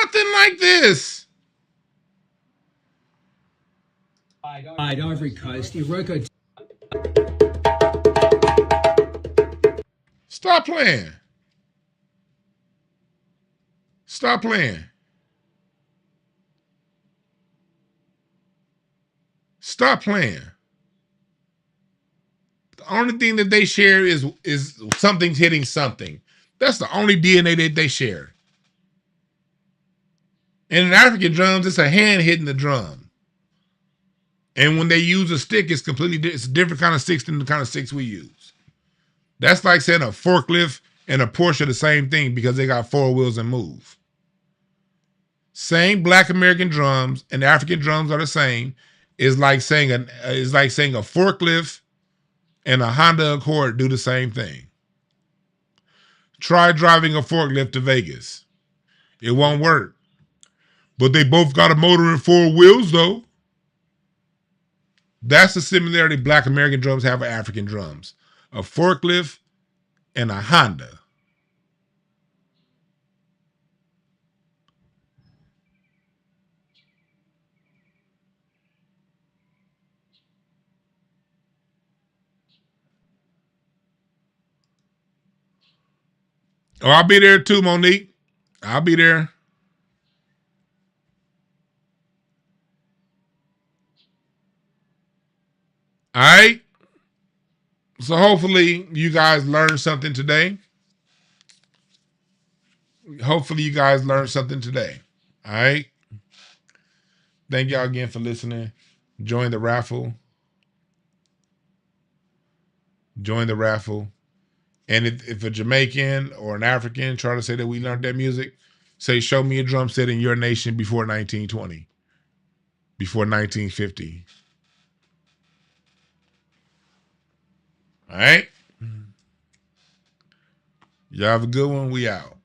Nothing like this. Ivory Coast, Iroko. Stop playing. Stop playing. Stop playing. The only thing that they share is something's hitting something. That's the only DNA that they share. And in African drums, it's a hand hitting the drum. And when they use a stick, it's it's a different kind of sticks than the kind of sticks we use. That's like saying a forklift and a Porsche are the same thing because they got 4 wheels and move. Same Black American drums and African drums are the same. It's like saying a forklift and a Honda Accord do the same thing. Try driving a forklift to Vegas. It won't work. But they both got a motor and 4 wheels though. That's the similarity Black American drums have with African drums. A forklift and a Honda. Oh, I'll be there too, Monique. I'll be there. All right. So hopefully you guys learned something today. Hopefully you guys learned something today. All right. Thank y'all again for listening. Join the raffle. Join the raffle. And if a Jamaican or an African try to say that we learned that music, say, show me a drum set in your nation before 1920, before 1950. All right? Y'all have a good one. We out.